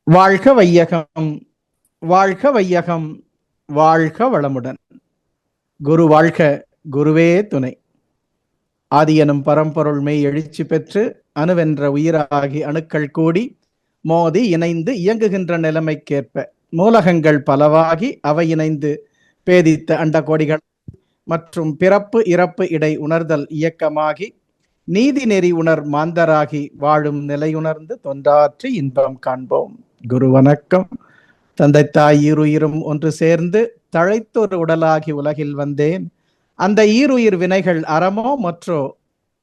வாழ்க வையகம், வாழ்க வையகம், வாழ்க வளமுடன். குரு வாழ்க, குருவே துணை. ஆதியனும் பரம்பொருள் மெய் எழுச்சி பெற்று அணுவென்ற உயிராகி அணுக்கள் கூடி மோதி இணைந்து இயங்குகின்ற நிலைமைக்கேற்ப மூலகங்கள் பலவாகி அவை இணைந்து பேதித்த அண்ட கோடிகள் மற்றும் பிறப்பு இறப்பு இடை உணர்தல் இயக்கமாகி நீதி நெறி உணர் மாந்தராகி வாழும் நிலையுணர்ந்து தொண்டாற்றி இன்பம் காண்போம். குரு வணக்கம். தந்தை தாய் ஈருயிரும் ஒன்று சேர்ந்து தழைத்தொரு உடலாகி உலகில் வந்தேன். அந்த ஈருயிர் வினைகள் அறமோ மற்றோ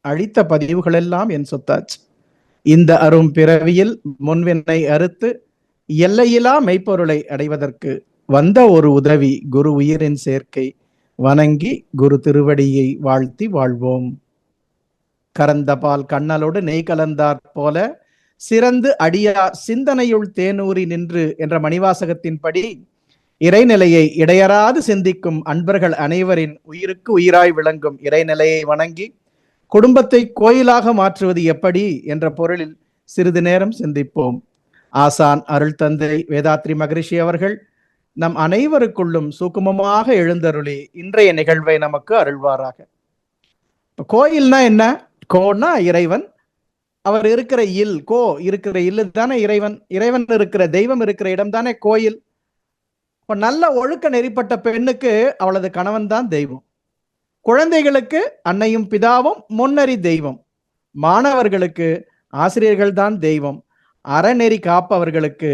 அழித்த பதிவுகளெல்லாம் என் சொத்தாச்சு. இந்த அரும் பிறவியில் முன்வினை அறுத்து எல்லையிலா மெய்ப்பொருளை அடைவதற்கு வந்த ஒரு உதவி குரு உயிரின் சேர்க்கை. வணங்கி குரு திருவடியை வாழ்த்தி வாழ்வோம். கறந்த பால் கண்ணலோடு நெய் கலந்தாற் போல சிறந்து அடியா சிந்தனையுள் தேனூறி நின்று என்ற மணிவாசகத்தின்படி இறைநிலையை இடையறாது சிந்திக்கும் அன்பர்கள் அனைவரின் உயிருக்கு உயிராய் விளங்கும் இறைநிலையை வணங்கி குடும்பத்தை கோயிலாக மாற்றுவது எப்படி என்ற பொருளில் சிறிது நேரம் சிந்திப்போம். ஆசான் அருள் தந்தை வேதாத்ரி மகரிஷி அவர்கள் நம் அனைவருக்குள்ளும் சூக்குமமாக எழுந்தருளி இன்றைய நிகழ்வை நமக்கு அருள்வாராக. கோயில்னா என்ன? கோன்னா இறைவன், அவர் இருக்கிற இல், கோ இருக்கிற இல்லு தானே இறைவன். இறைவன் இருக்கிற தெய்வம் இருக்கிற இடம் தானே கோயில். இப்போ நல்ல ஒழுக்க நெறிப்பட்ட பெண்ணுக்கு அவளது கணவன் தான் தெய்வம். குழந்தைகளுக்கு அன்னையும் பிதாவும் முன்னறி தெய்வம். மாணவர்களுக்கு ஆசிரியர்கள் தான் தெய்வம். அறநெறி காப்பவர்களுக்கு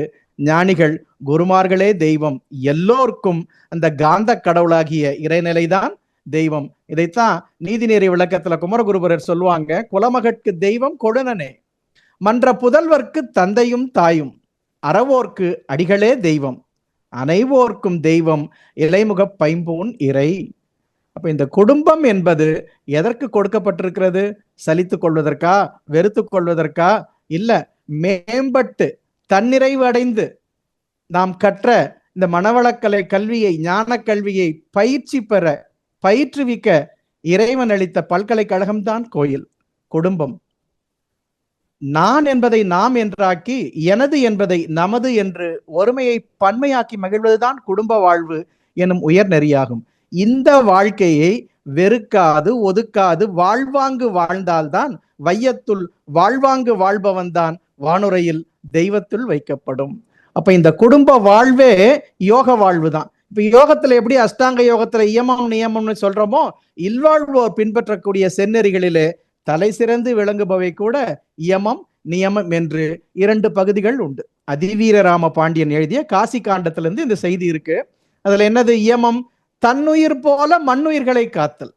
ஞானிகள் குருமார்களே தெய்வம். எல்லோருக்கும் அந்த காந்த கடவுளாகிய இறைநிலைதான் தெய்வம். இதைத்தான் நீதிநெறி விளக்கத்துல குமரகுருபரர் சொல்லுவாங்க, குலமகற்கு தெய்வம் கொடுனனே, மன்ற புதல்வர்க்கு தந்தையும் தாயும், அறவோர்க்கு அடிகளே தெய்வம், அனைவோர்க்கும் தெய்வம் இலைமுக பைம்பூன் இறை. அப்ப இந்த குடும்பம் என்பது எதற்கு கொடுக்கப்பட்டிருக்கிறது? சலித்து கொள்வதற்கா, வெறுத்து கொள்வதற்கா? இல்ல, மேம்பட்டு தன்னிறைவு அடைந்து நாம் கற்ற இந்த மனவளக்கலை கல்வியை, ஞான கல்வியை பயிற்சி பெற பயிற்றுவிக்க இறைவன் அளித்த பல்கலைக்கழகம் தான் கோயில், குடும்பம். நான் என்பதை நாம் என்றாக்கி, எனது என்பதை நமது என்று ஒருமையை பன்மையாக்கி மகிழ்வதுதான் குடும்ப வாழ்வு எனும் உயர் நெறியாகும். இந்த வாழ்க்கையை வெறுக்காது ஒதுக்காது வாழ்வாங்கு வாழ்ந்தால்தான் வையத்துள் வாழ்வாங்கு வாழ்பவன் தான் வானுரையில் தெய்வத்துள் வைக்கப்படும். அப்ப இந்த குடும்ப வாழ்வே யோக வாழ்வு தான். இப்ப யோகத்துல எப்படி அஷ்டாங்க யோகத்துல இயமம் நியமம்னு சொல்றோமோ, இல்வாழ்வோர் பின்பற்றக்கூடிய செந்நெறிகளிலே தலை சிறந்து விளங்குபவை கூட இயமம் நியமம் என்று இரண்டு பகுதிகள் உண்டு. அதிவீரராம பாண்டியன் எழுதிய காசி காண்டத்திலிருந்து இந்த செய்தி இருக்கு. அதுல என்னது? இயமம் தன்னுயிர் போல மண்ணுயிர்களை காத்தல்.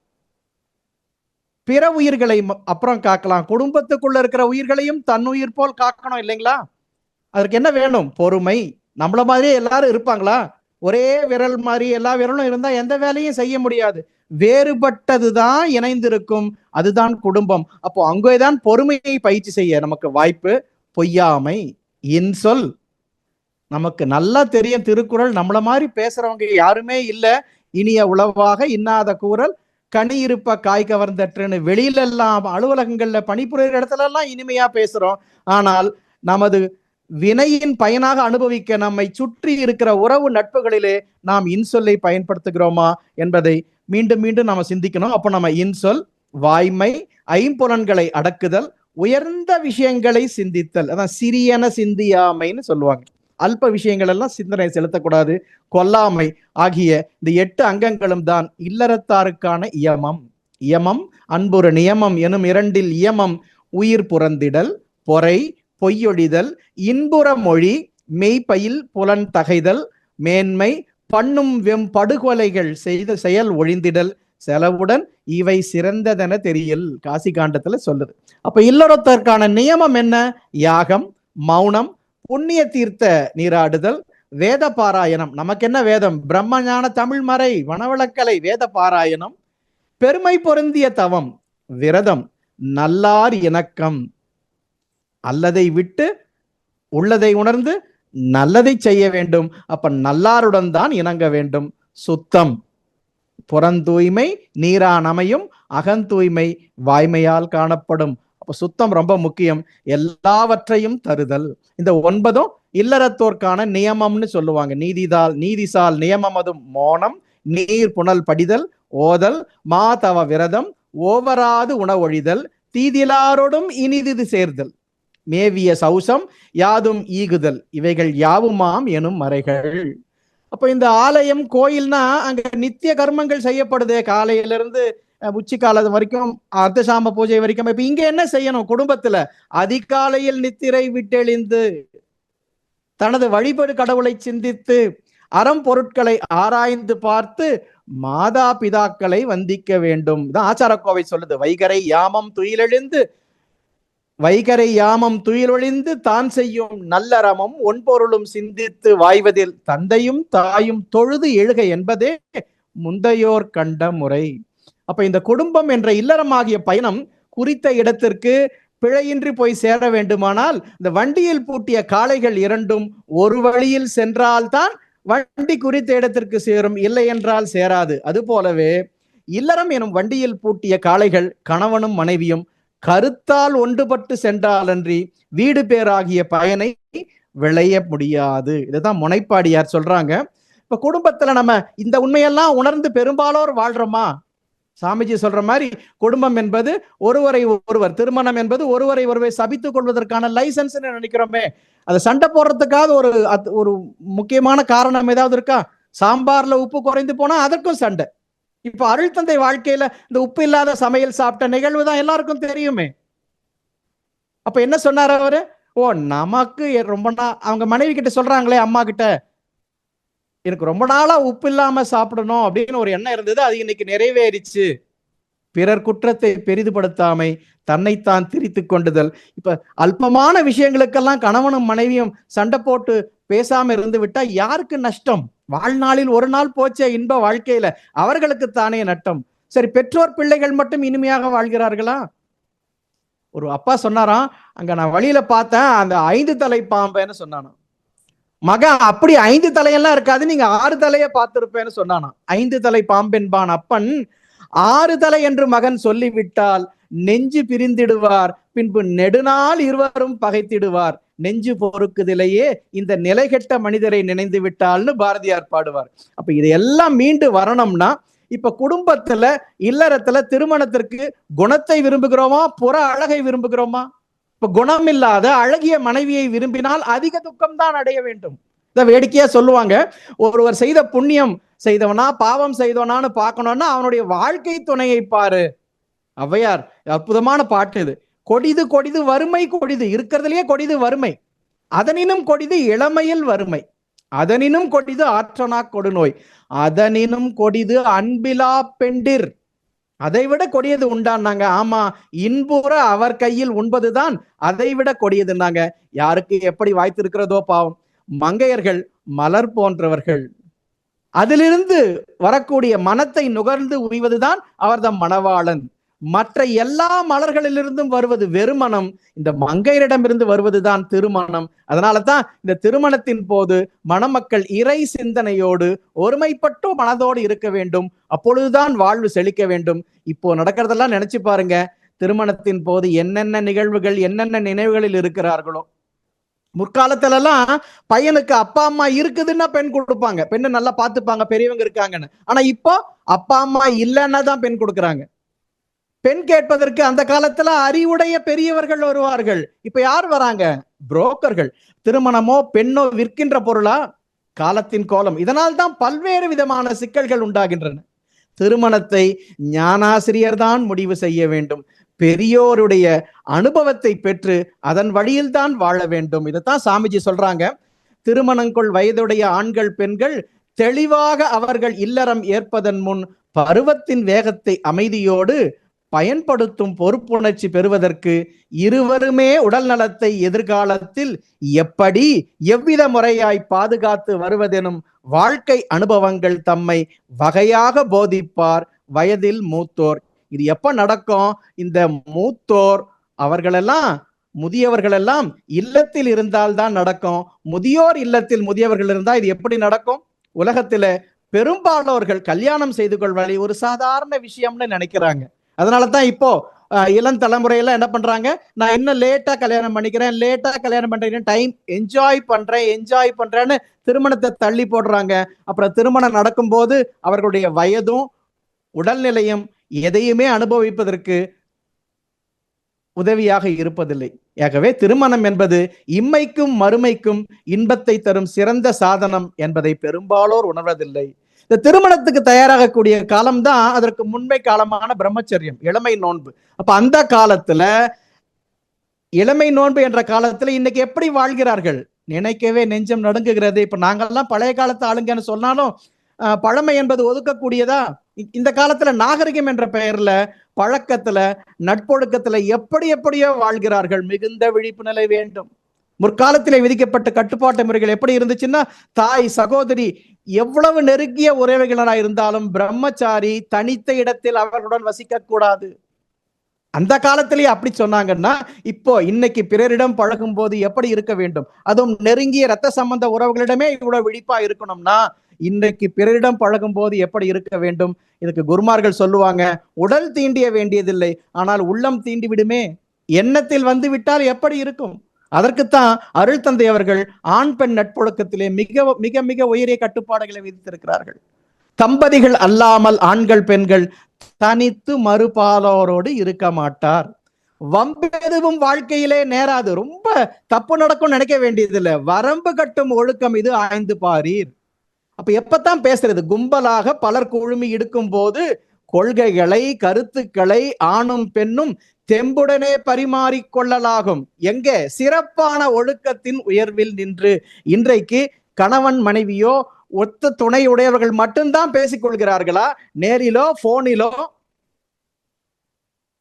பிற உயிர்களை அப்புறம் காக்கலாம், குடும்பத்துக்குள்ள இருக்கிற உயிர்களையும் தன்னுயிர் போல் காக்கணும் இல்லைங்களா? அதற்கு என்ன வேணும்? பொறுமை. நம்மள மாதிரியே எல்லாரும் இருப்பாங்களா? ஒரே விரல் மாதிரி எல்லா விரலும் இருந்தா எந்த வேலையும் செய்ய முடியாது. வேறுபட்டதுதான் இணைந்திருக்கும், அதுதான் குடும்பம். அப்போ அங்கேதான் பொறுமையை பயிற்சி செய்ய நமக்கு வாய்ப்பு. பொய்யாமை, இன்சொல். நமக்கு நல்லா தெரியும் திருக்குறள், நம்மள மாதிரி பேசுறவங்க யாருமே இல்ல. இனிய உளவாக இன்னாத கூறல் கனி இருப்ப காய் கவர்ந்தற்றுன்னு வெளியில எல்லாம் அலுவலகங்கள்ல பணிபுரிகிற இடத்துல எல்லாம் இனிமையா பேசுறோம். ஆனால் நமது வினையின் பயனாக அனுபவிக்க நம்மை சுற்றி இருக்கிற உறவு நட்புகளிலே நாம் இன்சொல்லை பயன்படுத்துகிறோமா என்பதை மீண்டும் மீண்டும் நாம சிந்திக்கணும். அப்போ நம்ம இன்சொல், வாய்மை, ஐம்புலன்களை அடக்குதல், உயர்ந்த விஷயங்களை சிந்தித்தல், அதான் சிறியன சிந்தியாமைன்னு சொல்லுவாங்க. அல்ப விஷயங்கள் எல்லாம் சிந்தனை செலுத்தக்கூடாது. கொல்லாமை ஆகிய இந்த 8 அங்கங்களும் தான் இல்லறத்தாருக்கான இயமம். இயமம் அன்புறு நியமம் எனும் இரண்டில் இயமம் உயிர் புறந்திடல், பொறை பொய்யொழிதல், இன்புற மொழி, மெய்ப்பயில் புலன் தகைதல், மேன்மை பண்ணும் வெம் படுகொலைகள் செய்த செயல் ஒழிந்திடல், செலவுடன் இவை சிறந்ததென தெரியல். காசி காண்டத்துல சொல்லுது. அப்ப இல்லறத்திற்கான நியமம் என்ன? யாகம், மௌனம், புண்ணிய தீர்த்த நீராடுதல், வேத பாராயணம். நமக்கு என்ன வேதம்? பிரம்மஞான தமிழ் மறை வனவளக்கலை வேத பாராயணம், பெருமை பொருந்திய தவம், விரதம், நல்லார் இணக்கம், அல்லதை விட்டு உள்ளதை உணர்ந்து நல்லதை செய்ய வேண்டும். அப்ப நல்லாருடன் தான் இணங்க வேண்டும். சுத்தம், புறந்தூய்மை நீரான் அமையும், அகந்தூய்மை வாய்மையால் காணப்படும். அப்ப சுத்தம் ரொம்ப முக்கியம். எல்லாவற்றையும் தருதல். இந்த 9 இல்லறத்தோர்க்கான நியமம்னு சொல்லுவாங்க. நீதிசால் நியமம் அதும் மோனம், நீர் புனல் படிதல், ஓதல், மாதவ விரதம், ஓவராது உணவொழிதல், தீதிலாரோடும் இனிது சேர்தல், மேவிய சௌசம் யாதும் ஈகுதல், இவைகள் யாவுமாம் எனும் மறைகள். அப்ப இந்த ஆலயம் கோயில்னா அங்க நித்திய கர்மங்கள் செய்யப்படுது, காலையிலிருந்து உச்சி காலம் வரைக்கும், அர்த்தசாம பூஜை வரைக்கும். இப்ப இங்க என்ன செய்யணும்? குடும்பத்துல அதிகாலையில் நித்திரை விட்டெழிந்து தனது வழிபடு கடவுளை சிந்தித்து அறம் பொருட்களை ஆராய்ந்து பார்த்து மாதா பிதாக்களை வந்திக்க வேண்டும். இதான் ஆச்சாரக்கோவை சொல்லுது. வைகரை யாமம் துயிலொழிந்து தான் செய்யும் நல்லறமும் ஒன்பொருளும் சிந்தித்து வாய்வதில் தந்தையும் தாயும் தொழுது எழுக என்பதே முந்தையோர் கண்ட முறை. அப்ப இந்த குடும்பம் என்ற இல்லறமாகிய பயணம் குறித்த இடத்திற்கு பிழையின்றி போய் சேர வேண்டுமானால் இந்த வண்டியில் பூட்டிய காளைகள் இரண்டும் ஒரு வழியில் சென்றால்தான் வண்டி குறித்த இடத்திற்கு சேரும், இல்லை என்றால் சேராது. அது போலவே இல்லறம் எனும் வண்டியில் பூட்டிய காளைகள் கணவனும் மனைவியும் கருத்தால் ஒன்றுபட்டு சென்றாலன்றி வீடு பேராகிய பயனை விளைய முடியாது. இதுதான் முனைப்பாடியார் சொல்றாங்க. இப்ப குடும்பத்துல நம்ம இந்த உண்மையெல்லாம் உணர்ந்து பெரும்பாலோர் வாழ்றோமா? சாமிஜி சொல்ற மாதிரி குடும்பம் என்பது ஒருவரை ஒருவர், திருமணம் என்பது ஒருவரை ஒருவர் சபித்துக் கொள்வதற்கான லைசன்ஸ் நினைக்கிறோமே. அதை சண்டை போடுறதுக்காக ஒரு முக்கியமான காரணம் ஏதாவது இருக்கா? சாம்பார்ல உப்பு குறைந்து போனா அதற்கும் சண்டை. இப்ப அருள் தந்தை வாழ்க்கையில இந்த உப்பு இல்லாத சமையல் சாப்பிட்ட நிகழ்வு தான் எல்லாருக்கும் தெரியுமே. அப்ப என்ன சொன்னார் அவரு? நமக்கு ரொம்ப நாள் அவங்க மனைவி கிட்ட சொல்றாங்களே, அம்மா கிட்ட, எனக்கு ரொம்ப நாளா உப்பு இல்லாம சாப்பிடணும் அப்படின்னு ஒரு எண்ணம் இருந்தது, அது இன்னைக்கு நிறைவேறிச்சு. பிறர் குற்றத்தை பெரிதுபடுத்தாமை, தன்னைத்தான் திரித்து கொண்டுதல். இப்ப அல்பமான விஷயங்களுக்கெல்லாம் கணவனும் மனைவியும் சண்டை போட்டு பேசாம இருந்து விட்டா யாருக்கு நஷ்டம்? வாழ்நாளில் ஒரு நாள் போச்சே இன்ப வாழ்க்கையில, அவர்களுக்கு தானே நட்டம். சரி, பெற்றோர் பிள்ளைகள் மட்டும் இனிமையாக வாழ்கிறார்களா? ஒரு அப்பா சொன்னாராம், அங்க நான் வழியில பார்த்தேன், அந்த 5 தலை பாம்புன்னு சொன்னானா. மகன், அப்படி 5 தலையெல்லாம் இருக்காது, நீங்க 6 தலைய பார்த்திருப்பேன்னு சொன்னானா. 5 தலை பாம்பென்பான் அப்பன் 6 தலை என்று மகன் சொல்லிவிட்டால் நெஞ்சு பிரிந்திடுவார், பின்பு நெடுநாள் இருவரும் பகைத்திடுவார், நெஞ்சு பொறுக்குதிலேயே இந்த நிலைகெட்ட மனிதரை நினைந்து விட்டால்னு பாரதியார் பாடுவார். அப்ப இதையெல்லாம் மீண்டு வரணும்னா இப்ப குடும்பத்துல இல்லறத்துல திருமணத்திற்கு குணத்தை விரும்புகிறோமா, புற அழகை விரும்புகிறோமா? இப்ப குணம் இல்லாத அழகிய மனைவியை விரும்பினால் அதிக துக்கம் தான் அடைய வேண்டும். இத வேடிக்கையா சொல்லுவாங்க, ஒருவர் செய்த புண்ணியம் செய்தவனா பாவம் செய்தவனான்னு பார்க்கணும்னா அவனுடைய வாழ்க்கை துணையை பாரு. ஔவையார் அற்புதமான பாட்டு இது. கொடிது கொடிது வறுமை கொடிது, இருக்கிறதுலயே கொடிது வறுமை, அதனினும் கொடிது இளமையில் வறுமை, அதனினும் கொடிது ஆற்றனா கொடுநோய், அதனினும் கொடிது அன்பிலா பெண்டிர், அதை விட கொடியது உண்டான்னாங்க. ஆமா, இன்புற அவர் கையில் உண்பதுதான் அதை விட கொடியதுன்னாங்க. யாருக்கு எப்படி வாய்த்திருக்கிறதோ பாவம். மங்கையர்கள் மலர் போன்றவர்கள், அதிலிருந்து வரக்கூடிய மனத்தை நுகர்ந்து உய்வதுதான் அவர்தம் மணவாளன். மற்ற எல்லா மலர்களிலிருந்தும் வருவது வெறுமனம், இந்த மங்கையரிடமிருந்து வருவதுதான் திருமணம். அதனால தான் இந்த திருமணத்தின் போது மணமக்கள் இறை சிந்தனையோடு ஒருமைப்பட்டு மனதோடு இருக்க வேண்டும். அப்பொழுதுதான் வாழ்வு செழிக்க வேண்டும். இப்போ நடக்கிறதெல்லாம் நினைச்சு பாருங்க. திருமணத்தின் போது என்னென்ன நிகழ்வுகள், என்னென்ன நினைவுகளில் இருக்கிறார்களோ. முற்காலத்துல எல்லாம் பையனுக்கு அப்பா அம்மா இருக்குதுன்னா பெண் கொடுப்பாங்க, பெண்ணு நல்லா பார்த்துப்பாங்க, பெரியவங்க இருக்காங்கன்னு. ஆனா இப்போ அப்பா அம்மா இல்லைன்னா தான் பெண் கொடுக்குறாங்க. பெண் கேட்பதற்கு அந்த காலத்துல அறிவுடைய பெரியவர்கள் வருவார்கள். இப்ப யார் வராங்க? புரோக்கர்கள். திருமணமோ பெண்ணோ விற்கின்ற பொருளா? காலத்தின் கோலம். இதனால் தான் பல்வேறு விதமான சிக்கல்கள் உண்டாகின்றன. திருமணத்தை ஞானாசிரியர் தான் முடிவு செய்ய வேண்டும். பெரியோருடைய அனுபவத்தை பெற்று அதன் வழியில் தான் வாழ வேண்டும். இதைத்தான் சாமிஜி சொல்றாங்க. திருமணங்கொள் வயதுடைய ஆண்கள் பெண்கள் தெளிவாக அவர்கள் இல்லறம் ஏற்பதன் முன் பருவத்தின் வேகத்தை அமைதியோடு பயன்படுத்தும் பொறுப்புணர்ச்சி பெறுவதற்கு இருவருமே உடல் நலத்தை எதிர்காலத்தில் எப்படி எவ்வித முறையாய் பாதுகாத்து வருவதெனும் வாழ்க்கை அனுபவங்கள் தம்மை வகையாக போதிப்பார் வயதில் மூத்தோர். இது எப்ப நடக்கும்? இந்த மூத்தோர் அவர்களெல்லாம், முதியவர்களெல்லாம் இல்லத்தில் இருந்தால்தான் நடக்கும். முதியோர் இல்லத்தில் முதியவர்கள் இருந்தால் இது எப்படி நடக்கும்? உலகத்துல பெரும்பாலோர்கள் கல்யாணம் செய்து கொள்வதை ஒரு சாதாரண விஷயம்னு நினைக்கிறாங்க. அதனாலதான் இப்போ இளம் தலைமுறையெல்லாம் என்ன பண்றாங்க, நான் இன்னும் லேட்டா கல்யாணம் பண்ணிக்கிறேன், லேட்டா கல்யாணம் பண்றேன், டைம் என்ஜாய் பண்றேன்னு திருமணத்தை தள்ளி போடுறாங்க. அப்புறம் திருமணம் நடக்கும்போது அவர்களுடைய வயதும் உடல்நிலையும் எதையுமே அனுபவிப்பதற்கு உதவியாக இருப்பதில்லை. ஆகவே திருமணம் என்பது இம்மைக்கும் மறுமைக்கும் இன்பத்தை தரும் சிறந்த சாதனம் என்பதை பெரும்பாலோர் உணர்வதில்லை. இந்த திருமணத்துக்கு தயாராகக்கூடிய காலம்தான் அதற்கு முன்மை காலமான பிரம்மச்சரியம், இளமை நோன்பு. அப்ப அந்த காலத்துல, இளமை நோன்பு என்ற காலத்துல இன்னைக்கு எப்படி வாழ்கிறார்கள் நினைக்கவே நெஞ்சம் நடுங்குகிறது. இப்ப நாங்கெல்லாம் பழைய காலத்து ஆளுங்கன்னு சொன்னாலும் பழமை என்பது ஒதுக்கக்கூடியதா? இந்த காலத்துல நாகரிகம் என்ற பெயர்ல, பழக்கத்துல, நட்பொழுக்கத்துல எப்படியோ வாழ்கிறார்கள். மிகுந்த விழிப்பு நிலை வேண்டும். முற்காலத்திலே விதிக்கப்பட்ட கட்டுப்பாட்டு முறைகள் எப்படி இருந்துச்சுன்னா, தாய் சகோதரி எவ்வளவு நெருங்கிய உறவுகளா இருந்தாலும் பிரம்மச்சாரி தனித்த இடத்தில் அவர்களுடன் வசிக்க கூடாது. அந்த காலத்திலேயே அப்படி சொன்னாங்கன்னா, இப்போ இன்னைக்கு பிறரிடம் பழகும் போது எப்படி இருக்க வேண்டும்? அதுவும் நெருங்கிய ரத்த சம்பந்த உறவுகளிடமே இவ்வளவு விழிப்பா இருக்கணும்னா, இன்னைக்கு பிறரிடம் பழகும் போது எப்படி இருக்க வேண்டும்? இதுக்கு குருமார்கள் சொல்லுவாங்க, உடல் தீண்டிய வேண்டியதில்லை, ஆனால் உள்ளம் தீண்டி விடுமே. எண்ணத்தில் வந்து விட்டால் எப்படி இருக்கும்? அதற்குத்தான் அருள் தந்தை அவர்கள் ஆண் பெண் நட்பொழுக்கத்திலே மிக மிக மிக உயரிய கட்டுப்பாடுகளை விதித்திருக்கிறார்கள். தம்பதிகள் அல்லாமல் ஆண்கள் பெண்கள் தனித்து மறுபாலோரோடு இருக்க மாட்டார். வம்பெதுவும் வாழ்க்கையிலே நேராது. ரொம்ப தப்பு நடக்கும் நினைக்க வேண்டியதில்லை. வரம்பு கட்டும் ஒழுக்கம் இது ஆய்ந்து பாரீர். அப்ப எப்பத்தான் பேசுறது? கும்பலாக பலர் குழுமி இருக்கும் போது கொள்கைகளை, கருத்துக்களை ஆணும் பெண்ணும் தெம்புடனே பரிமாறிக்கொள்ளலாகும். எங்கே? சிறப்பான ஒழுக்கத்தின் உயர்வில் நின்று. இன்றைக்கு கணவன் மனைவியோ ஒத்த துணையுடையவர்கள் மட்டும்தான் பேசிக் கொள்கிறார்களா? நேரிலோ போனிலோ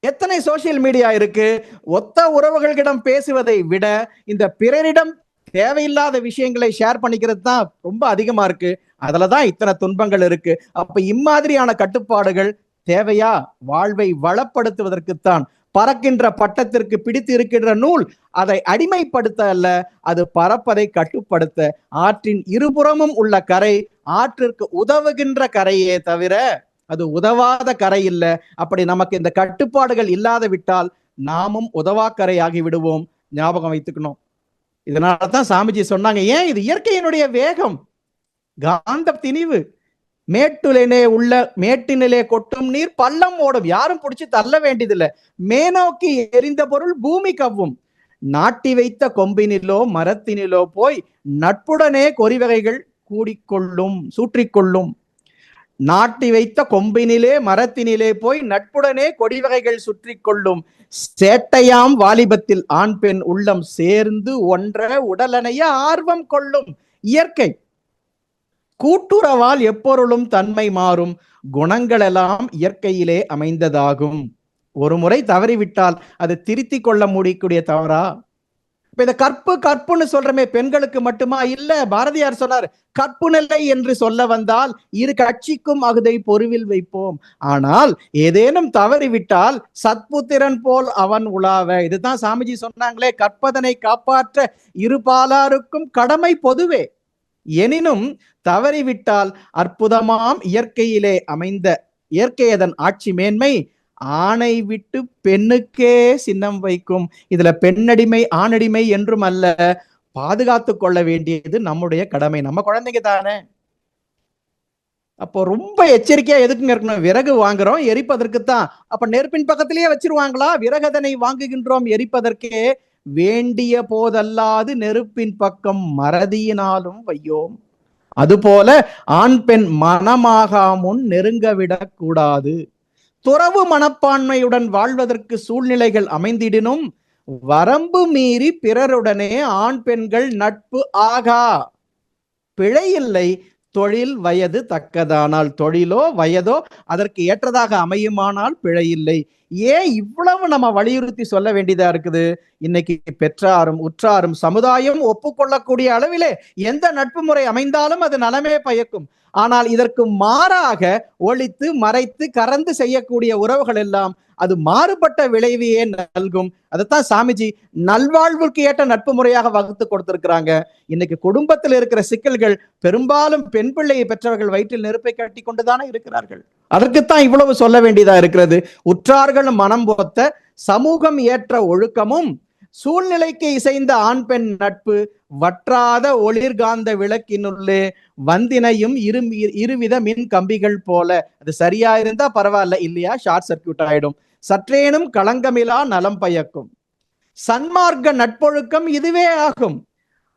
எத்தனை சோசியல் மீடியா இருக்கு? ஒத்த உறவுகளிடம் பேசுவதை விட இந்த பிறரிடம் தேவையில்லாத விஷயங்களை ஷேர் பண்ணிக்கிறது தான் ரொம்ப அதிகமா இருக்கு. அதுலதான் இத்தனை துன்பங்கள் இருக்கு. அப்ப இம்மாதிரியான கட்டுப்பாடுகள் தேவையா? வாழ்வை வளப்படுத்துவதற்குத்தான். பறக்கின்ற பட்டத்திற்கு பிடித்து இருக்கின்ற நூல் அதை அடிமைப்படுத்த அல்ல, அது பறப்பதை கட்டுப்படுத்த. ஆற்றின் இருபுறமும் உள்ள கரை ஆற்றிற்கு உதவுகின்ற கரையே தவிர அது உதவாத கரை இல்லை. அப்படி நமக்கு இந்த கட்டுப்பாடுகள் இல்லாத விட்டால் நாமும் உதவாக்கரை ஆகி விடுவோம். ஞாபகம் வைத்துக்கணும். இதனாலதான் சாமிஜி சொன்னாங்க, ஏன் இது இயற்கையினுடைய வேகம், காந்த திணிவு. மேட்டினிலே கொட்டும் நீர் பள்ளம் ஓடும். யாரும் பிடிச்சி தள்ள வேண்டியதில்லை. மேனோக்கி எரிந்த பொருள் பூமி கவ்வும். நாட்டி வைத்த கொம்பினிலோ மரத்தினிலோ போய் நட்புடனே கொறிவகைகள் சூற்றிக்கொள்ளும். நாட்டி வைத்த கொம்பினிலே மரத்தினிலே போய் நட்புடனே கொடிவகைகள் சுற்றி கொள்ளும். சேட்டையாம் வாலிபத்தில் ஆண் பெண் உள்ளம் சேர்ந்து ஒன்ற உடலனைய ஆர்வம் கொள்ளும். இயற்கை. கூட்டுறவால் எப்பொருளும் தன்மை மாறும். குணங்கள் எல்லாம் இயற்கையிலே அமைந்ததாகும். ஒரு முறை தவறிவிட்டால் அது திருத்தி கொள்ள முடியக்கூடிய தவறா? இப்ப இந்த கற்புன்னு சொல்றமே, பெண்களுக்கு மட்டுமா? இல்ல, பாரதியார் சொன்னார், கற்பு நிலை என்று சொல்ல வந்தால் இரு கட்சிக்கும் அகுதை பொறுவில் வைப்போம். ஆனால் ஏதேனும் தவறிவிட்டால் சத்புத்திரன் போல் அவன் உலாவ. இதுதான் சாமிஜி சொன்னாங்களே, கற்பதனை காப்பாற்ற இருபாலாருக்கும் கடமை பொதுவே. எனினும் தவறிவிட்டால் அற்புதமாம் இயற்கையிலே அமைந்த இயற்கையதன் ஆட்சி மேன்மை ஆணை விட்டு பெண்ணுக்கே சின்னம் வைக்கும். இதுல பெண்ணடிமை ஆணடிமை என்றும் அல்ல. பாதுகாத்து கொள்ள வேண்டியது நம்முடைய கடமை. நம்ம குழந்தைங்க தானே. அப்போ ரொம்ப எச்சரிக்கையா எதுக்குங்க இருக்கணும்? விறகு வாங்குறோம் எரிப்பதற்குத்தான். அப்ப நெருப்பின் பக்கத்திலேயே வச்சிருவாங்களா? விறகதனை வாங்குகின்றோம் எரிப்பதற்கே. வேண்டிய போதல்லாது நெருப்பின் பக்கம் மறதியினாலும் வையோம். அதுபோல ஆண் பெண் மனமாக முன் நெருங்க விடக்கூடாது. துறவு மனப்பான்மையுடன் வாழ்வதற்கு சூழ்நிலைகள் அமைந்திடினும் வரம்பு மீறி பிறருடனே ஆண் பெண்கள் நட்பு ஆகா. பிழை இல்லை, தொழில் வயது தக்கதானால். தொழிலோ வயதோ அதற்கு ஏற்றதாக அமையுமானால் பிழை இல்லை. ஏன் இவ்வளவு நம்ம வலியுறுத்தி சொல்ல வேண்டியதா இருக்குது? இன்னைக்கு பெற்றாரும் உற்றாரும் சமுதாயம் ஒப்புக்கொள்ளக்கூடிய அளவிலே எந்த நட்பு முறை அமைந்தாலும் அது நலமே பயக்கும். ஆனால் இதற்கு மாறாக ஒழித்து மறைத்து கறந்து செய்யக்கூடிய உறவுகள் எல்லாம் அது மாறுபட்ட விளைவையே நல்கும். அதைத்தான் சாமிஜி நல்வாழ்வுக்கு ஏற்ற நட்பு முறையாக வகுத்து கொடுத்திருக்கிறாங்க. இன்னைக்கு குடும்பத்தில் இருக்கிற சிக்கல்கள் பெரும்பாலும் பெண் பிள்ளையை பெற்றவர்கள் வயிற்றில் நெருப்பை கட்டி கொண்டுதானே இருக்கிறார்கள். அதற்குத்தான் இவ்வளவு சொல்ல வேண்டியதா இருக்கிறது. உற்றார்கள் பெற்றோர்களும் மனம் பொத்த சமூகம் ஏற்ற ஒழுக்கமும் சூழ்நிலைக்கு இசைந்த ஆண் பெண் நட்பு வற்றாத ஒளிர்காந்த விளக்கினுள்ளே வந்தினையும் இருவித மின் கம்பிகள் போல. அது சரியா இருந்தா பரவாயில்ல, இல்லையா ஷார்ட் சர்க்கியூட் ஆயிடும். சற்றேனும் களங்கமிலா நலம் பயக்கும். சன்மார்க்க நட்பொழுக்கம் இதுவே ஆகும்.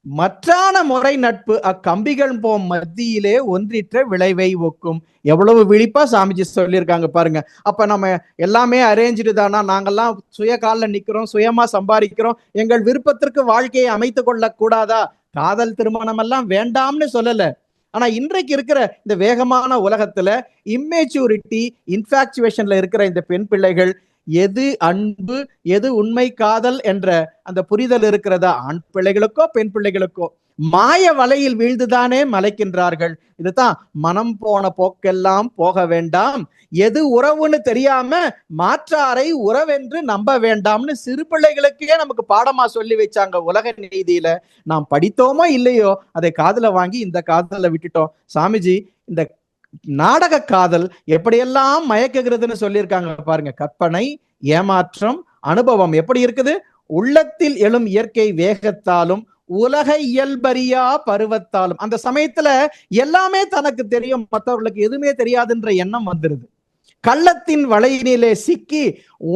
மற்றான முறை நட்பு அக்கம்பிகள் போம் மத்தியிலே ஒன்றிற்ற விளைவை ஒக்கும். எவ்வளவு விழிப்பா சாமிஜி சொல்லியிருக்காங்க பாருங்க. அப்ப நம்ம எல்லாமே அரேஞ்சு தானா? நாங்கெல்லாம் சுய காலில் நிக்கிறோம், சுயமா சம்பாதிக்கிறோம், எங்கள் விருப்பத்திற்கு வாழ்க்கையை அமைத்து கொள்ள கூடாதா? காதல் திருமணம் எல்லாம் வேண்டாம்னு சொல்லல. ஆனா இன்றைக்கு இருக்கிற இந்த வேகமான உலகத்துல இம்மெச்சூரிட்டி, இன்ஃபாக்சுவேஷன்ல இருக்கிற இந்த பெண் பிள்ளைகள் எது அன்பு, எது உண்மை காதல் என்ற அந்த புரிதல் இருக்கிறதா? ஆண் பிள்ளைகளுக்கோ பெண் பிள்ளைகளுக்கோ மாய வலையில் வீழ்ந்துதானே மலைக்கின்றார்கள். இதுதான் மனம் போன போக்கெல்லாம் போக வேண்டாம், எது உறவுன்னு தெரியாம மாற்றாரை உறவென்று நம்ப வேண்டாம்னு சிறு பிள்ளைகளுக்கே நமக்கு பாடமா சொல்லி வச்சாங்க உலக நீதியில. நாம் படித்தோமோ இல்லையோ அதை காதுல வாங்கி இந்த காதல விட்டுட்டோம். சாமிஜி இந்த நாடக காதல் எப்படியெல்லாம் மயக்குகிறதுன்னு சொல்லியிருக்காங்க பாருங்க. கற்பனை, ஏமாற்றம், அனுபவம் எப்படி இருக்குது? உள்ளத்தில் எழும் இயற்கை வேகத்தாலும் உலக இயல்பறியா பருவத்தாலும். அந்த சமயத்துல எல்லாமே தனக்கு தெரியும், மற்றவர்களுக்கு எதுவுமே தெரியாதுன்ற எண்ணம் வந்துருது. கள்ளத்தின் வலையினிலே சிக்கி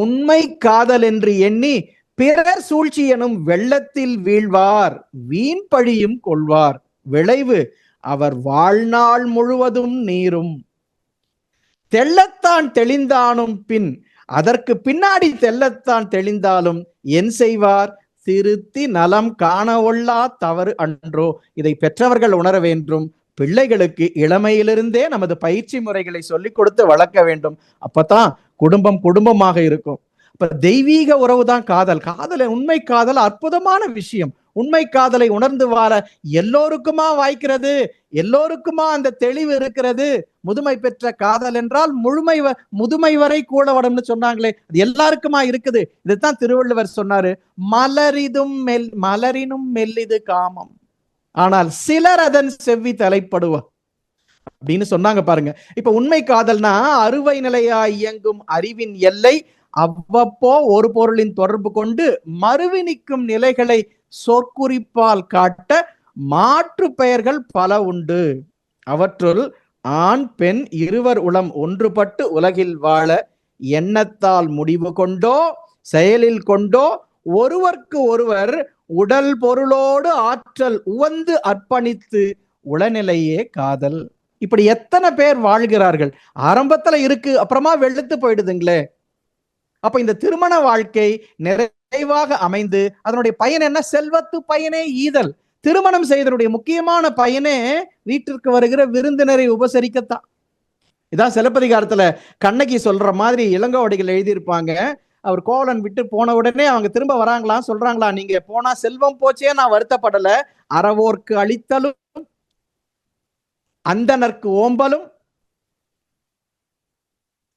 உண்மை காதல் என்று எண்ணி பிறர் சூழ்ச்சி எனும் வெள்ளத்தில் வீழ்வார், வீண் பழியும் கொள்வார். விளைவு அவர் வாழ்நாள் முழுவதும் நீரும். தெள்ளத்தான் தெளிந்தானும் பின் அதற்கு பின்னாடி தெள்ளத்தான் தெளிந்தாலும் என் செய்வார்? திருத்தி நலம் காண ஒல்லா தவறு அன்றோ. இதை பெற்றவர்கள் உணர வேண்டும். பிள்ளைகளுக்கு இளமையிலிருந்தே நமது பயிற்சி முறைகளை சொல்லிக் கொடுத்து வளர்க்க வேண்டும். அப்பதான் குடும்பம் குடும்பமாக இருக்கும். இப்ப தெய்வீக உறவு தான் காதல். காதல உண்மை காதல் அற்புதமான விஷயம். உண்மை காதலை உணர்ந்து வாழ எல்லோருக்குமா வாய்க்கிறது? எல்லோருக்குமா அந்த தெளிவு இருக்கிறது? முதுமை பெற்ற காதல் என்றால் முதுமை வரை கூட வடும்னு சொன்னாங்களே, அது எல்லாருக்குமா இருக்குது? இதுதான் திருவள்ளுவர் சொன்னாரு, மலரினும் மெல்லிது காமம், ஆனால் சிலர் அதன் செவ்வி தலைப்படுவார் அப்படின்னு சொன்னாங்க பாருங்க. இப்ப உண்மை காதல்னா அறுவை நிலையா இயங்கும் அறிவின் எல்லை அவ்வப்போ ஒரு பொருளின் தொடர்பு கொண்டு மறுவி நிற்கும் நிலைகளை சொற்குறிப்பால் காட்ட மாற்று பெயர்கள் பல உண்டு. அவற்றுள் ஆண் பெண் இருவர் உளம் ஒன்றுபட்டு உலகில் வாழ எண்ணத்தால் முடிவு கொண்டோ செயலில் கொண்டோ ஒருவருக்கு ஒருவர் உடல் பொருளோடு ஆற்றல் உவந்து அர்ப்பணித்து உளநிலையே காதல். இப்படி எத்தனை பேர் வாழ்கிறார்கள்? ஆரம்பத்துல இருக்கு, அப்புறமா வெளுத்து போயிடுதுங்களே. அப்ப இந்த திருமண வாழ்க்கை நிறைவாக அமைந்து அதனுடைய பயன் என்ன? செல்வத்து பயனே ஈதல். திருமணம் செய்தனுடைய முக்கியமான பயனே வீட்டிற்கு வருகிற விருந்தினரை உபசரிக்கத்தான். இதான் சிலப்பதிகாரத்துல கண்ணகி சொல்ற மாதிரி இளங்கோவடிகள் எழுதியிருப்பாங்க. அவர் கோவலன் விட்டு போன உடனே அவங்க திரும்ப வராங்களாம், சொல்றாங்களா, நீங்க போனா செல்வம் போச்சே, நான் வருத்தப்படல, அறவோர்க்கு அளித்தலும் அந்தனர்க்கு ஓம்பலும்,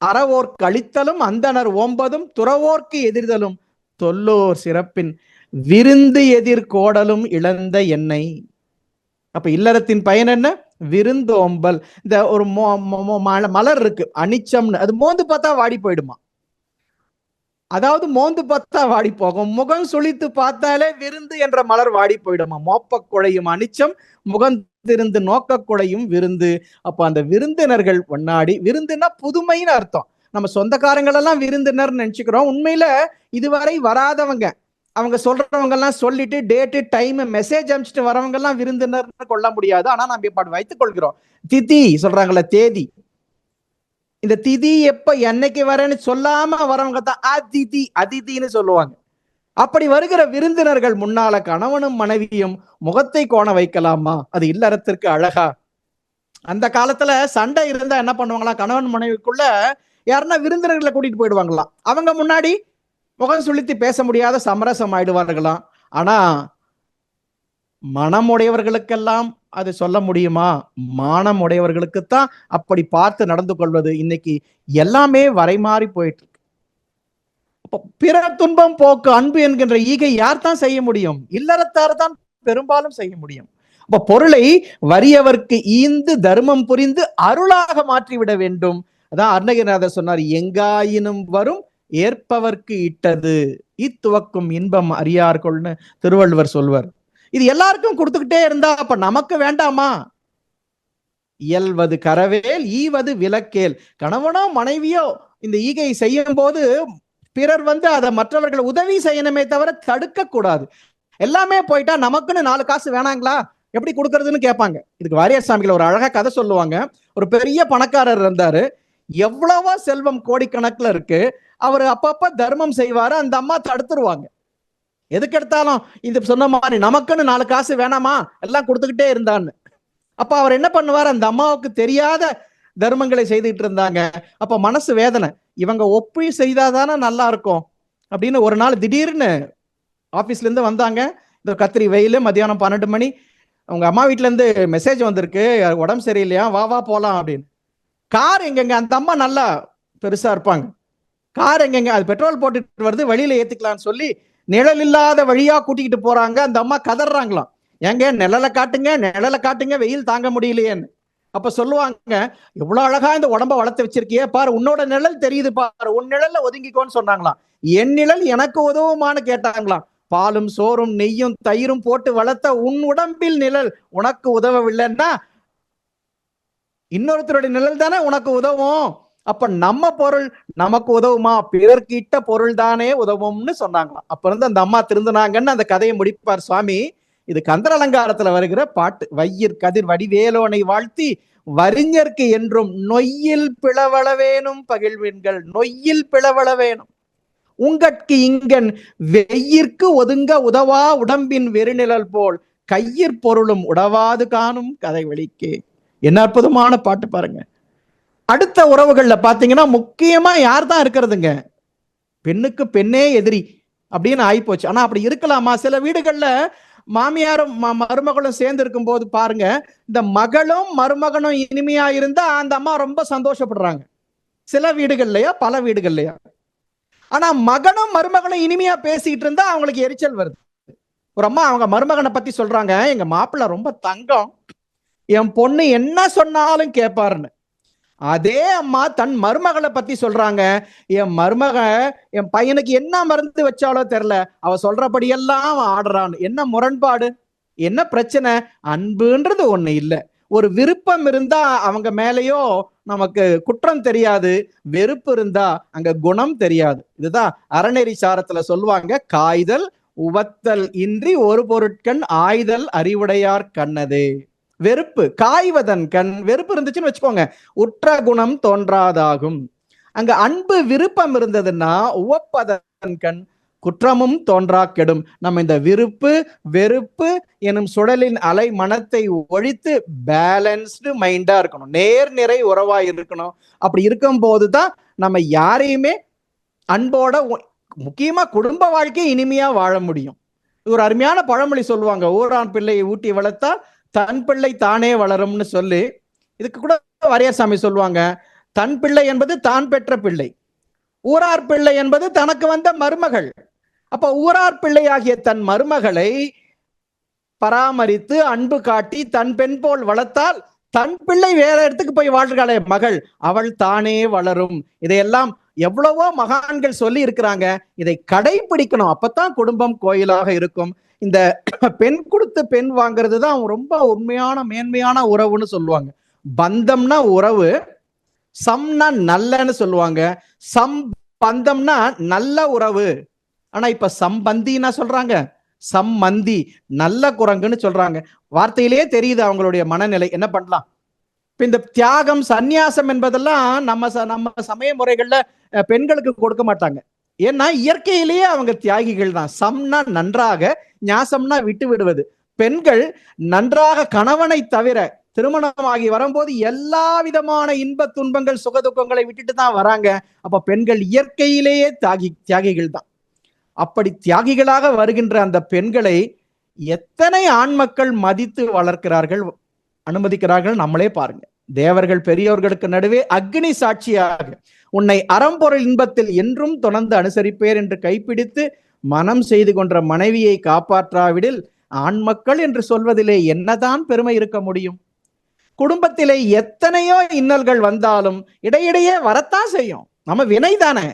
அறவோர்க்கு அளித்தலும் அந்தனர் ஓம்பதும் துறவோர்க்கு எதிர்தலும் தொல்லோர் சிறப்பின் விருந்து எதிர்கோடலும் இழந்த எண்ணெய். அப்ப இல்லறத்தின் பயன் என்ன? விருந்தோம்பல். இந்த ஒரு மலர் இருக்கு அனிச்சம்னு, அது மோந்து பார்த்தா வாடி போயிடுமா? அதாவது மோந்து பார்த்தா வாடி போகும், முகம் சுழித்து பார்த்தாலே விருந்து என்ற மலர் வாடி போயிடுமா? மோப்ப குழையும் அனிச்சம் முகந்திருந்து நோக்க குழையும் விருந்து. அப்ப அந்த விருந்தினர்கள் ஒன்னாடி, விருந்துன்னா புதுமைன்னு அர்த்தம். நம்ம சொந்தக்காரங்கள் எல்லாம் விருந்தினர் நினைச்சுக்கிறோம். உண்மையில இதுவரை வராதவங்க, அவங்க சொல்றவங்க எல்லாம் சொல்லிட்டு டேட்டு டைம் மெசேஜ் அனுப்பிச்சிட்டு வரவங்க எல்லாம் விருந்தினர் கொள்ள முடியாது. ஆனா நம்ம இப்ப வைத்துக் கொள்கிறோம். திதி சொல்றாங்கல்ல, தேதி, இந்த திதி எப்ப என்னைக்கு வரேன்னு சொல்லாம வரவங்க தான் அதிதி, அதிதின்னு சொல்லுவாங்க. அப்படி வருகிற விருந்தினர்கள் முன்னால கணவனும் மனைவியும் முகத்தை கோண வைக்கலாமா? அது இல்லறத்திற்கு அழகா? அந்த காலத்துல சண்டை இருந்தா என்ன பண்ணுவாங்களா, கணவன் மனைவிக்குள்ள யாருன்னா விருந்தினர்களை கூட்டிட்டு போயிடுவாங்களாம். அவங்க முன்னாடி முகம் சுழித்து பேச முடியாத சமரசம் ஆயிடுவார்களாம். ஆனா மனமுடையவர்களுக்கெல்லாம் அது சொல்ல முடியுமா? மானம் உடையவர்களுக்குத்தான் அப்படி பார்த்து நடந்து கொள்வது. இன்னைக்கு எல்லாமே வரைமாறி போயிட்டு இருக்கு. பிற துன்பம் போக்கு அன்பு என்கின்ற ஈகை யார் தான் செய்ய முடியும்? இல்லறத்தார் தான் பெரும்பாலும் செய்ய முடியும். அப்ப பொருளை வறியவர்க்கு ஈந்து தர்மம் புரிந்து அருளாக மாற்றிவிட வேண்டும். அதான் அருணகிரிநாதர் சொன்னார், எங்காயினும் வரும் ஏற்பவர்க்கு இட்டது இத்துவக்கும் இன்பம் அறியார்கள்னு திருவள்ளுவர் சொல்வார். இது எல்லாருக்கும் கொடுத்துக்கிட்டே இருந்தா அப்ப நமக்கு வேண்டாமா? இயல்வது கரவேல் ஈவது விலக்கேல். கணவனோ மனைவியோ இந்த ஈகை செய்யும் போது பிறர் அதை மற்றவர்கள் உதவி செய்யணுமே தவிர தடுக்க கூடாது. எல்லாமே போயிட்டா நமக்குன்னு 4 காசு வேணாங்களா, எப்படி கொடுக்கறதுன்னு கேட்பாங்க. இதுக்கு வாரியார் சாமிகள் ஒரு அழகா கதை சொல்லுவாங்க. ஒரு பெரிய பணக்காரர் இருந்தாரு. எவ்வளவோ செல்வம் கோடிக்கணக்குல இருக்கு. அவர் அப்பப்ப தர்மம் செய்வாரு. அந்த அம்மா தடுத்துருவாங்க. எதுக்கு எடுத்தாலும் இது சொன்ன மாதிரி நமக்குன்னு 4 காசு வேணாமா, எல்லாம் கொடுத்துக்கிட்டே இருந்தான்னு. அப்ப அவர் என்ன பண்ணுவார், அந்த அம்மாவுக்கு தெரியாத தர்மங்களை செய்துட்டு இருந்தாங்க. அப்ப மனசு வேதனை, இவங்க ஒப்பி செய்தாதானே நல்லா இருக்கும் அப்படின்னு. ஒரு நாள் திடீர்னு ஆபீஸ்ல இருந்து வந்தாங்க. இந்த கத்திரி வெயில், மத்தியானம் 12 மணி. அவங்க அம்மா வீட்டுல இருந்து மெசேஜ் வந்திருக்கு, உடம்பு சரியில்லையா, வா வா போலாம் அப்படின்னு. கார் எங்கெங்க, அந்த அம்மா நல்லா பெருசா இருப்பாங்க, கார் எங்கெங்க, அது பெட்ரோல் போட்டுட்டு வருது, வழியில ஏத்திக்கலாம்னு சொல்லி நிழல் இல்லாத வழியா கூட்டிக்கிட்டு போறாங்க. அந்த அம்மா கதறாங்களாம், எங்க நிழலை காட்டுங்க, நிழலை காட்டுங்க, வெயில் தாங்க முடியலையேன்னு. அப்ப சொல்லுவாங்க, எவ்வளவு அழகா இந்த உடம்ப வளர்த்து வச்சிருக்கியே பாரு, உன்னோட நிழல் தெரியுது பாரு, உன் நிழல்ல ஒதுங்கிக்கோன்னு சொன்னாங்களாம். என் நிழல் எனக்கு உதவுமான்னு கேட்டாங்களாம். பாலும் சோறும் நெய்யும் தயிரும் போட்டு வளர்த்த உன் உடம்பில் நிழல் உனக்கு உதவவில்லைன்னா இன்னொருத்தருடைய நிழல் தானே உனக்கு உதவும். அப்ப நம்ம பொருள் நமக்கு உதவுமா, பிறர்க்கு இட்ட பொருள் தானே உதவும்னு சொன்னாங்களாம். அப்ப இருந்து அந்த அம்மா திருந்தினாங்கன்னு அந்த கதையை முடிப்பார் சுவாமி. இது கந்தர் அலங்காரத்துல வருகிற பாட்டு. வையிற் கதிர் வடிவேலோனை வாழ்த்தி வரிஞர்க்கு என்றும் நொய்யில் பிளவள வேணும் பகிழ்வீன்கள், நொய்யில் பிளவள வேணும் உங்கட்கு இங்கன் வெய்யிற்கு ஒதுங்க உதவா உடம்பின் வெறுநிழல் போல் கையிற் பொருளும் உடவாது காணும் கதை வெளிக்கே. என்ன அற்புதமான பாட்டு பாருங்க. அடுத்த உறவுகள்ல பாத்தீங்கன்னா முக்கியமா யார் தான் இருக்கிறதுங்க, பெண்ணுக்கு பெண்ணே எதிரி அப்படின்னு ஆயிப்போச்சு. ஆனா அப்படி இருக்கலாமா? சில வீடுகள்ல மாமியாரும் மருமகளும் சேர்ந்து இருக்கும் போது பாருங்க, இந்த மகளும் மருமகனும் இனிமையா இருந்தா அந்த அம்மா ரொம்ப சந்தோஷப்படுறாங்க. சில வீடுகள்லயா, பல வீடுகள்லயா. ஆனா மகனும் மருமகனும் இனிமையா பேசிட்டு இருந்தா அவங்களுக்கு எரிச்சல் வருது. ஒரு அம்மா அவங்க மருமகனை பத்தி சொல்றாங்க, எங்க மாப்பிள்ள ரொம்ப தங்கம், என் பொண்ணு என்ன சொன்னாலும் கேட்பாருன்னு. அதே அம்மா தன் மருமகளை பத்தி சொல்றாங்க, என் மருமக என் பையனுக்கு என்ன மருந்து வச்சாலோ தெரியல, அவ சொல்றபடியெல்லாம் ஆடுறான்னு. என்ன முரண்பாடு, என்ன பிரச்சனை? அன்புன்றது ஒண்ணு இல்ல. ஒரு விருப்பம் இருந்தா அவங்க மேலேயோ நமக்கு குற்றம் தெரியாது, வெறுப்பு இருந்தா அங்க குணம் தெரியாது. இதுதான் அறநெறி சாரத்துல சொல்லுவாங்க, காய்தல் உவத்தல் இன்றி ஒரு பொருட்கண் ஆய்தல் அறிவுடையார் கண்ணதே. வெறுப்பு காய்வதன் கண், வெறுப்பு இருந்துச்சுன்னு வச்சுக்கோங்க, உற்ற குணம் தோன்றாதாகும். அங்க அன்பு விருப்பம் இருந்ததுன்னா உவப்பதன் கண் குற்றமும் தோன்றா கெடும். நம்ம இந்த விருப்பு வெறுப்பு எனும் சுழலின் அலை மனத்தை ஒழித்து பேலன்ஸ்டு மைண்டா இருக்கணும், நேர்நிறை உறவா இருக்கணும். அப்படி இருக்கும் போதுதான் நம்ம யாரையுமே அன்போட, முக்கியமா குடும்ப வாழ்க்கையை இனிமையா வாழ முடியும். ஒரு அருமையான பழமொழி சொல்லுவாங்க, ஊரான் பிள்ளையை ஊட்டி வளர்த்தா தன் பிள்ளை தானே வளரும்னு சொல்லி. இதுக்கு கூட வாரியார் சாமி சொல்லுவாங்க, தன் பிள்ளை என்பது தான் பெற்ற பிள்ளை, ஊரார் பிள்ளை என்பது தனக்கு வந்த மருமகள். அப்ப ஊரார் பிள்ளை ஆகிய தன் மருமகளை பராமரித்து அன்பு காட்டி தன் பெண் போல் வளர்த்தால் தன் பிள்ளை வேற இடத்துக்கு போய் வாழ்கிறாளே மகள், அவள் தானே வளரும். இதையெல்லாம் எவ்வளவோ மகான்கள் சொல்லி இருக்கிறாங்க. இதை கடைபிடிக்கணும், அப்பதான் குடும்பம் கோயிலாக இருக்கும். இந்த பெண் கொடுத்து பெண் வாங்குறது தான் ரொம்ப உண்மையான மேன்மையான உறவுன்னு சொல்லுவாங்க. பந்தம்னா உறவு, சம்னா நல்லன்னு சொல்லுவாங்க, சம்பந்தம்னா நல்ல உறவு. ஆனா இப்ப சம்பந்தின்னா சொல்றாங்க, சம்மந்தி நல்ல குரங்குன்னு சொல்றாங்க. வார்த்தையிலேயே தெரியுது அவங்களுடைய மனநிலை. என்ன பண்ணலாம்? இப்ப இந்த தியாகம் சந்நியாசம் என்பதெல்லாம் நம்ம சமய முறைகள்ல பெண்களுக்கு கொடுக்க மாட்டாங்க. ஏன்னா இயற்கையிலேயே அவங்க தியாகிகள் தான். சம்னா நன்றாக, ஞாசம்னா விட்டு விடுவது. பெண்கள் நன்றாக கணவனை தவிர திருமணமாகி வரும்போது எல்லா விதமான இன்ப துன்பங்கள் சுகதுக்கங்களை விட்டுட்டு தான் வராங்க. அப்ப பெண்கள் இயற்கையிலேயே தியாகிகள் தான். அப்படி தியாகிகளாக வருகின்ற அந்த பெண்களை எத்தனை ஆண் மக்கள் மதித்து வளர்க்கிறார்கள், அனுமதிக்கிறார்கள், நம்மளே பாருங்க. தேவர்கள் பெரியோர்களுக்கு நடுவே அக்னி சாட்சியாக உன்னை அறம்பொருள் இன்பத்தில் என்றும் தொடர்ந்து அனுசரிப்பேர் என்று கைப்பிடித்து மனம் செய்து கொன்ற மனைவியை காப்பாற்றாவிடில் ஆண் மக்கள் என்று சொல்வதிலே என்னதான் பெருமை இருக்க முடியும்? குடும்பத்திலே எத்தனையோ இன்னல்கள் வந்தாலும் இடையிடையே வரத்தான் செய்யும், நம்ம வினை தானே.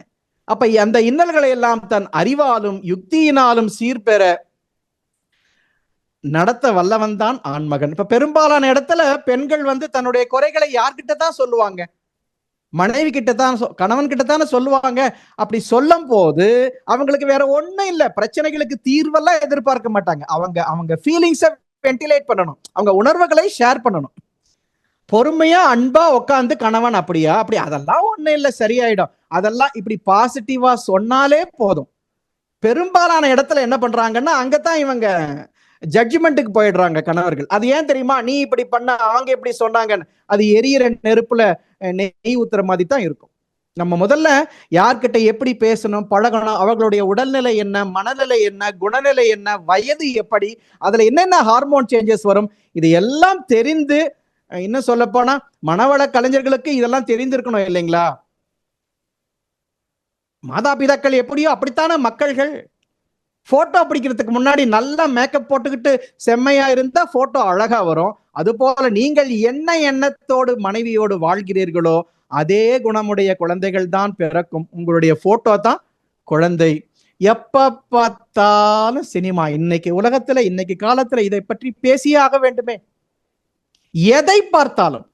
அப்ப அந்த இன்னல்களை எல்லாம் தன் அறிவாலும் யுக்தியினாலும் சீர்பெற நடத்த வல்லவன் தான் ஆண்மகன். இப்ப பெரும்பாலான இடத்துல பெண்கள் தன்னுடைய குறைகளை யார்கிட்ட தான் சொல்லுவாங்க? மனைவி கிட்ட தான், கணவன் கிட்ட தானே சொல்லுவாங்க. அப்படி சொல்லும் போது அவங்களுக்கு வேற ஒண்ணும் இல்ல, பிரச்சனைகளுக்கு தீர்வெல்லாம் எதிர்பார்க்க மாட்டாங்க. அவங்க ஃபீலிங்ஸை வென்டிலேட் பண்ணணும், அவங்க உணர்வுகளை ஷேர் பண்ணணும். பொறுமையா அன்பா உட்காந்து கணவன் அப்படியா அப்படி அதெல்லாம் ஒண்ணும் இல்லை, சரியாயிடும், அதெல்லாம் இப்படி பாசிட்டிவா சொன்னாலே போதும். பெரும்பாலான இடத்துல என்ன பண்றாங்கன்னா அங்கதான் இவங்க ஜட்ஜ்மெண்ட்டுக்கு போயிடுறாங்க கணவர்கள். அது ஏன் தெரியுமா? நீ இப்படி பண்ண, அவங்க இப்படி சொன்னாங்கன்னு. அது எரியிற நெருப்புல நெய் ஊத்துற மாதிரி தான் இருக்கும். நம்ம முதல்ல யார்கிட்ட எப்படி பேசணும், பழகணும், அவர்களுடைய உடல்நிலை என்ன, மனநிலை என்ன, குணநிலை என்ன, வயது எப்படி, அதுல என்னென்ன ஹார்மோன் சேஞ்சஸ் வரும், இது எல்லாம் தெரிந்து, இன்னும் சொல்ல போனா மனவள கலைஞர்களுக்கு இதெல்லாம் தெரிந்திருக்கணும் இல்லைங்களா? மாதா பிதாக்கள் எப்படியோ அப்படித்தானே மக்கள்கள். போட்டோ பிடிக்கிறதுக்கு முன்னாடி நல்லா மேக்கப் போட்டுக்கிட்டு செம்மையா இருந்தா போட்டோ அழகா வரும். அது போல நீங்கள் என்ன எண்ணத்தோடு மனைவியோடு வாழ்கிறீர்களோ அதே குணமுடைய குழந்தைகள் தான் பிறக்கும். உங்களுடைய போட்டோ தான் குழந்தை. எப்ப பார்த்தாலும் சினிமா. இன்னைக்கு உலகத்துல, இன்னைக்கு காலத்துல இதை பற்றி பேசியே ஆக வேண்டுமே. எதை பார்த்தாலும்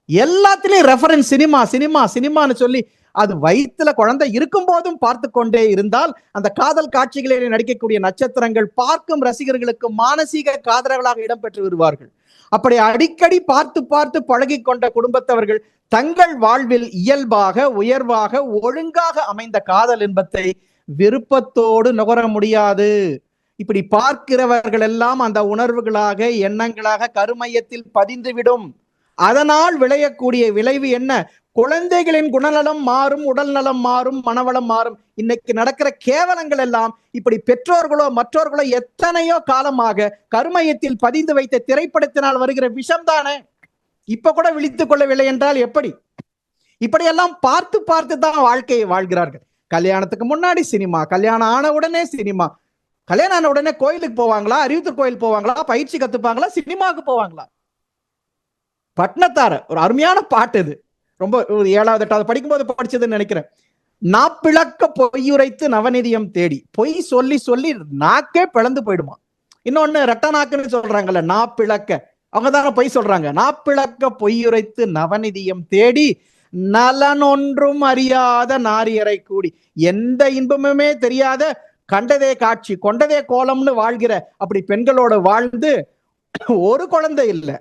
எல்லாத்திலையும் ரெஃபரன்ஸ் சினிமா சினிமா சினிமான்னு சொல்லி அது வயிற்றுல குழந்தை இருக்கும் போதும் பார்த்து கொண்டே இருந்தால் அந்த காதல் காட்சிகளில் நடிக்கக்கூடிய நட்சத்திரங்கள் பார்க்கும் ரசிகர்களுக்கு மானசீக காதலர்களாக இடம்பெற்று வருவார்கள். அப்படி அடிக்கடி பார்த்து பார்த்து பழகி கொண்ட குடும்பத்தவர்கள் தங்கள் வாழ்வில் இயல்பாக, உயர்வாக, ஒழுங்காக அமைந்த காதல் இன்பத்தை விருப்பத்தோடு நுகர முடியாது. இப்படி பார்க்கிறவர்கள் எல்லாம் அந்த உணர்வுகளாக, எண்ணங்களாக கருமையத்தில் பதிந்துவிடும். அதனால் விளையக்கூடிய விளைவு என்ன? குழந்தைகளின் குணநலம் மாறும், உடல் நலம் மாறும், மனவளம் மாறும். இன்னைக்கு நடக்கிற கேவலங்கள் எல்லாம் இப்படி பெற்றோர்களோ மற்றோர்களோ எத்தனையோ காலமாக கருமையத்தில் பதிந்து வைத்த திரைப்படத்தினால் வருகிற விஷம் தானே. இப்ப கூட விழித்துக் கொள்ளவில்லை என்றால் எப்படி? இப்படியெல்லாம் பார்த்து பார்த்து தான் வாழ்க்கையை வாழ்கிறார்கள். கல்யாணத்துக்கு முன்னாடி சினிமா, கல்யாணம் ஆன உடனே சினிமா. கல்யாணம் ஆன உடனே கோயிலுக்கு போவாங்களா, அறிவுத்தூர் கோயில் போவாங்களா, பயிற்சி கத்துப்பாங்களா, சினிமாவுக்கு போவாங்களா? பட்னத்தார ஒரு அருமையான பாட்டு இது. ரொம்ப 7வது 8வது படிக்கும்போது படிச்சதுன்னு நினைக்கிறேன். நாப்பிளக்க பொய்யுரைத்து நவநிதியம் தேடி. பொய் சொல்லி சொல்லி நாக்கே பிளந்து போயிடுமா. இன்னொன்னு ரெட்ட நாக்குன்னு சொல்றாங்கல்ல, நாப்பிளக்க, அவங்க தாங்க பொய் சொல்றாங்க. நாப்பிளக்க பொய்யுரைத்து நவநிதியம் தேடி நலனொன்றும் அறியாத நாரியரை கூடி. எந்த இன்பமுமே தெரியாத, கண்டதே காட்சி கொண்டதே கோலம்னு வாழ்கிற அப்படி பெண்களோட வாழ்ந்து ஒரு குழந்தை இல்லை.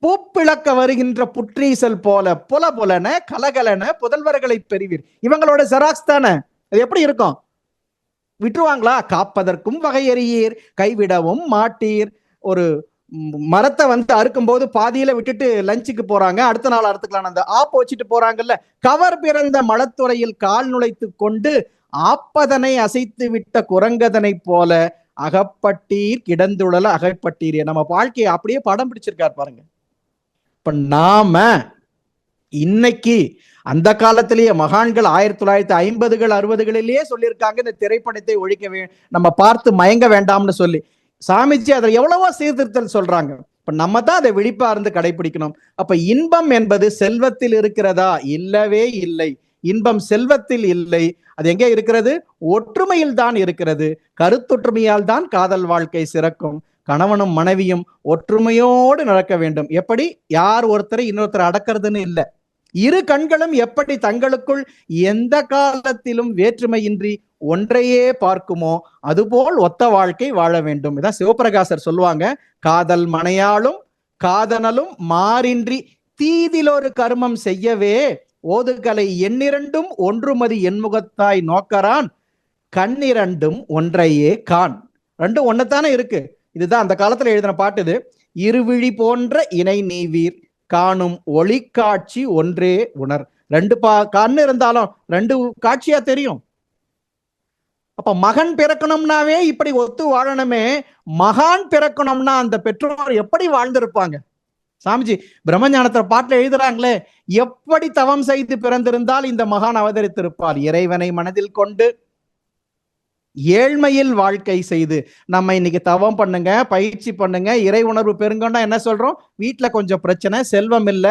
பூப்பிளக்க வருகின்ற புற்றீசல் போல புல புலன கலகலன புதல்வர்களை பெறுவீர். இவங்களோட ஜெராக்ஸ் தானே. அது எப்படி இருக்கும்? விட்டுருவாங்களா? காப்பதற்கும் வகையறியீர், கைவிடவும் மாட்டீர். ஒரு மரத்தை அறுக்கும் போது பாதியில விட்டுட்டு லஞ்சுக்கு போறாங்க, அடுத்த நாள் அறுத்துக்கலாம், அந்த ஆப்ப வச்சுட்டு போறாங்கல்ல. கவர் பிறந்த மலத்துறையில் கால் நுழைத்து கொண்டு ஆப்பதனை அசைத்து விட்ட குரங்கதனை போல அகப்பட்டீர் கிடந்துழல அகப்பட்டீர். நம்ம வாழ்க்கையை அப்படியே படம் பிடிச்சிருக்காரு பாருங்க. இப்ப நாம இன்னைக்கு, அந்த காலத்திலேயே மகான்கள் 1950கள் 60களிலேயே சொல்லியிருக்காங்க இந்த திரைப்படத்தை ஒழிக்க நம்ம பார்த்து மயங்க வேண்டாம்னு சொல்லி. சாமிஜி அதில் எவ்வளவோ சீர்திருத்தல் சொல்றாங்க. இப்ப நம்ம தான் அதை விழிப்பா இருந்து கடைபிடிக்கணும். அப்ப இன்பம் என்பது செல்வத்தில் இருக்கிறதா? இல்லவே இல்லை. இன்பம் செல்வத்தில் இல்லை. அது எங்கே இருக்கிறது? ஒற்றுமையில் தான் இருக்கிறது. கருத்தொற்றுமையால் தான் காதல் வாழ்க்கை சிறக்கும். கணவனும் மனைவியும் ஒற்றுமையோடு நடக்க வேண்டும். எப்படி? யார் ஒருத்தரை இன்னொருத்தர் அடக்கிறதுன்னு இல்லை. இரு கண்களும் எப்படி தங்களுக்குள் எந்த காலத்திலும் வேற்றுமையின்றி ஒன்றையே பார்க்குமோ அதுபோல் ஒத்த வாழ்க்கை வாழ வேண்டும். இதான் சிவபிரகாசர் சொல்லுவாங்க. காதல் மனையாளும் காதனலும் மாறின்றி தீதிலொரு கர்மம் செய்யவே ஓதுகலை எண்ணிரண்டும் ஒன்றுமதி எண்முகத்தாய் நோக்கரான் கண்ணிரண்டும் ஒன்றையே கான். ரெண்டும் ஒன்னதானே இருக்கு. இதுதான் அந்த காலத்துல எழுதின பாட்டு இது. இருவிழி போன்ற இணை நீவீர் காணும் ஒளி காட்சி ஒன்றே உணர். ரெண்டு கண்ணு இருந்தாலும் ரெண்டு காட்சியா தெரியும். அப்ப மகன் பிறக்கணும்னாவே இப்படி ஒத்து வாழணுமே. மகான் பிறக்கணும்னா அந்த பெற்றோர் எப்படி வாழ்ந்திருப்பாங்க? சாமிஜி பிரம்மஞானத்துல பாட்டுல எழுதுறாங்களே, எப்படி தவம் செய்து பிறந்திருந்தால் இந்த மகான் அவதரித்திருப்பார். இறைவனை மனதில் கொண்டு ஏழ்மையில் வாழ்க்கை செய்து. நம்ம இன்னைக்கு தவம் பண்ணுங்க, பயிற்சி பண்ணுங்க, இறை உணர்வு பெருங்கொண்டா என்ன சொல்றோம்? வீட்டுல கொஞ்சம் பிரச்சனை, செல்வம் இல்ல,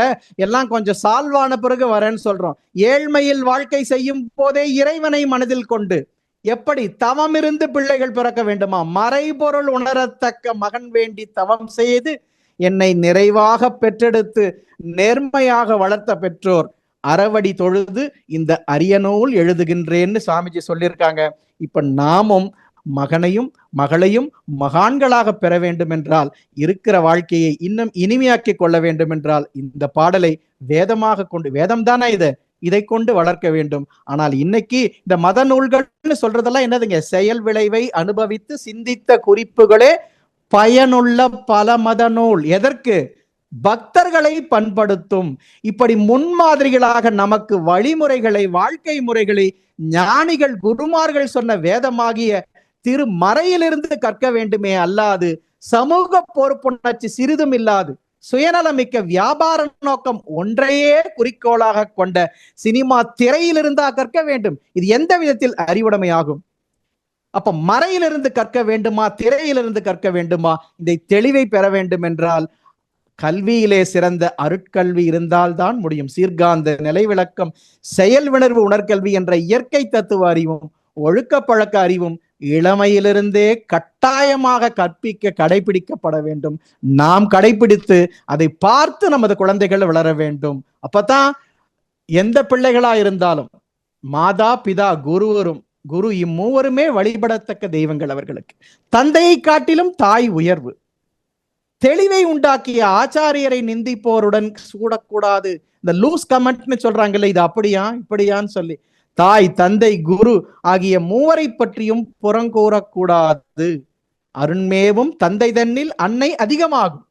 எல்லாம் கொஞ்சம் சால்வ் ஆன பிறகு வரேன்னு சொல்றோம். ஏழ்மையில் வாழ்க்கை செய்யும் போதே இறைவனை மனதில் கொண்டு, எப்படி தவம் இருந்து பிள்ளைகள் பிறக்க வேண்டுமா? மறைபொருள் உணரத்தக்க மகன் வேண்டி தவம் செய்து என்னை நிறைவாக பெற்றெடுத்து நேர்மையாக வளர்த்த பெற்றோர் அறவடி தொழுது இந்த அரிய நூல் எழுதுகின்றேன்னு சாமிஜி சொல்லியிருக்காங்க. இப்ப நாமும் மகனையும் மகளையும் மகான்களாக பெற வேண்டும் என்றால், இருக்கிற வாழ்க்கையை இன்னும் இனிமையாக்கி கொள்ள வேண்டும் என்றால், இந்த பாடலை வேதமாக கொண்டு, வேதம் தானே இதை கொண்டு வளர்க்க வேண்டும். ஆனால் இன்னைக்கு இந்த மத நூல்கள்னு சொல்றதெல்லாம் என்னதுங்க? செயல் விளைவை அனுபவித்து சிந்தித்த குறிப்புகளே பயனுள்ள பல மத நூல். எதற்கு? பக்தர்களை பண்படுத்தும். இப்படி முன்மாதிரிகளாக நமக்கு வழிமுறைகளை, வாழ்க்கை முறைகளை ஞானிகள் குருமார்கள் சொன்ன வேதமாகிய திருமறையிலிருந்து கற்க வேண்டுமே அல்லாது சமூக பொறுப்புணர்ச்சி சிறிதும் இல்லாது சுயநலமிக்க வியாபார நோக்கம் ஒன்றையே குறிக்கோளாக கொண்ட சினிமா திரையிலிருந்தா கற்க வேண்டும்? இது எந்த விதத்தில் அறிவுடைமையாகும்? அப்ப மறையிலிருந்து கற்க வேண்டுமா, திரையிலிருந்து கற்க வேண்டுமா? இதை தெளிவை பெற வேண்டும் என்றால் கல்வியிலே சிறந்த அருட்கல்வி இருந்தால்தான் முடியும். சீர்காந்த நிலை விளக்கம், செயல் விணர்வு உணர்கல்வி என்ற இயற்கை தத்துவ அறிவும் ஒழுக்க பழக்க அறிவும் இளமையிலிருந்தே கட்டாயமாக கற்பிக்க கடைபிடிக்கப்பட வேண்டும். நாம் கடைபிடித்து அதை பார்த்து நமது குழந்தைகள் வளர வேண்டும். அப்பதான் எந்த பிள்ளைகளா இருந்தாலும் மாதா பிதா குரு இம்மூவருமே வழிபடத்தக்க தெய்வங்கள் அவர்களுக்கு. தந்தையை காட்டிலும் தாய் உயர்வு. தெளிவை உண்டாக்கிய ஆச்சாரியரை நிந்திப்போருடன் சூடக்கூடாது. இந்த லூஸ் கமெண்ட்னு சொல்றாங்கல்ல, இது அப்படியா இப்படியான்னு சொல்லி தாய் தந்தை குரு ஆகிய மூவரை பற்றியும் புறங்கூறக்கூடாது. அருண்மேவும் தந்தை தன்னில் அன்னை அதிகமாகும்.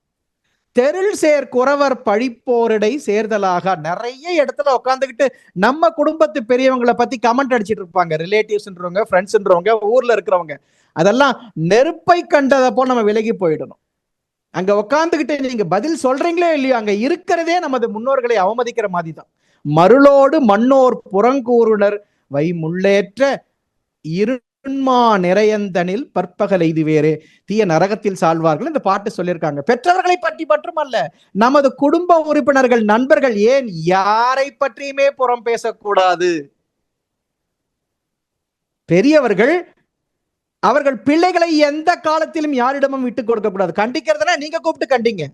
தெருள் சேர் குறவர் பழிப்போரிடை சேர்தலாக. நிறைய இடத்துல உட்காந்துக்கிட்டு நம்ம குடும்பத்து பெரியவங்களை பத்தி கமெண்ட் அடிச்சிட்டு இருப்பாங்க. ரிலேட்டிவ்ஸ்ன்றவங்க, ஃப்ரெண்ட்ஸ்ன்றவங்க, ஊர்ல இருக்கிறவங்க. அதெல்லாம் நெருப்பை கண்டதை போல் நம்ம விலகி போயிடணும். அங்க உட்காந்துக்கிட்டு நீங்க பதில் சொல்றீங்களோ இல்லையோ, அங்க இருக்கிறதே நமது முன்னோர்களை அவமதிக்கிற மாதிரி தான். மருளோடு மண்ணோர் புறங்கூறுனர் வை முள்ளேற்ற இருண்மா நிறையந்தனில் பற்பகல் எய்து வேறு தீய நரகத்தில் சாழ்வார்கள். இந்த பாட்டு சொல்லியிருக்காங்க. பெற்றவர்களை பற்றி மட்டும் அல்ல, நமது குடும்ப உறுப்பினர்கள், நண்பர்கள், ஏன் யாரை பற்றியுமே புறம் பேசக்கூடாது. பெரியவர்கள் அவர்கள் பிள்ளைகளை எந்த காலத்திலும் யாரிடமும் விட்டு கொடுக்க கூடாது. கண்டிக்கிறதுனா நீங்க கூப்பிட்டு கண்டிங்க.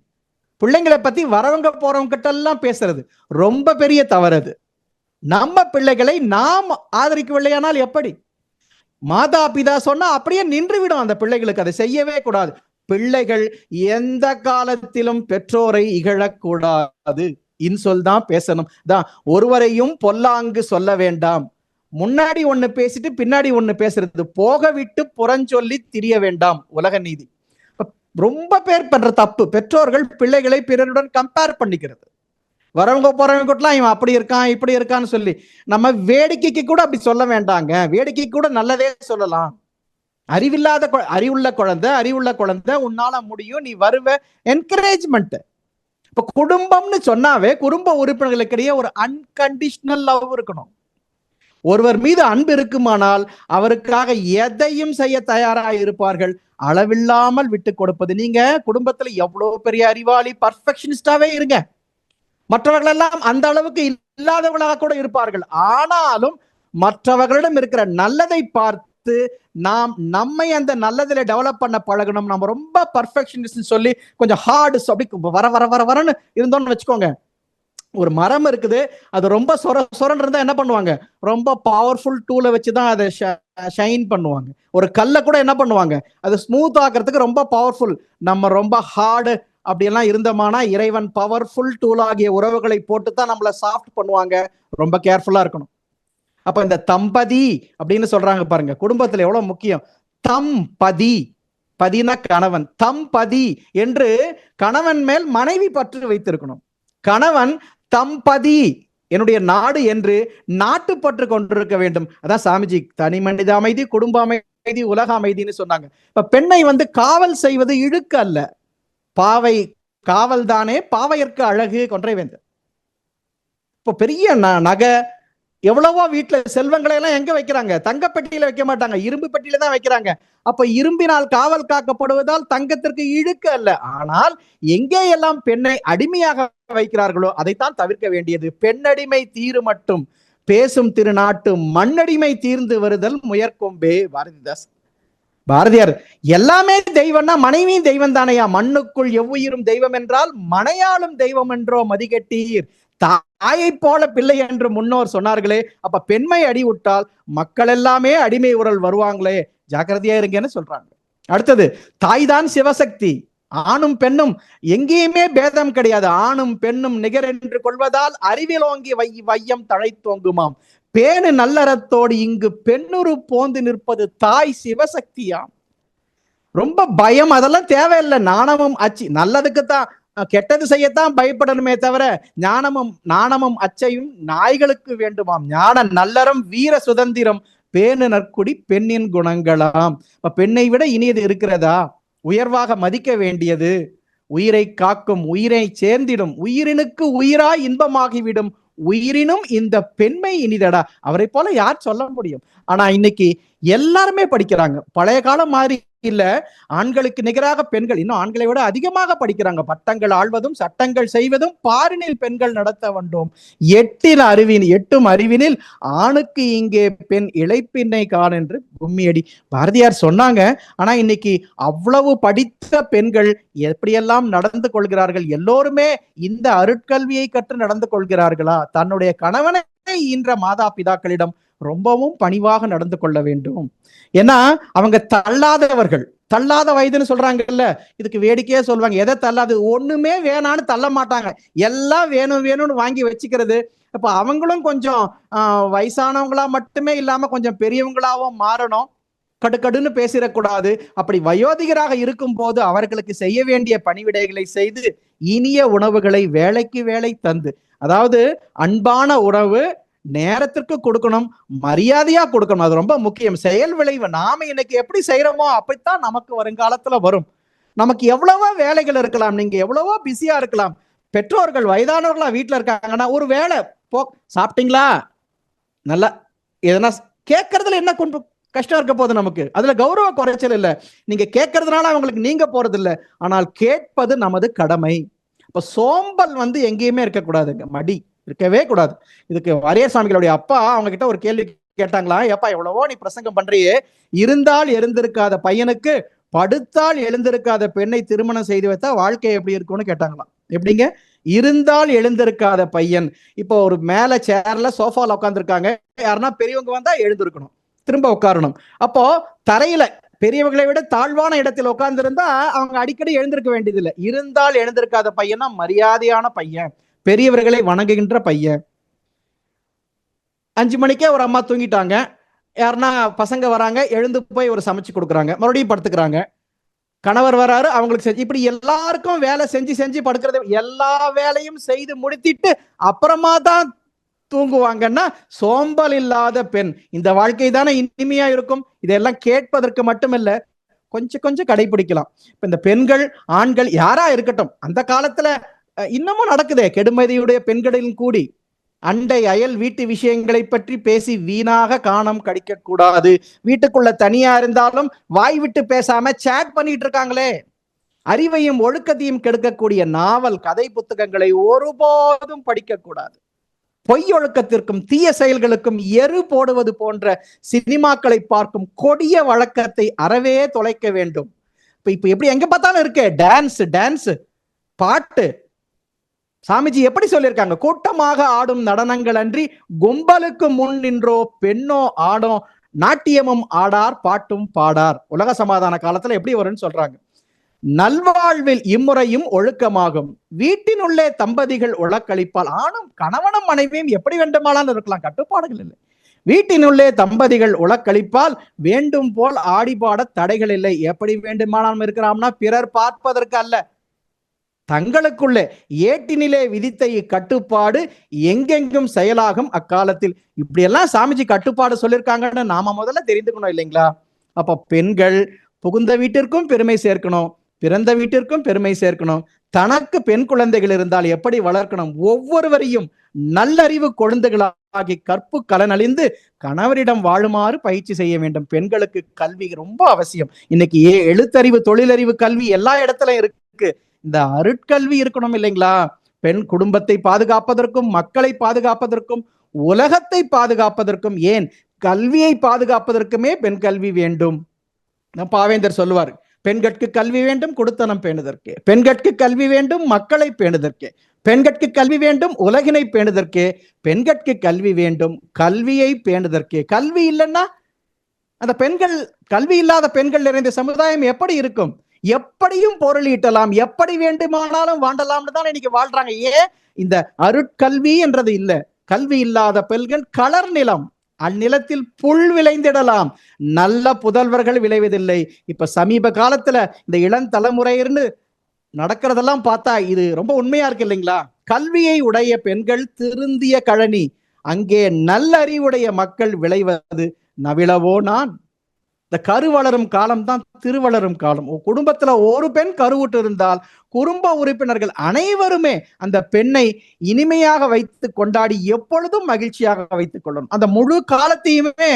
பிள்ளைங்களை பத்தி வரவங்க போறவங்க கிட்ட எல்லாம் பேசுறது ரொம்ப பெரிய தவறு. நம்ம பிள்ளைகளை நாம் ஆதரிக்கவில்லையானால் எப்படி? மாதா பிதா சொன்னா அப்படியே நின்றுவிடும் அந்த பிள்ளைகளுக்கு. அதை செய்யவே கூடாது. பிள்ளைகள் எந்த காலத்திலும் பெற்றோரை இகழக்கூடாது. இன்சொல் தான் பேசணும். தான் ஒருவரையும் பொல்லாங்கு சொல்ல வேண்டாம். முன்னாடி ஒண்ணு பேசிட்டு பின்னாடி ஒண்ணு பேசுறது, போக விட்டு புறஞ்சொல்லி திரிய வேண்டாம். உலக நீதி. ரொம்ப பேர் பண்ற தப்பு, பெற்றோர்கள் பிள்ளைகளை பிறருடன் கம்பேர் பண்ணிக்கிறது. வரவங்க போறவங்க கூட்டலாம் இவன் அப்படி இருக்கான் இப்படி இருக்கான்னு சொல்லி நம்ம வேடிக்கைக்கு கூட அப்படி சொல்ல வேண்டாங்க. வேடிக்கைக்கு கூட நல்லதே சொல்லலாம். அறிவுள்ள குழந்தை உன்னால முடியும், நீ வருவ, என்கரேஜ்மெண்ட். இப்ப குடும்பம்னு சொன்னாவே குடும்ப உறுப்பினர்களுக்கிடையே ஒரு அன்கண்டிஷனல் லவ் இருக்கணும். ஒருவர் மீது அன்பு இருக்குமானால் அவருக்காக எதையும் செய்ய தயாராக இருப்பார்கள். அளவில்லாமல் விட்டு கொடுப்பது. நீங்க குடும்பத்துல எவ்வளவு பெரிய அறிவாளி, பர்ஃபெக்ஷனிஸ்டாவே இருங்க, மற்றவர்கள் எல்லாம் அந்த அளவுக்கு இல்லாதவர்களாக கூட இருப்பார்கள். ஆனாலும் மற்றவர்களிடம் இருக்கிற நல்லதை பார்த்து நாம் நம்மை அந்த நல்லதில டெவலப் பண்ண பழகணும். நம்ம ரொம்ப பர்ஃபெக்ஷனிஸ்ட் சொல்லி கொஞ்சம் ஹார்டு வர வர வர வரன்னு இருந்தோம்னு வச்சுக்கோங்க. ஒரு மரம் இருக்குது, அது ரொம்ப சொரன்னு இருந்தா என்ன பண்ணுவாங்க? ரொம்ப பவர்ஃபுல் டூலை வச்சுதான் அதை ஷைன் பண்ணுவாங்க. ஒரு கல்லை கூட என்ன பண்ணுவாங்க? அது ஸ்மூத் ஆக்குறதுக்கு ரொம்ப பவர்ஃபுல். நம்ம ரொம்ப ஹார்டு அப்படியெல்லாம் இருந்தோமானா இறைவன் பவர்ஃபுல் டூல் ஆகிய உறவுகளை போட்டு தான் நம்மளை சாஃப்ட் பண்ணுவாங்க. ரொம்ப கேர்ஃபுல்லா இருக்கணும். அப்ப இந்த தம்பதி அப்படின்னு சொல்றாங்க பாருங்க, குடும்பத்துல எவ்வளவு முக்கியம். தம்பதி, பதினா கணவன், தம்பதி என்று கணவன் மேல் மனைவி பற்று வைத்திருக்கணும். கணவன் தம்பதி என்னுடைய நாடு என்று நாட்டுப்பற்று கொண்டிருக்க வேண்டும். அதான் சாமிஜி தனி மனித அமைதி, குடும்ப அமைதி, உலக அமைதின்னு சொன்னாங்க. இப்ப பெண்ணை காவல் செய்வது இழுக்கு அல்ல, பாவை காவல் தானே பாவையற்கு அழகு கொன்றை வேந்தர். இப்போ பெரிய நகை எவ்வளவோ வீட்டுல செல்வங்களை எல்லாம் எங்க வைக்கிறாங்க? தங்க பெட்டியில வைக்க மாட்டாங்க, இரும்பு பெட்டியில தான் வைக்கிறாங்க. அப்ப இரும்பினால் காவல் காக்கப்படுவதால் தங்கத்திற்கு இழுக்க அல்ல. ஆனால் எங்கே எல்லாம் பெண்ணை அடிமையாக வைக்கிறார்களோ அதைத்தான் தவிர்க்க வேண்டியது. பெண்ணடிமை தீரு மட்டும் பேசும் திருநாட்டு மண்ணடிமை தீர்ந்து வருதல் முயற்கொம்பே. பாரதிதாஸ். பாரதியார் எல்லாமே தெய்வம்னா மனைவியும் தெய்வம் தானையா. மண்ணுக்குள் எவ்வுயிரும் தெய்வம் என்றால் மனையாளும் தெய்வம் என்றோ மதிகட்டீர். தாயை போல பிள்ளை என்று முன்னோர் சொன்னார்களே. அப்ப பெண்மை அடி விட்டால் மக்கள் எல்லாமே அடிமை உரல் வருவாங்களே, ஜாக்கிரதையா இருங்கன்னு சொல்றாங்க. அடுத்தது, தாய் தான் சிவசக்தி. ஆணும் பெண்ணும் எங்கேயுமே பேதம் கிடையாது. ஆணும் பெண்ணும் நிகர் என்று கொள்வதால் அறிவிலோங்கி வையம் தழைத்தோங்குமாம். பேணு நல்லறத்தோடு இங்கு பெண்ணுரு போந்து நிற்பது தாய் சிவசக்தியாம். ரொம்ப பயம் அதெல்லாம் தேவையில்லை. நாணமும் அச்சி நல்லதுக்குத்தான், கெட்டது செய்யத்தான் பயப்படணுமே தவிர நாணமும் அச்சையும் நாய்களுக்கு வேண்டுமாம். ஞான நல்லறம் வீர சுதந்திரம் பேணு நற்குடி பெண்ணின் குணங்களாம். பெண்ணை விட இனியது இருக்கிறதா? உயர்வாக மதிக்க வேண்டியது. உயிரை காக்கும் உயிரை சேர்ந்திடும் உயிரினுக்கு உயிராய் இன்பமாகிவிடும் உயிரினும் இந்த பெண்மை இனிதடா. அவரை போல யார் சொல்ல முடியும்? ஆனா இன்னைக்கு எல்லாருமே படிக்கிறாங்க. பழைய காலம் மாதிரி இல்ல. ஆண்களுக்கு நிகராக பெண்கள், இன்னும் ஆண்களை விட அதிகமாக படிக்கிறாங்க. பட்டங்கள் ஆழ்வதும் சட்டங்கள் செய்வதும் பாரினில் பெண்கள் நடத்த வேண்டும். எட்டும் அறிவினில் ஆணுக்கு இங்கே பெண் இளைப்பின்னை கான் என்று கும்மியடி. பாரதியார் சொன்னாங்க. ஆனா இன்னைக்கு அவ்வளவு படித்த பெண்கள் எப்படியெல்லாம் நடந்து கொள்கிறார்கள்? எல்லோருமே இந்த அருட்கல்வியை கற்று நடந்து கொள்கிறார்களா? தன்னுடைய கணவனை ஈன்ற மாதா பிதாக்களிடம் ரொம்பவும் பணிவாக நடந்து கொள்ள வேண்டும். ஏன்னா அவங்க தள்ளாதவர்கள். தள்ளாத வயதுன்னு சொல்றாங்கல்ல, இதுக்கு வேடிக்கையா சொல்லுவாங்க. எதை தள்ளாது? ஒண்ணுமே வேணான்னு தள்ள மாட்டாங்க. எல்லாம் வேணும் வேணும்னு வாங்கி வச்சுக்கிறது. அப்ப அவங்களும் கொஞ்சம் வயசானவங்களா மட்டுமே இல்லாம கொஞ்சம் பெரியவங்களாவும் மாறணும். கடுக்கடுன்னு பேசிடக்கூடாது. அப்படி வயோதிகராக இருக்கும் போது அவர்களுக்கு செய்ய வேண்டிய பணிவிடைகளை செய்து இனிய உணவுகளை வேலைக்கு வேலை தந்து, அதாவது அன்பான உணவு நேரத்திற்கு கொடுக்கணும், மரியாதையா கொடுக்கணும். அது ரொம்ப முக்கியம். செயல் விளைவு நாம இன்னைக்கு எப்படி செய்யறோமோ அப்படித்தான் நமக்கு வருங்காலத்துல வரும். நமக்கு எவ்வளவோ வேலைகள் இருக்கலாம், நீங்க எவ்வளவோ பிஸியா இருக்கலாம். பெற்றோர்கள் வயதானவர்களா வீட்டுல இருக்காங்கன்னா ஒரு வேலை போ, சாப்பிட்டீங்களா, நல்லா எதனா கேட்கறதுல என்ன கொண்டு கஷ்டம் இருக்க போது நமக்கு? அதுல கௌரவ குறைச்சல் இல்லை. நீங்க கேட்கறதுனால அவங்களுக்கு நீங்க போறது இல்லை. ஆனால் கேட்பது நமது கடமை. இப்ப சோம்பல் எங்கேயுமே இருக்கக்கூடாதுங்க. மடி இருக்கவே கூடாது. இதுக்கு வாரியார் சாமிகளுடைய அப்பா அவங்க கிட்ட ஒரு கேள்வி கேட்டாங்களா, எப்பா எவ்வளவோ நீ பிரசங்கம் பண்றியே, இருந்தால் எழுந்திருக்காத பையனுக்கு படுத்தால் எழுந்திருக்காத பெண்ணை திருமணம் செய்து வைத்தா வாழ்க்கை எப்படி இருக்கும்னு கேட்டாங்களாம். எப்படிங்க? இருந்தால் எழுந்திருக்காத பையன். இப்போ ஒரு மேல சேர்ல சோஃபால உட்காந்துருக்காங்க, யாருன்னா பெரியவங்க வந்தா எழுந்திருக்கணும், திரும்ப உட்காரணும். அப்போ தரையில பெரியவர்களை விட தாழ்வான இடத்தில் உட்கார்ந்து இருந்தா அவங்க அடிக்கடி எழுந்திருக்க வேண்டியது இல்லை. இருந்தால் எழுந்திருக்காத பையனா மரியாதையான பையன், பெரியவர்களை வணங்குகின்ற பையன். 5 மணிக்கே ஒரு அம்மா தூங்கிட்டாங்க, யாருன்னா பசங்க வராங்க, எழுந்து போய் ஒரு சமைச்சு கொடுக்குறாங்க, மறுபடியும் படுத்துக்கிறாங்க. கணவர் வராரு, அவங்களுக்கு இப்படி எல்லாருக்கும் வேலை செஞ்சு செஞ்சு படுக்கிறது. எல்லா வேலையும் செய்து முடித்திட்டு அப்புறமா தான் தூங்குவாங்கன்னா சோம்பல் இல்லாத பெண். இந்த வாழ்க்கை தானே இனிமையா இருக்கும். இதெல்லாம் கேட்பதற்கு மட்டுமல்ல, கொஞ்சம் கொஞ்சம் கடைபிடிக்கலாம். இப்ப இந்த பெண்கள் ஆண்கள் யாரா இருக்கட்டும், அந்த காலத்துல இன்னமும் நடக்குதே, கெடுமதியுடைய பெண்களின் கூடி அண்டை அயல் வீட்டு விஷயங்களை பற்றி பேசி வீணாக காணம் கடிக்க கூடாது. வீட்டுக்குள்ள தனியா இருந்தாலும் வாய் விட்டு பேசாம சேட் பண்ணிட்டு இருக்காங்களே. அறிவையும் ஒழுக்கத்தையும் கெடுக்கக்கூடிய நாவல் கதை புத்தகங்களை ஒருபோதும் படிக்க கூடாது. பொய்யொழுக்கத்திற்கும் தீய செயல்களுக்கும் எரு போடுவது போன்ற சினிமாக்களை பார்க்கும் கொடிய வழக்கத்தை அறவே தொலைக்க வேண்டும். இப்ப எப்படி எங்க பார்த்தாலும் இருக்கே டான்ஸ் பாட்டு. சாமிஜி எப்படி சொல்லியிருக்காங்க? கூட்டமாக ஆடும் நடனங்கள் அன்றி கும்பலுக்கு முன் நின்றோ பெண்ணோ ஆடும் நாட்டியமும் ஆடார் பாட்டும் பாடார். உலக சமாதான காலத்துல எப்படி வரும்னு சொல்றாங்க. நல்வாழ்வில் இம்முறையும் ஒழுக்கமாகும். வீட்டினுள்ளே தம்பதிகள் உளக்களிப்பால். ஆணும் கணவனும் மனைவியும் எப்படி வேண்டுமானாலும் இருக்கலாம், கட்டுப்பாடுகள் இல்லை. வீட்டினுள்ளே தம்பதிகள் உளக்களிப்பால் வேண்டும் போல் ஆடிபாட தடைகள் இல்லை. எப்படி வேண்டுமானாலும் இருக்கிறாம்னா பிறர் பார்ப்பதற்கு அல்ல, தங்களுக்குள்ளே ஏட்டினிலே விதித்த இக்கட்டுப்பாடு எங்கெங்கும் செயலாகும் அக்காலத்தில். இப்படி எல்லாம் சாமிஜி கட்டுப்பாடு சொல்லியிருக்காங்கன்னு நாம முதல்ல தெரிந்துக்கணும் இல்லைங்களா? அப்ப பெண்கள் புகுந்த வீட்டிற்கும் பெருமை சேர்க்கணும், பிறந்த வீட்டிற்கும் பெருமை சேர்க்கணும். தனக்கு பெண் குழந்தைகள் இருந்தால் எப்படி வளர்க்கணும், ஒவ்வொருவரையும் நல்லறிவு கொழுந்துகளாகி கற்பு கலனழிந்து கணவரிடம் வாழுமாறு பயிற்சி செய்ய வேண்டும். பெண்களுக்கு கல்வி ரொம்ப அவசியம். இன்னைக்கு எழுத்தறிவு, தொழிலறிவு கல்வி எல்லா இடத்துலயும் இருக்கு. இந்த அருட்கல்வி இருக்கணும் இல்லைங்களா? பெண் குடும்பத்தை பாதுகாப்பதற்கும், மக்களை பாதுகாப்பதற்கும், உலகத்தை பாதுகாப்பதற்கும், ஏன் கல்வியை பாதுகாப்பதற்குமே பெண் கல்வி வேண்டும். பாவேந்தர் சொல்லுவார், பெண்கட்கு கல்வி வேண்டும் கொடுத்தனம் பேணுதற்கே, பெண்கட்கு கல்வி வேண்டும் மக்களை பேணுதற்கே, பெண்கட்கு கல்வி வேண்டும் உலகினை பேணுதற்கே, பெண்கட்கு கல்வி வேண்டும் கல்வியை பேணுதற்கே. கல்வி இல்லைன்னா அந்த பெண்கள், கல்வி இல்லாத பெண்கள் நிறைந்த சமுதாயம் எப்படி இருக்கும்? எப்படியும் பொருள் ஈட்டலாம், எப்படி வேண்டுமானாலும் வாண்டலாம்னு தான் இன்னைக்கு வாழ்றாங்க. ஏன் இந்த அருட்கல்வி என்றது இல்ல. கல்வி இல்லாத பெண்கள் கலர் நிலம், அந்நிலத்தில் புல் விளைந்திடலாம், நல்ல புதல்வர்கள் விளைவதில்லை. இப்ப சமீப காலத்துல இந்த இளம் தலைமுறையின்னு நடக்கிறதெல்லாம் பார்த்தா இது ரொம்ப உண்மையா இருக்கு இல்லைங்களா? கல்வியை உடைய பெண்கள் திருந்திய கழனி, அங்கே நல்லறிவுடைய மக்கள் விளைவது நவிழவோ நான். இந்த கரு வளரும் காலம் தான் திருவளரும் காலம். குடும்பத்துல ஒரு பெண் கருவுட்டு இருந்தால் குடும்ப உறுப்பினர்கள் அனைவருமே அந்த பெண்ணை இனிமையாக வைத்து கொண்டாடி எப்பொழுதும் மகிழ்ச்சியாக வைத்துக் கொள்ளணும். அந்த முழு காலத்தையுமே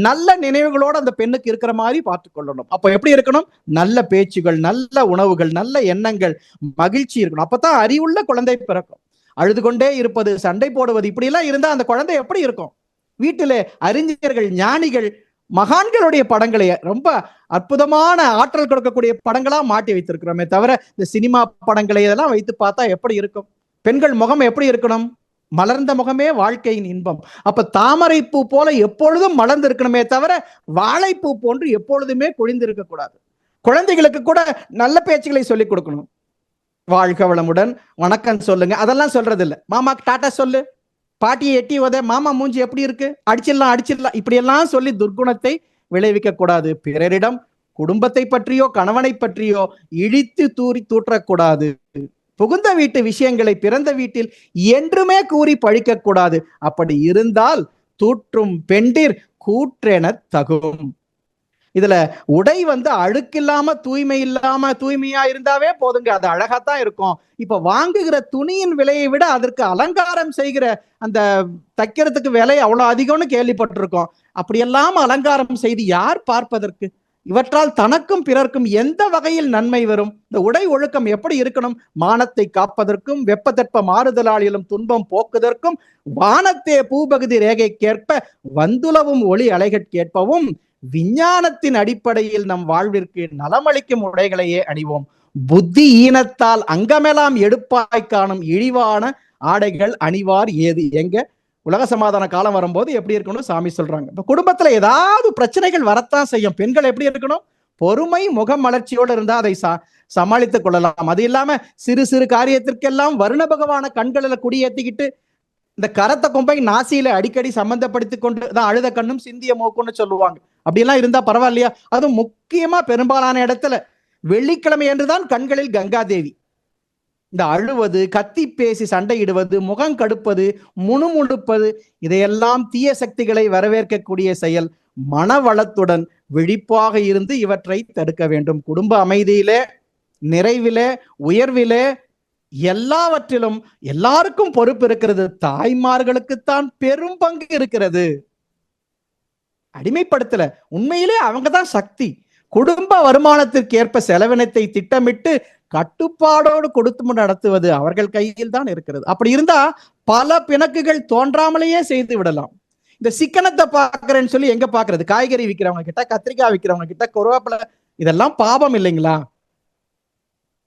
நல்ல நினைவுகளோடு அந்த பெண்ணுக்கு இருக்கிற மாதிரி பார்த்துக் கொள்ளணும். அப்ப எப்படி இருக்கணும்? நல்ல பேச்சுகள், நல்ல உணவுகள், நல்ல எண்ணங்கள், மகிழ்ச்சி இருக்கணும். அப்பதான் அறிவுள்ள குழந்தை பிறக்கும். அழுது கொண்டே இருப்பது, சண்டை போடுவது, இப்படி எல்லாம் இருந்தா அந்த குழந்தை எப்படி இருக்கும்? வீட்டிலே அறிஞர்கள், ஞானிகள், மகான்களுடைய படங்களை, ரொம்ப அற்புதமான ஆற்றல் கொடுக்கக்கூடிய படங்களா மாட்டி வைத்திருக்கிறோமே தவிர இந்த சினிமா படங்களை இதெல்லாம் வைத்து பார்த்தா எப்படி இருக்கும்? பெண்கள் முகம் எப்படி இருக்கணும்? மலர்ந்த முகமே வாழ்க்கையின் இன்பம். அப்ப தாமரை பூ போல எப்பொழுதும் மலர்ந்து இருக்கணுமே தவிர வாழைப்பூ போன்று எப்பொழுதுமே கொழிந்து இருக்க கூடாது. குழந்தைகளுக்கு கூட நல்ல பேச்சுகளை சொல்லிக் கொடுக்கணும். வாழ்க வளமுடன், வணக்கம் சொல்லுங்க, அதெல்லாம் சொல்றது இல்லை. மாமாக்கு டாட்டா சொல்லு, பாட்டியை எட்டி உத, மாமா மூஞ்சி எப்படி இருக்கு, அடிச்சிடலாம், இப்படி எல்லாம் சொல்லி துர்குணத்தை விளைவிக்க கூடாது. பிறரிடம் குடும்பத்தை பற்றியோ கணவனை பற்றியோ இழித்து தூற்றக்கூடாது. புகுந்த வீட்டு விஷயங்களை பிறந்த வீட்டில் என்றுமே கூறி பழிக்க கூடாது. அப்படி இருந்தால் தூற்றும் பெண்டிர் கூற்றென தகும். இதுல உடை அழுக்கில்லாம தூய்மையா இருந்தாவே போதுங்க, அது அழகாத்தான் இருக்கும். இப்ப வாங்குகிற துணியின் விலையை விட அதற்கு அலங்காரம் செய்கிற அந்த தைக்கிறதுக்கு விலை அவ்வளவு அதிகம்னு கேள்விப்பட்டிருக்கோம். அப்படியெல்லாம் அலங்காரம் செய்து யார் பார்ப்பதற்கு? இவற்றால் தனக்கும் பிறர்க்கும் எந்த வகையில் நன்மை வரும்? இந்த உடை ஒழுக்கம் எப்படி இருக்கணும்? மானத்தை காப்பதற்கும், வெப்பத்தட்ப மாறுதலாளிலும் துன்பம் போக்குதற்கும், வானத்தே பூபகுதி ரேகைக்கேற்ப வந்துலவும் ஒளி அலைகட்கேற்பவும் விஞ்ஞானத்தின் அடிப்படையில் நம் வாழ்விற்கு நலமளிக்கும் உடைகளையே அணிவோம். புத்தி ஈனத்தால் அங்கமெல்லாம் எடுப்பாய் காணும் இழிவான ஆடைகள் அணிவார் ஏது. எங்க உலக சமாதான காலம் வரும்போது எப்படி இருக்கணும் சாமி சொல்றாங்க. இப்ப குடும்பத்துல ஏதாவது பிரச்சனைகள் வரத்தான் செய்யும். பெண்கள் எப்படி இருக்கணும்? பொறுமை, முகம் மலர்ச்சியோடு இருந்தா அதை சமாளித்துக் கொள்ளலாம். அது இல்லாம சிறு சிறு காரியத்திற்கெல்லாம் வருண பகவான கண்களில் குடியேற்றிக்கிட்டு இந்த கரத்தை கொம்பை நாசியில அடிக்கடி சம்பந்தப்படுத்திக் கொண்டு தான் அழுத கண்ணும் சிந்திய மூக்குன்னு சொல்லுவாங்க. அப்படியெல்லாம் இருந்தா பரவாயில்லையா? அதுவும் முக்கியமா பெரும்பாலான இடத்துல வெள்ளிக்கிழமை என்றுதான் கண்களில் கங்காதேவி. இந்த அழுவது, கத்தி பேசி சண்டையிடுவது, முகம் கடுப்பது, முணுமுணுப்பது, இதையெல்லாம் தீய சக்திகளை வரவேற்கக்கூடிய செயல். மனவளத்துடன் விழிப்பாக இருந்து இவற்றை தடுக்க வேண்டும். குடும்ப அமைதியிலே, நிறைவிலே, உயர்விலே, எல்லாவற்றிலும் எல்லாருக்கும் பொறுப்பு இருக்கிறது. தாய்மார்களுக்குத்தான் பெரும் பங்கு இருக்கிறது. அடிமைப்படுத்தல, உண்மையிலே அவங்கதான் சக்தி. குடும்ப வருமானத்திற்கு ஏற்ப செலவினத்தை திட்டமிட்டு கட்டுப்பாடோடு கொடுத்து நடத்துவது அவர்கள் கையில் தான் இருக்கிறது. அப்படி இருந்தா பல பிணக்குகள் தோன்றாமலேயே செய்து விடலாம். இந்த சிக்கனத்தை பாக்குறேன்னு சொல்லி எங்க பாக்குறது? காய்கறி விற்கிறவங்க கிட்ட, கத்திரிக்காய் விற்கிறவங்க கிட்ட, கருவேப்பிலை, இதெல்லாம் பாவம் இல்லைங்களா?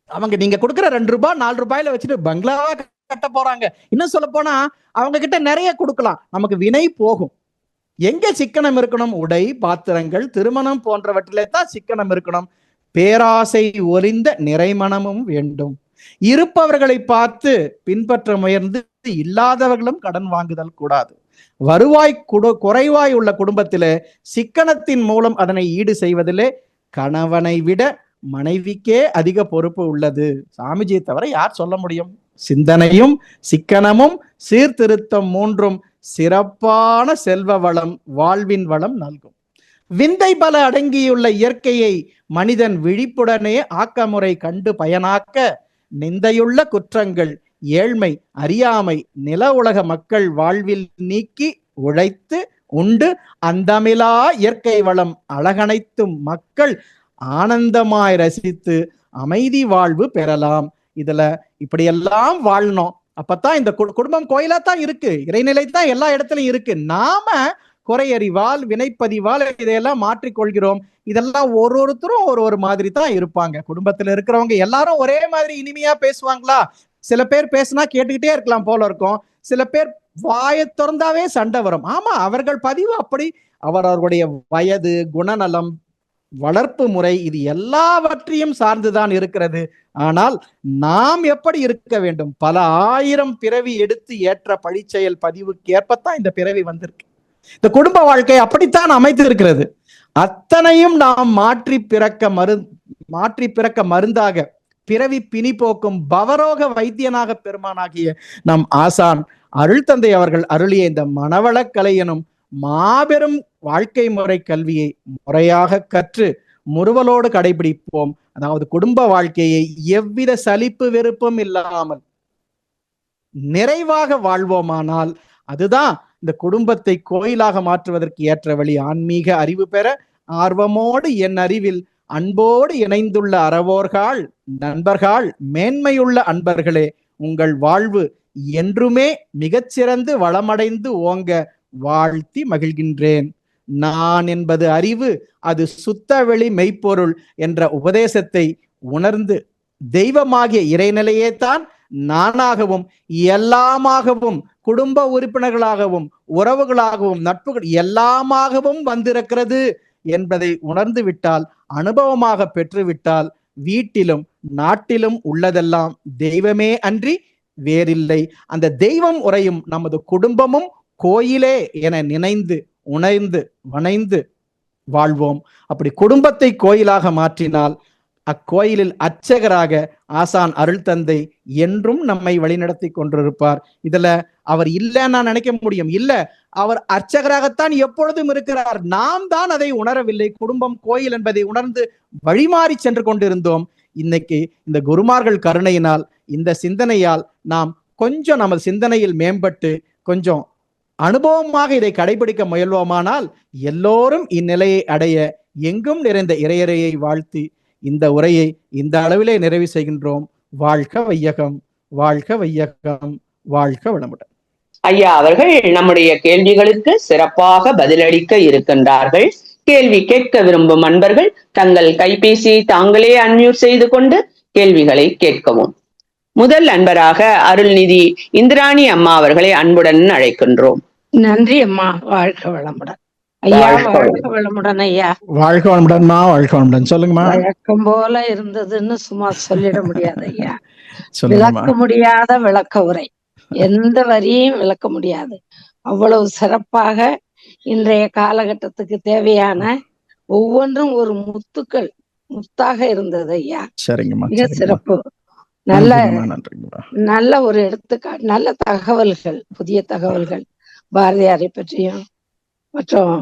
அவங்க நீங்க கொடுக்குற 2 ரூபாய் 4 ரூபாயில வச்சுட்டு பங்களாவா கட்ட போறாங்க. இன்னும் சொல்ல போனா அவங்க கிட்ட நிறைய கொடுக்கலாம், நமக்கு வினை போகும். எங்க சிக்கனம் இருக்கணும்? உடை, பாத்திரங்கள், திருமணம் போன்றவற்றிலே தான் சிக்கனம் இருக்கணும். பேராசை ஒளிந்த நிறைமனமும் வேண்டும். இருப்பவர்களை பார்த்து பின்பற்ற முயர்ந்து இல்லாதவர்களும் கடன் வாங்குதல் கூடாது. வருவாய் குறைவாய் உள்ள குடும்பத்திலே சிக்கனத்தின் மூலம் அதனை ஈடு செய்வதிலே கணவனை விட மனைவிக்கே அதிக பொறுப்பு உள்ளது. சாமிஜியை தவிர யார் சொல்ல முடியும்? சிந்தனையும் சிக்கனமும் சீர்திருத்தம் 3ம் சிறப்பான செல்வ வளம், வாழ்வின் வளம் நல்கும். விந்தை பல அடங்கியுள்ள இயற்கையை மனிதன் விழிப்புடனே ஆக்கமுறை கண்டு பயனாக்க நிந்தையுள்ள குற்றங்கள், ஏழ்மை, அறியாமை, நில உலக மக்கள் வாழ்வில் நீக்கி உழைத்து உண்டு அந்தமிலா இயற்கை வளம் அழகனைத்தும் மக்கள் ஆனந்தமாய் ரசித்து அமைதி வாழ்வு பெறலாம். இதுல இப்படியெல்லாம் வாழணும். அப்பதான் இந்த குடும்பம் கோயிலா தான் இருக்கு, இறைநிலை தான் எல்லா இடத்துலயும் இருக்கு. நாம குறையறிவால் வினைப்பதிவால் இதையெல்லாம் மாற்றிக்கொள்கிறோம். இதெல்லாம் ஒருத்தரும் ஒரு மாதிரி தான் இருப்பாங்க. குடும்பத்துல இருக்கிறவங்க எல்லாரும் ஒரே மாதிரி இனிமையா பேசுவாங்களா? சில பேர் பேசினா கேட்டுக்கிட்டே இருக்கலாம் போல இருக்கும். சில பேர் வாயை திறந்தாவே சண்டை வரும். ஆமா, அவர்கள் பதிவு அப்படி. அவர்களுடைய வயது, குணநலம், வளர்ப்பு முறை இது எல்லாவற்றையும் சார்ந்துதான் இருக்கிறது. ஆனால் நாம் எப்படி இருக்க வேண்டும்? பல ஆயிரம் பிறவி எடுத்து ஏற்ற பழிச்செயல் பதிவுக்கு ஏற்பத்தான் இந்த பிறவி வந்திருக்கு. இந்த குடும்ப வாழ்க்கை அப்படித்தான் அமைத்து இருக்கிறது. அத்தனையும் நாம் மாற்றி பிறக்க மருந்தாக பிறவி பிணி போக்கும் பவரோக வைத்தியனாக பெருமானாகிய நம் ஆசான் அருள் தந்தை அவர்கள் அருளிய இந்த மனவளக்கலை எனும் மாபெரும் வாழ்க்கை முறை கல்வியை முறையாக கற்று முறுவலோடு கடைபிடிப்போம். அதாவது குடும்ப வாழ்க்கையை எவ்வித சலிப்பு வெறுப்பும் இல்லாமல் நிறைவாக வாழ்வோமானால் அதுதான் இந்த குடும்பத்தை கோயிலாக மாற்றுவதற்கு ஏற்ற வழி. ஆன்மீக அறிவு பெற ஆர்வமோடு என் அறிவில் அன்போடு இணைந்துள்ள அறவோர்கள், நண்பர்கள், மேன்மையுள்ள அன்பர்களே, உங்கள் வாழ்வு என்றுமே மிகச்சிறந்து வளமடைந்து ஓங்க வாழ்த்தி மகிழ்கின்றேன். நான் என்பது அறிவு, அது சுத்தவெளி மெய்ப்பொருள் என்ற உபதேசத்தை உணர்ந்து தெய்வமாகிய இறைநிலையே தான் நானாகவும் எல்லாமாகவும் குடும்ப உறுப்பினர்களாகவும் உறவுகளாகவும் நட்புகள் எல்லாமாகவும் வந்திருக்கிறது என்பதை உணர்ந்து விட்டால், அனுபவமாக பெற்றுவிட்டால், வீட்டிலும் நாட்டிலும் உள்ளதெல்லாம் தெய்வமே அன்றி வேறில்லை. அந்த தெய்வம் உறையும் நமது குடும்பமும் கோயிலே என நினைந்து உணர்ந்து வணைந்து வாழ்வோம். அப்படி குடும்பத்தை கோயிலாக மாற்றினால் அக்கோயிலில் அர்ச்சகராக ஆசான் அருள் தந்தை என்றும் நம்மை வழிநடத்தி கொண்டிருப்பார். இதுல அவர் இல்லைன்னா நினைக்க முடியும். இல்ல, அவர் அர்ச்சகராகத்தான் எப்பொழுதும் இருக்கிறார். நாம் தான் அதை உணரவில்லை. குடும்பம் கோயில் என்பதை உணர்ந்து வழிமாறி சென்று கொண்டிருந்தோம். இன்னைக்கு இந்த குருமார்கள் கருணையினால், இந்த சிந்தனையால் நாம் கொஞ்சம் நமது சிந்தனையில் மேம்பட்டு கொஞ்சம் அனுபவமாக இதை கடைபிடிக்க முயல்வோமானால் எல்லோரும் இந்நிலையை அடைய எங்கும் நிறைந்த இறையறையை வாழ்த்தி இந்த உரையை இந்த அளவிலே நிறைவு செய்கின்றோம். வாழ்க வையகம், வாழ்க வையகம், வாழ்க வளமுடன். ஐயா அவர்கள் நம்முடைய கேள்விகளுக்கு சிறப்பாக பதிலளிக்க இருக்கின்றார்கள். கேள்வி கேட்க விரும்பும் அன்பர்கள் தங்கள் கைபேசியை தாங்களே அன்மியூட் செய்து கொண்டு கேள்விகளை கேட்கவும். முதல் அன்பராக அருள்நிதி இந்திராணி அம்மா அவர்களை அன்புடன் அழைக்கின்றோம். நன்றி அம்மா, வாழ்க வளமுடன். ஐயா வாழ்க வளமுடன். ஐயா வாழ்க வளமுடன்மா, வாழ்க வளமுடன். சொல்லுங்கம்மா. வழக்கம் போல இருந்ததுன்னு சும்மா சொல்லிட முடியாது ஐயா. விளக்க முடியாத விளக்க உரை, எந்த வரியும் விளக்க முடியாது. அவ்வளவு சிறப்பாக இன்றைய காலகட்டத்துக்கு தேவையான ஒவ்வொன்றும் ஒரு முத்தாக இருந்தது ஐயா. மிக சிறப்பு. நல்ல ஒரு எடுத்துக்காட்டு, நல்ல தகவல்கள், புதிய தகவல்கள், பாரதியாரை பற்றியும் மற்றும்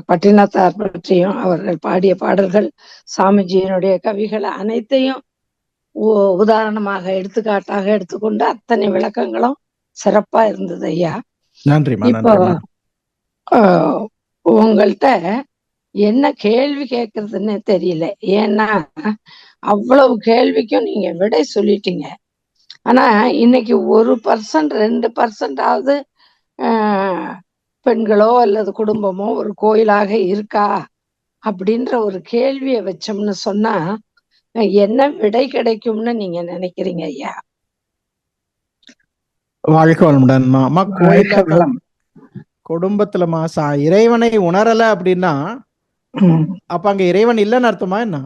பட்டினத்தார் பற்றியும் அவர்கள் பாடிய பாடல்கள், சாமிஜியினுடைய கவிகள் அனைத்தையும் உதாரணமாக எடுத்துக்காட்டாக எடுத்துக்கொண்டு அத்தனை விளக்கங்களும் சிறப்பா இருந்தது ஐயா. இப்போ உங்கள்கிட்ட என்ன கேள்வி கேட்கறதுன்னு தெரியல. ஏன்னா அவ்வளவு கேள்விக்கும் நீங்க விடை சொல்லிட்டீங்க. ஆனா இன்னைக்கு 1% 2% பெண்களோ அல்லது குடும்பமோ ஒரு கோயிலாக இருக்கா அப்படின்ற ஒரு கேள்வியை வச்சோம்னு சொன்னா என்ன விடை கிடைக்கும்னு நீங்க நினைக்கிறீங்க ஐயா? வாழ்க வளமுடன்மா. குடும்பத்துல மாசா இறைவனை உணரல அப்படின்னா அப்ப அங்க இறைவன் இல்லைன்னு அர்த்தமா என்ன?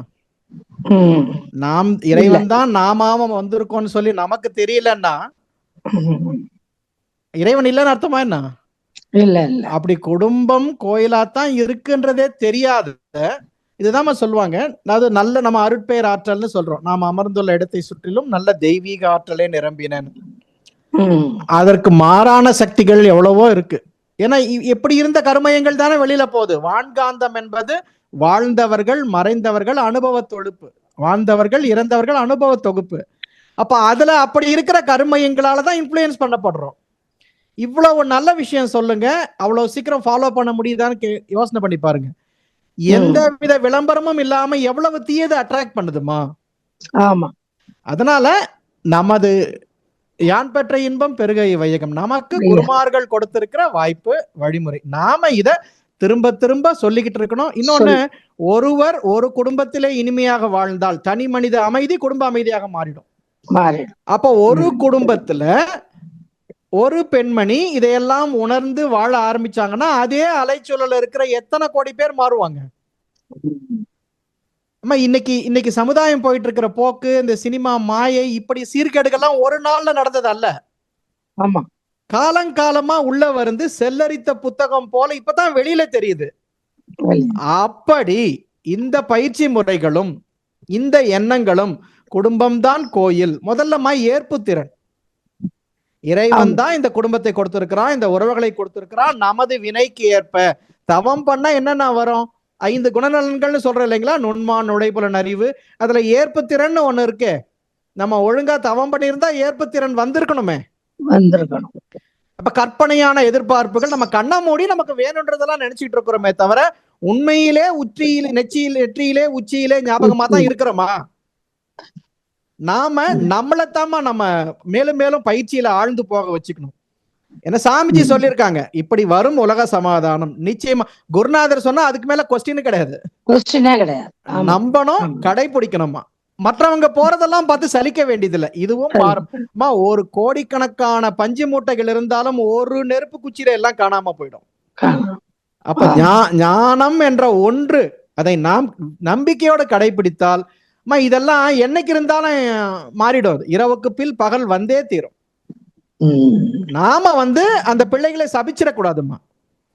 நாம் இறைவன் தான் நாம வந்திருக்கோம்னு சொல்லி நமக்கு தெரியலன்னா இறைவன் இல்லைன்னு அர்த்தமா என்ன? இல்ல இல்ல, அப்படி குடும்பம் கோயிலாத்தான் இருக்குன்றதே தெரியாது. இதுதான் சொல்லுவாங்க. அது நல்ல நம்ம அருட்பெயர் ஆற்றல்னு சொல்றோம். நாம் அமர்ந்துள்ள இடத்தை சுற்றிலும் நல்ல தெய்வீக ஆற்றலே நிரம்பின. அதற்கு மாறான சக்திகள் எவ்வளவோ இருக்கு. ஏன்னா எப்படி இருந்த கருமையங்கள் தானே வெளியில போகுது. வான்காந்தம் என்பது வாழ்ந்தவர்கள் மறைந்தவர்கள் அனுபவ தொகுப்பு, வாழ்ந்தவர்கள் இறந்தவர்கள் அனுபவ தொகுப்பு. அப்ப அதுல அப்படி இருக்கிற கருமையங்களாலதான் இன்ஃப்ளூயன்ஸ் பண்ணப்படுறோம். இவ்வளவு நல்ல விஷயம் சொல்லுங்க, அவ்வளவு சீக்கிரம் ஃபாலோ பண்ண முடியுதான்னு யோசனை பண்ணி பாருங்க. எந்த வித விளம்பரமும் இல்லாம எவ்வளவு தீயதை அட்ராக்ட் பண்ணுதுமா. ஆமா. அதனால நமது யான் பெற்ற இன்பம் பெருகை வையகம் நமக்கு குருமார்கள் கொடுத்திருக்கிற வாய்ப்பு, வழிமுறை. நாம இத திரும்ப திரும்ப சொல்லிக்கிட்டு இருக்கணும். இன்னொன்னு, ஒருவர் ஒரு குடும்பத்திலே இனிமையாக வாழ்ந்தால் தனி மனித அமைதி குடும்ப அமைதியாக மாறிடும். அப்ப ஒரு குடும்பத்துல ஒரு பெண்மணி இதையெல்லாம் உணர்ந்து வாழ ஆரம்பிச்சாங்கன்னா அதே அலைச்சூழல் இருக்கிற எத்தனை கோடி பேர் மாறுவாங்க. இன்னைக்கு சமுதாயம் போயிட்டு இருக்கிற போக்கு, இந்த சினிமா மாயை, இப்படி சீர்கேடுகள்லாம் ஒரு நாள்ல நடந்தது அல்ல. ஆமா, காலங்காலமா உள்ள வந்து செல்லரித்த புத்தகம் போல இப்பதான் வெளியில தெரியுது. அப்படி இந்த பயிற்சி முறைகளும் இந்த எண்ணங்களும் குடும்பம்தான் கோயில். முதல்ல ஏற்பு திறன். இறைவன் தான் இந்த குடும்பத்தை கொடுத்திருக்கிறான், இந்த உறவுகளை கொடுத்திருக்கிறான். நமது வினைக்கு ஏற்ப தவம் பண்ண என்னென்ன வரும்? 5 குணநலன்கள்னு சொல்றோம் இல்லைங்களா? நுண்மான் நுழைப்புலன் அறிவு. அதுல ஏற்பு திறன் ஒண்ணு இருக்கு. நம்ம ஒழுங்கா தவம் பண்ணியிருந்தா ஏற்பு திறன் வந்திருக்கணுமே. அப்ப கற்பனையான எதிர்பார்ப்புகள் நம்ம கண்ண மூடி நமக்கு வேணுன்றதெல்லாம் நினைச்சிட்டு இருக்கிறோமே தவிர உண்மையிலே நெற்றியிலே உச்சியிலே ஞாபகமா தான் இருக்கிறோமா? நாம நம்மளைத்தாம நம்ம மேலும் மேலும் பயிற்சியில ஆழ்ந்து போக வச்சுக்கணும். ஏன்னா சாமிஜி சொல்லியிருக்காங்க, இப்படி வரும் உலக சமாதானம் நிச்சயமா. குருநாதர் சொன்னா அதுக்கு மேல கொஸ்டின் கிடையாது. நம்பணும், கடைபிடிக்கணுமா. மற்றவங்க போறதெல்லாம் பார்த்து சலிக்க வேண்டியதில்லை. இதுவும் மாறுமா. ஒரு கோடிக்கணக்கான பஞ்சு மூட்டைகள் இருந்தாலும் ஒரு நெருப்பு குச்சியில எல்லாம் காணாம போயிடும். அப்ப ஞானம் என்ற ஒன்று, அதை நாம் நம்பிக்கையோட கடைபிடித்தால் இதெல்லாம் என்னைக்கு இருந்தாலும் மாறிடும். இரவுக்கு பில் பகல் வந்தே தீரும். நாம அந்த பிள்ளைகளை சபிச்சிடக்கூடாதுமா.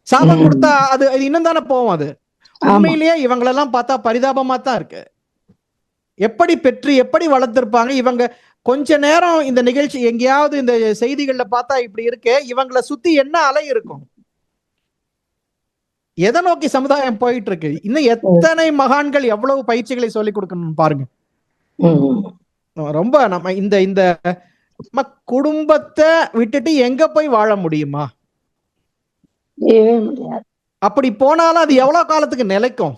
சாபம் கொடுத்தா அது இன்னும் தானே போவோம். அது உண்மையிலேயே இவங்களெல்லாம் பார்த்தா பரிதாபமா தான் இருக்கு. எப்படி பெற்று எப்படி வளர்த்திருப்பாங்க இவங்க. கொஞ்ச நேரம் இந்த நிகழ்ச்சி எங்கேயாவது இந்த செய்திகள்ல பார்த்தா இப்படி இருக்கு, இவங்களை சுத்தி என்ன அலை இருக்கும்? எதை நோக்கி சமுதாயம் போயிட்டு இருக்கு? இன்னும் எத்தனை மகான்கள் எவ்வளவு பயிற்சிகளை சொல்லிக் கொடுக்கணும் பாருங்க. ரொம்ப நம்ம இந்த குடும்பத்தை விட்டுட்டு எங்க போய் வாழ முடியுமா? அப்படி போனாலும் அது எவ்வளவு காலத்துக்கு நிலைக்கும்?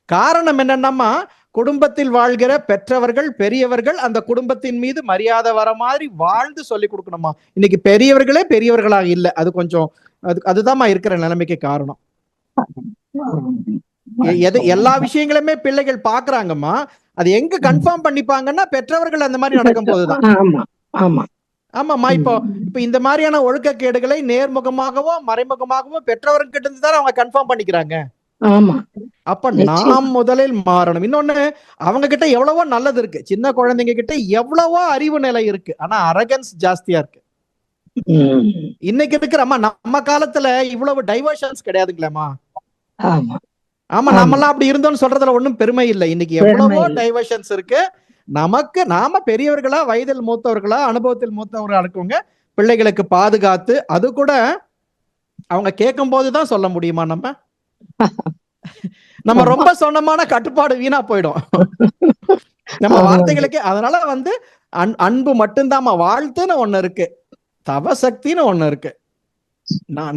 காரணம் என்னன்னா, குடும்பத்தில் வாழ்கிற பெற்றவர்கள் பெரியவர்கள் அந்த குடும்பத்தின் மீது மரியாதை வர மாதிரி வாழ்ந்து சொல்லி கொடுக்கணுமா. இன்னைக்கு பெரியவர்களே பெரியவர்களாக இல்லை. அது கொஞ்சம் அதுதான் இருக்கிற நிலைமைக்கு காரணம். எல்லா விஷயங்களுமே பிள்ளைகள் பாக்குறாங்கம்மா. அது எங்க கன்ஃபார்ம் பண்ணிப்பாங்கன்னா பெற்றவர்கள் அந்த மாதிரி நடக்கும் போதுதான். ஆமாமா. இப்போ இந்த மாதிரியான ஒழுக்கக்கேடுகளை நேர்முகமாகவோ மறைமுகமாகவோ பெற்றவர்கிட்ட இருந்து தான் அவங்க கன்ஃபார்ம் பண்ணிக்கிறாங்க. அப்ப நாம் முதலில் மாறணும். இன்னொன்னு, அவங்க கிட்ட எவ்வளவோ நல்லது இருக்கு. சின்ன குழந்தைங்க கிட்ட எவ்வளவோ அறிவு நிலை இருக்கு. ஆனா அரகன்ஸ் ஜாஸ்தியா இருக்கு. இன்னைக்கு இருக்கிற நம்ம காலத்துல இவ்வளவு டைவர்ஷன்ஸ் கிடையாதுங்களேம்மா. ஆமா, நம்ம எல்லாம் அப்படி இருந்தோம்னு சொல்றதுல ஒண்ணும் பெருமை இல்லை. இன்னைக்கு எவ்வளவோ டைவர்ஷன்ஸ் இருக்கு. நாம பெரியவர்களா, வயதில் மூத்தவர்களா, அனுபவத்தில் மூத்தவர்களா இருக்கவங்க பிள்ளைகளுக்கு பாதுகாத்து, அது கூட அவங்க கேட்கும் போதுதான் சொல்ல முடியுமா? நம்ம ரொம்ப சொன்னமான கட்டுப்பாடு வீணா போயிடும் நம்ம வார்த்தைகளுக்கு. அதனால அன்பு மட்டும்தான். வாழ்த்துன்னு ஒண்ணு இருக்கு, தவசக்தின்னு ஒண்ணு இருக்கு.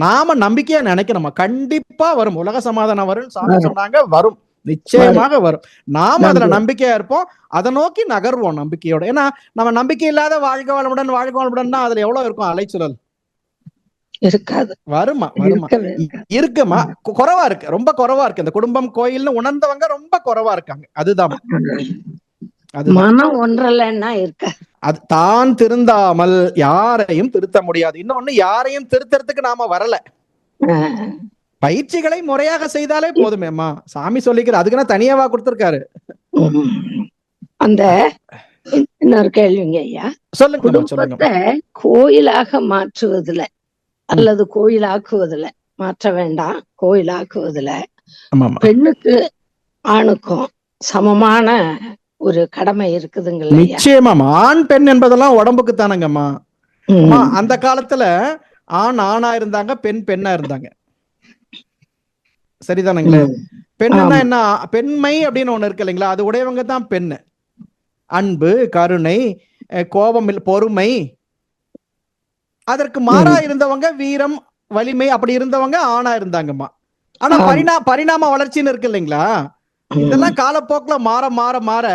நாம நம்பிக்கையா நினைக்கணுமா. கண்டிப்பா வரும், உலக சமாதானம் வரும் சாமி சொன்னாங்க. வரும், நிச்சயமாக வரும். நாம அதுல நம்பிக்கையா இருப்போம், அதை நோக்கி நகர்வோம் நம்பிக்கையோட. ஏன்னா நம்ம நம்பிக்கை இல்லாத வாழ்க வளமுடன் அதுல எவ்வளவு இருக்கும் அலைச்சூழல் இருக்காது. வருமா இருக்குமா, குறைவா இருக்கு, ரொம்ப குறைவா இருக்கு. இந்த குடும்பம் கோயில்னு உணர்ந்தவங்க ரொம்ப குறைவா இருக்காங்க. அதுதான் மனம் ஒன்றலன்னா இருக்க. அது தான் திருந்தாமல் யாரையும் திருத்த முடியாது. இன்னொன்னு, யாரையும் திருத்தறதுக்கு நாம வரல. பயிற்சிகளை முறையாக செய்தாலே போதுமேம்மா. சாமி சொல்லிக்கிற அதுக்குன்னா தனியாவா கொடுத்திருக்காரு. அந்த இன்னொரு கேள்விங்க ஐயா, சொல்லுங்க. குடும்பத்தை கோயிலாக மாற்றுவதில்லை அல்லது கோயிலாக்குவதில்லை, மாற்ற வேண்டாம், கோயிலாக்குவதில்ல பெண்ணுக்கு ஆணுக்கும் சமமான ஒரு கடமை இருக்குதுங்களா? நிச்சயமா. ஆண் பெண் என்பதெல்லாம் உடம்புக்கு தானங்கம்மா. அந்த காலத்துல ஆண் ஆணா இருந்தாங்க, பெண் பெண்ணா இருந்தாங்க. சரிதானுங்களே? பெண்ணுன்னா என்ன? பெண்மை அப்படின்னு ஒண்ணு இருக்கு இல்லைங்களா? அது உடையவங்க தான் பெண்ணு. அன்பு, கருணை, கோபம், பொறுமை. அதற்கு மாறா இருந்தவங்க வீரம், வலிமை அப்படி இருந்தவங்க ஆணா இருந்தாங்கம்மா. ஆனா பரிணாம வளர்ச்சின்னு இருக்கு இல்லைங்களா? இதெல்லாம் காலப்போக்குல மாற மாற மாற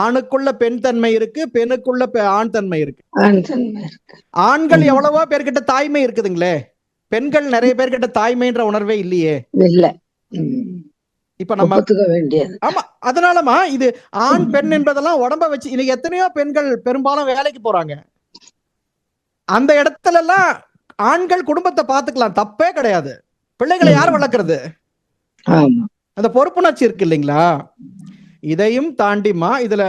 ஆணுக்குள்ள பெண் தன்மை இருக்கு, பெண்ணுக்குள்ள ஆண் தன்மை இருக்கு. ஆண்கள் எவ்வளவோ பேர்கிட்ட தாய்மை இருக்குதுங்களே, பெண்கள் நிறைய பேர்கிட்ட தாய்மைன்ற உணர்வே இல்லையே. இல்ல. இப்ப நம்ம ஆமா, அதனாலமா இது ஆண் பெண் என்பதெல்லாம் உடம்ப வச்சு இன்னைக்கு எத்தனையோ பெண்கள் பெரும்பாலும் வேலைக்கு போறாங்க. அந்த இடத்துல எல்லாம் ஆண்கள் குடும்பத்தை பாத்துக்கலாம், தப்பே கிடையாது. பிள்ளைகளை யார் வளர்க்கறது? அந்த பொறுப்புணர்ச்சி இருக்கு இல்லைங்களா? இதையும் தாண்டிமா இதுல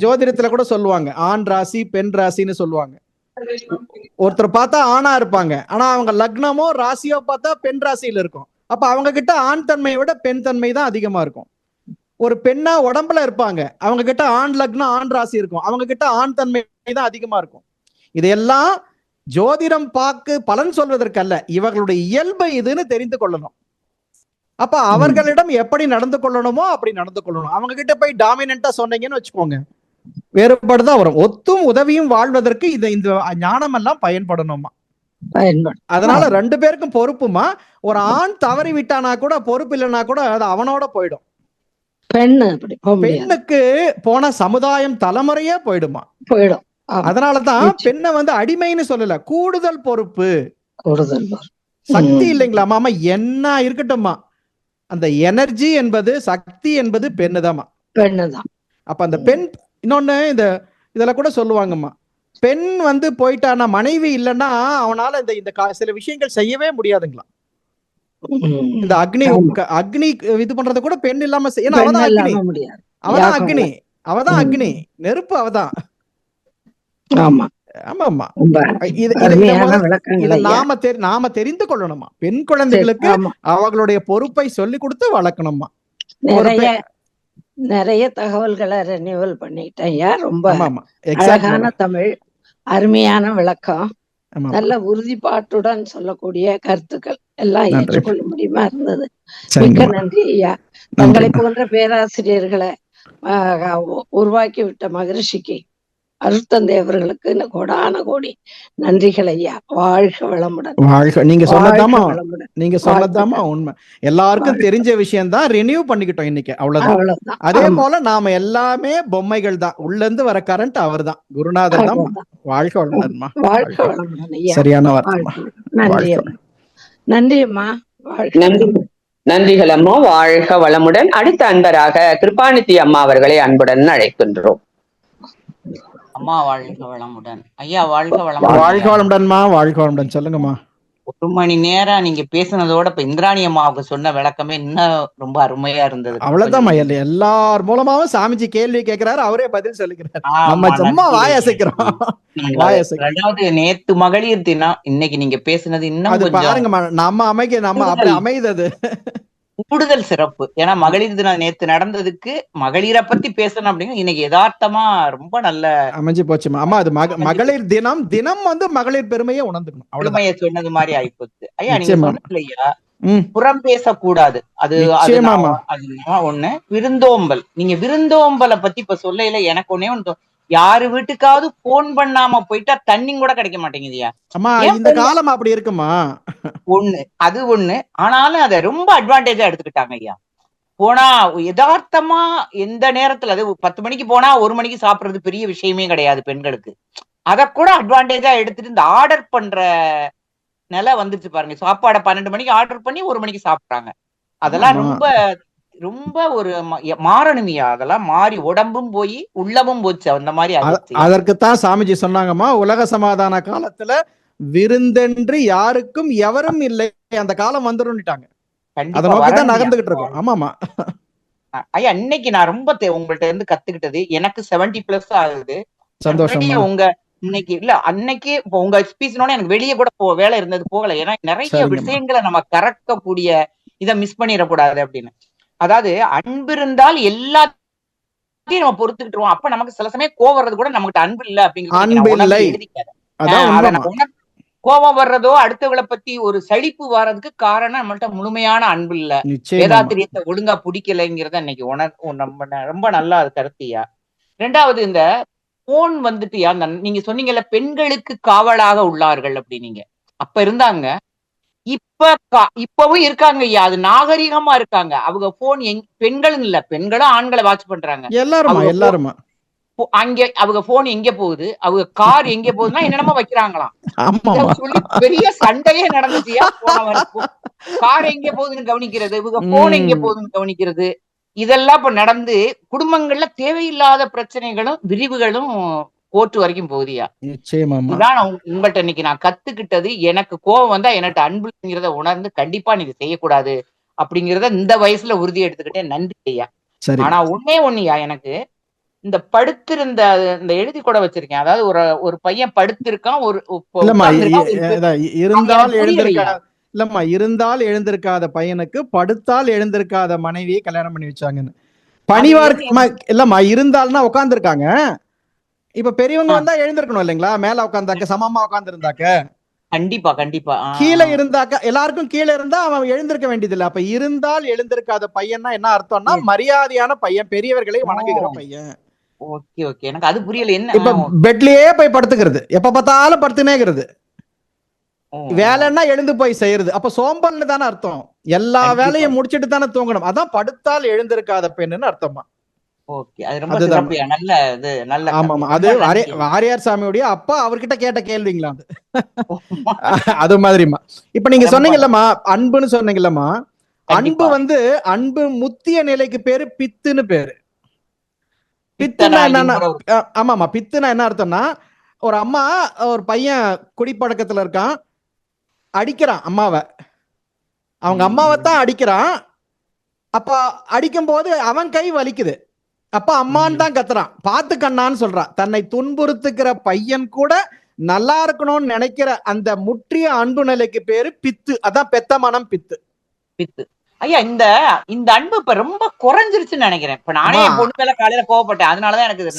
ஜோதிடத்துல கூட சொல்லுவாங்க, ஆண் ராசி பெண் ராசின்னு சொல்லுவாங்க. ஒருத்தர் பார்த்தா ஆணா இருப்பாங்க, ஆனா அவங்க லக்னமோ ராசியோ பார்த்தா பெண் ராசியில இருக்கும். அப்ப அவங்க கிட்ட ஆண் தன்மையை விட பெண் தன்மை தான் அதிகமா இருக்கும். ஒரு பெண்ணா உடம்புல இருப்பாங்க, அவங்க கிட்ட ஆண் லக்னம் ஆண் ராசி இருக்கும், அவங்க கிட்ட ஆண் தன்மை தான் அதிகமா இருக்கும். இதையெல்லாம் ஜோதிடம் பார்க்கு பலன் சொல்வதற்கு அல்ல, இவர்களுடைய இயல்பை இதுன்னு தெரிந்து கொள்ளணும். அப்ப அவர்களிடம் எப்படி நடந்து கொள்ளணுமோ அப்படி நடந்து கொள்ளணும். அவங்க கிட்ட போய் டாமினண்டா சொன்னீங்கன்னு வச்சுக்கோங்க, வேறுபாடுதான் வரும். ஒத்தும் உதவியும் வாழ்வதற்கு இந்த ஞானம் எல்லாம் பயன்படணுமா. அதனால 2 பேருக்கும் பொறுப்புமா. ஒரு ஆண் தவறி விட்டானா கூட, பொறுப்பு இல்லைன்னா கூட அது அவனோட போயிடும். பெண்ணுக்கு போன சமுதாயம் தலைமுறையே போயிடுமா. அதனாலதான் பெண்ணை அடிமைன்னு சொல்லல, கூடுதல் பொறுப்பு, சக்தி இல்லைங்களா மாமா? என்ன இருக்கட்டும்மா, அந்த எனர்ஜி என்பது, சக்தி என்பது பெண்ணுதாமா. அப்ப அந்த பெண் இன்னொன்னு இதுல கூட சொல்லுவாங்கம்மா, பெண் போயிட்டானா, மனைவி இல்லைன்னா அவனால இந்த சில விஷயங்கள் செய்யவே முடியாதுங்களா. இந்த அக்னி இது பண்றது கூட பெண் இல்லாம, அவதான் அக்னி, அவதான் அக்னி, நெருப்பு அவதான். ஆமாமா, நாம தெரிந்து கொள்ளணுமா. பெண் குழந்தைகளுக்கு அவர்களுடைய பொறுப்பை சொல்லி கொடுத்து வளர்க்கணுமா. நிறைய தகவல்களை ரெனியூவல் பண்ணிட்டேன். ரொம்ப அழகான தமிழ், அருமையான விளக்கம், நல்ல உறுதிப்பாட்டுடன் சொல்லக்கூடிய கருத்துக்கள் எல்லாம் ஏற்றுக்கொள்ள முடியுமா இருந்தது. மிக்க நன்றி ஐயா. தங்களை போன்ற பேராசிரியர்களை உருவாக்கி விட்ட மகரிஷிக்கு, அருட்தந்தை அவர்களுக்கு கோடான கோடி நன்றிகள் ஐயா. வாழ்க வளமுடன். வாழ்க. நீங்க சொன்னதாமா உண்மை. எல்லாருக்கும் தெரிஞ்ச விஷயம் தான், ரினியூ பண்ணிக்கிட்டோம் இன்னைக்கு, அவ்வளவுதான். அதே போல நாம எல்லாமே பொம்மைகள் தான், உள்ள இருந்து வர கரண்ட் அவர் தான், குருநாதர் தான். வாழ்க வளமுடன்மா. வாழ்க வளமுடன் ஐயா. சரியான வார்த்தை. நன்றி நன்றி அம்மா. நன்றிகள் அம்மா. வாழ்க வளமுடன். அடுத்த அன்பராக கிருபாநிதி அம்மா அவர்களை அன்புடன் அழைக்கின்றோம். அம்மா வாழ்க வளமுடன். ஐயா வாழ்க வளமுடன். வாழ்க வளமுடன்மா. வாழ்க வளமுடன். சொல்லுங்கம்மா. 1 மணி நேரம் நீங்க பேசுனதோட இப்ப இந்திராணி அம்மாவுக்கு சொன்ன விளக்கமே இன்னும் ரொம்ப அருமையா இருந்தது. அவ்வளவுதான், எல்லார் மூலமாவும் சாமிஜி கேள்வி கேட்கிறாரு, அவரே பதில் சொல்லிக்கிறார். நம்ம சும்மா வாயசைக்கிறோம். அதாவது நேத்து மகளிர் தினம், இன்னைக்கு நீங்க பேசுனது இன்னும் பாருங்கம்மா, நம்ம அப்படி அமைதது கூடுதல் சிறப்பு. ஏன்னா மகளிர் தினம் நேத்து நடந்ததுக்கு மகளிரை பத்தி பேசணும் அப்படிங்க இன்னைக்கு யதார்த்தமா ரொம்ப நல்ல அமைஞ்சு போச்சுமா. ஆமா, அது மகளிர் தினம் மகளிர் பெருமையை உணர்ந்துக்கணும், பெருமையை சொன்னது மாதிரி ஆயிப்போச்சு. ஐயா நீங்க சொன்னீங்க புறம் பேசக்கூடாது, அது ஒண்ணு. விருந்தோம்பல், நீங்க விருந்தோம்பலை பத்தி இப்ப சொல்லையில எனக்கு ஒன்னே ஒன்று, யாரு வீட்டுக்காவது போன் பண்ணாம போயிட்டா தண்ணி கூட கிடைக்க மாட்டேங்குதுயா. இந்த காலம் அப்படி இருக்குமா? அது ஒண்ணு. ஆனாலும் அதை ரொம்ப அட்வான்டேஜா எடுத்துக்கிட்டாங்க ஐயா. போனா யதார்த்தமா எந்த நேரத்துல, அது 10 மணிக்கு போனா 1 மணிக்கு சாப்பிடுறது பெரிய விஷயமே கிடையாது பெண்களுக்கு. அத கூட அட்வான்டேஜா எடுத்துட்டு இந்த ஆர்டர் பண்ற நிலை வந்துருச்சு பாருங்க. சாப்பாடை 12 மணிக்கு ஆர்டர் பண்ணி 1 மணிக்கு சாப்பிடுறாங்க. அதெல்லாம் ரொம்ப ரொம்ப ஒரு மாறணுமியா. அதெல்லாம் மாறி உடம்பும் போய் உள்ளமும் போச்சு, அந்த மாதிரி. அதற்குத்தான் சாமிஜி சொன்னாங்கம்மா, உலக சமாதான காலத்துல விருந்தென்று யாருக்கும் எவரும் இல்லை, அந்த காலம் வந்துரும்ட்டாங்க. கண்டிப்பா நகர்ந்துகிட்டு இருக்கோம். ஆமாமா ஐயா, இன்னைக்கு நான் ரொம்ப உங்கள்ட்ட இருந்து கத்துக்கிட்டது, எனக்கு 70+ ஆகுது. சந்தோஷம். உங்க இன்னைக்கு இல்ல அன்னைக்கு உங்க ஸ்பீச்னோட எனக்கு வெளியே கூட வேலை இருந்தது, போகல. ஏன்னா நிறைய விஷயங்களை நம்ம கறக்கக்கூடிய இதை மிஸ் பண்ணிடக்கூடாது அப்படின்னு. அதாவது அன்பு இருந்தால் எல்லாத்தையும் நம்ம பொறுத்துக்கிட்டுருவோம். அப்ப நமக்கு சில சமயம் கோவம் வர்றது கூட நமக்கு அன்பு இல்ல அப்படிங்கிறது. கோபம் வர்றதோ அடுத்தவளை பத்தி ஒரு சலிப்பு வர்றதுக்கு காரணம் நம்மள்ட்ட முழுமையான அன்பு இல்ல, வேதாத்திரியத்தை ஒழுங்கா பிடிக்கலைங்கிறத இன்னைக்கு ரொம்ப நல்லா கருத்தியா. ரெண்டாவது இந்த போன் வந்துட்டுயா, நீங்க சொன்னீங்கல்ல பெண்களுக்கு காவலாக உள்ளார்கள் அப்படின்னீங்க, அப்ப இருந்தாங்க, இப்பவும் இருக்காங்க ஐயா. அது நாகரிகமா இருக்காங்க. அவங்க போன் பெண்களும் இல்ல, பெண்களும் ஆண்களை வாட்ச் பண்றாங்க எல்லாருமா. அங்க அவங்க போன் எங்க போகுது, அவங்க கார் எங்க போகுதுன்னா என்னென்னமோ வைக்கிறாங்களாம் சொல்லி பெரிய சண்டையே நடந்துச்சியா. போன வரைக்கும் கார் எங்க போகுதுன்னு கவனிக்கிறது, இவங்க போன் எங்க போகுதுன்னு கவனிக்கிறது, இதெல்லாம் இப்ப நடந்து குடும்பங்கள்ல தேவையில்லாத பிரச்சனைகளும் விரிவுகளும் கோர்ட்டு வரைக்கும் போகுதியா. இதான் உங்கள்ட்ட இன்னைக்கு நான் கத்துக்கிட்டது. எனக்கு கோபம் வந்தா என்கிட்ட அன்புங்கிறத உணர்ந்து கண்டிப்பா நீங்க செய்யக்கூடாது அப்படிங்கறத இந்த வயசுல உறுதி எடுத்துக்கிட்டேன். நன்றி ஐயா. ஆனா ஒண்ணுயா, எனக்கு இந்த படுத்திருந்த இந்த எழுதி கூட வச்சிருக்கேன். அதாவது ஒரு பையன் படுத்திருக்கான், இருந்தால் எழுந்திருக்காத பையனுக்கு படுத்தால் எழுந்திருக்காத மனைவியை கல்யாணம் பண்ணி வச்சாங்கன்னு. பணிவார்க்கு இல்லம்மா, இருந்தால்னா உட்கார்ந்து இருக்காங்க. இப்ப பெரியவங்க வந்தா எழுந்திருக்கணும் இல்லைங்களா? மேல உட்கார்ந்தாக்க சமமா உட்கார்ந்து இருந்தாக்க, கண்டிப்பா கண்டிப்பா கீழே இருந்தாக்க எல்லாருக்கும் கீழே இருந்தா அவன் எழுந்திருக்க வேண்டியது இல்லை. அப்ப இருந்தால் எழுந்திருக்காத பையன்னா என்ன அர்த்தம்னா மரியாதையான பையன், பெரியவர்களை வணங்குகிற பையன். ஓகே ஓகே, எனக்கு அது புரியல. என்ன இப்ப பெட்லயே போய் படுத்துக்கிறது, எப்ப பார்த்தாலும் படுத்துனேங்கிறது, வேலைன்னா எழுந்து போய் செய்யறது, அப்ப சோம்பல்னு தானே அர்த்தம். எல்லா வேலையும் முடிச்சிட்டு தானே தூங்கணும். அதான் படுத்தால் எழுந்திருக்காத பெண்ணுன்னு அர்த்தமா. வாரியார் சாமியுடைய அப்பா அவர்கிட்ட கேட்ட கேள்விங்களா அது. அது மாதிரிமா. இப்ப நீங்க சொன்னீங்கல்லம்மா அன்புன்னு சொன்னீங்கல்லம்மா, அன்பு அன்பு முத்திய நிலைக்கு பேரு பித்துன்னு பேரு. பித்துனா என்னன்னா, ஆமாமா, பித்துனா என்ன அர்த்தம்னா, ஒரு அம்மா ஒரு பையன் குடிப்பழக்கத்துல இருக்கான், அடிக்கிறான் அம்மாவை, அவங்க அம்மாவை தான் அடிக்கிறான். அப்ப அடிக்கும் போது அவன் கை வலிக்குது, அப்ப அம்மான்னு தான் கத்துறான், பார்த்து கண்ணான்னு சொல்றான். தன்னை துன்புறுத்துக்கிற பையன் கூட நல்லா இருக்கணும்னு நினைக்கிற அந்த முற்றிய அன்பு நிலைக்கு பேரு பித்து. அதான் பெத்த மனம் பித்து. பித்து ஐயா, இந்த அன்பு இப்ப ரொம்ப குறைஞ்சிருச்சுன்னு நினைக்கிறேன். இப்ப நானே என் பொண்ணு மேல காலையில கோவப்பட்டேன். அதனாலதான் எனக்கு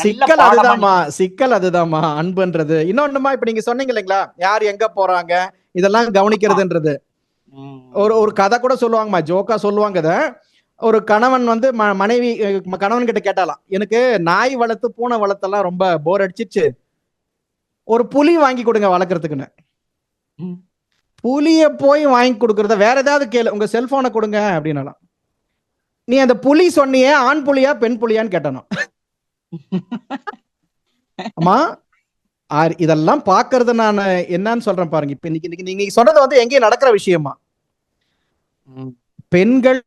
சிக்கல் அதுதான்மா அன்புன்றது. இன்னொன்னுமா, இப்ப நீங்க சொன்னீங்க இல்லைங்களா, யார் எங்க போறாங்க இதெல்லாம் கவனிக்கிறதுன்றது. ஒரு கதை கூட சொல்லுவாங்கம்மா, ஜோக்கா சொல்லுவாங்க. ஒரு கணவன் மனைவி கணவன் கிட்ட கேட்டாலாம், எனக்கு நாய் வளர்த்து பூனை வளர்த்தெல்லாம் ரொம்ப போர் அடிச்சிச்சு, ஒரு புலி வாங்கி கொடுங்க வளர்க்கறதுக்குன்னு. புலிய போய் வாங்கி கொடுக்கறத வேற ஏதாவது கேளு, உங்க செல்போனை கொடுங்க அப்படின்னாலாம். நீ அந்த புலி சொன்னியே ஆண் புலியா பெண் புலியான்னு கேட்டணும். ஆமா, இதெல்லாம் பாக்குறது நான் என்னன்னு சொல்றேன் பாருங்க. இப்ப இன்னைக்கு நீங்க சொன்னது எங்கேயும் நடக்கிற விஷயமா. பெண்கள்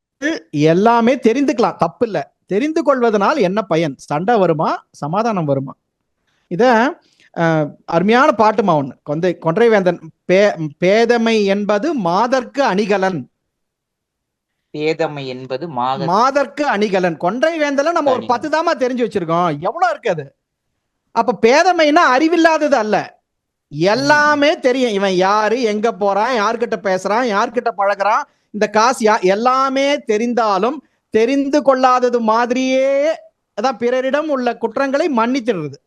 எல்லாமே தெரிந்துக்கலாம், தப்பு இல்ல. தெரிந்து கொள்வதனால் என்ன பயன்? சண்டை வருமா, சமாதானம் வருமா? இத அருமையான பாட்டுமா ஒண்ணு, கொன்றைவேந்தன், பேதமை என்பது மாதர்க்கு அணிகலன். பேதமை என்பது மாதர்க்கு அணிகலன். கொன்றைவேந்தல நம்ம ஒரு 10 தாமா தெரிஞ்சு வச்சிருக்கோம், எவ்வளவு இருக்காது. அப்ப பேதமைனா அறிவில்லாதது அல்ல, எல்லாமே தெரியும். இவன் யாரு, எங்க போறான், யார்கிட்ட பேசுறான், யார்கிட்ட பழகுறான், இந்த காசு எல்லாமே தெரிந்தாலும் தெரிந்து கொள்ளாதது மாதிரியே அதான் பிறரிடம் உள்ள குற்றங்களை மன்னிச்சிடுறது.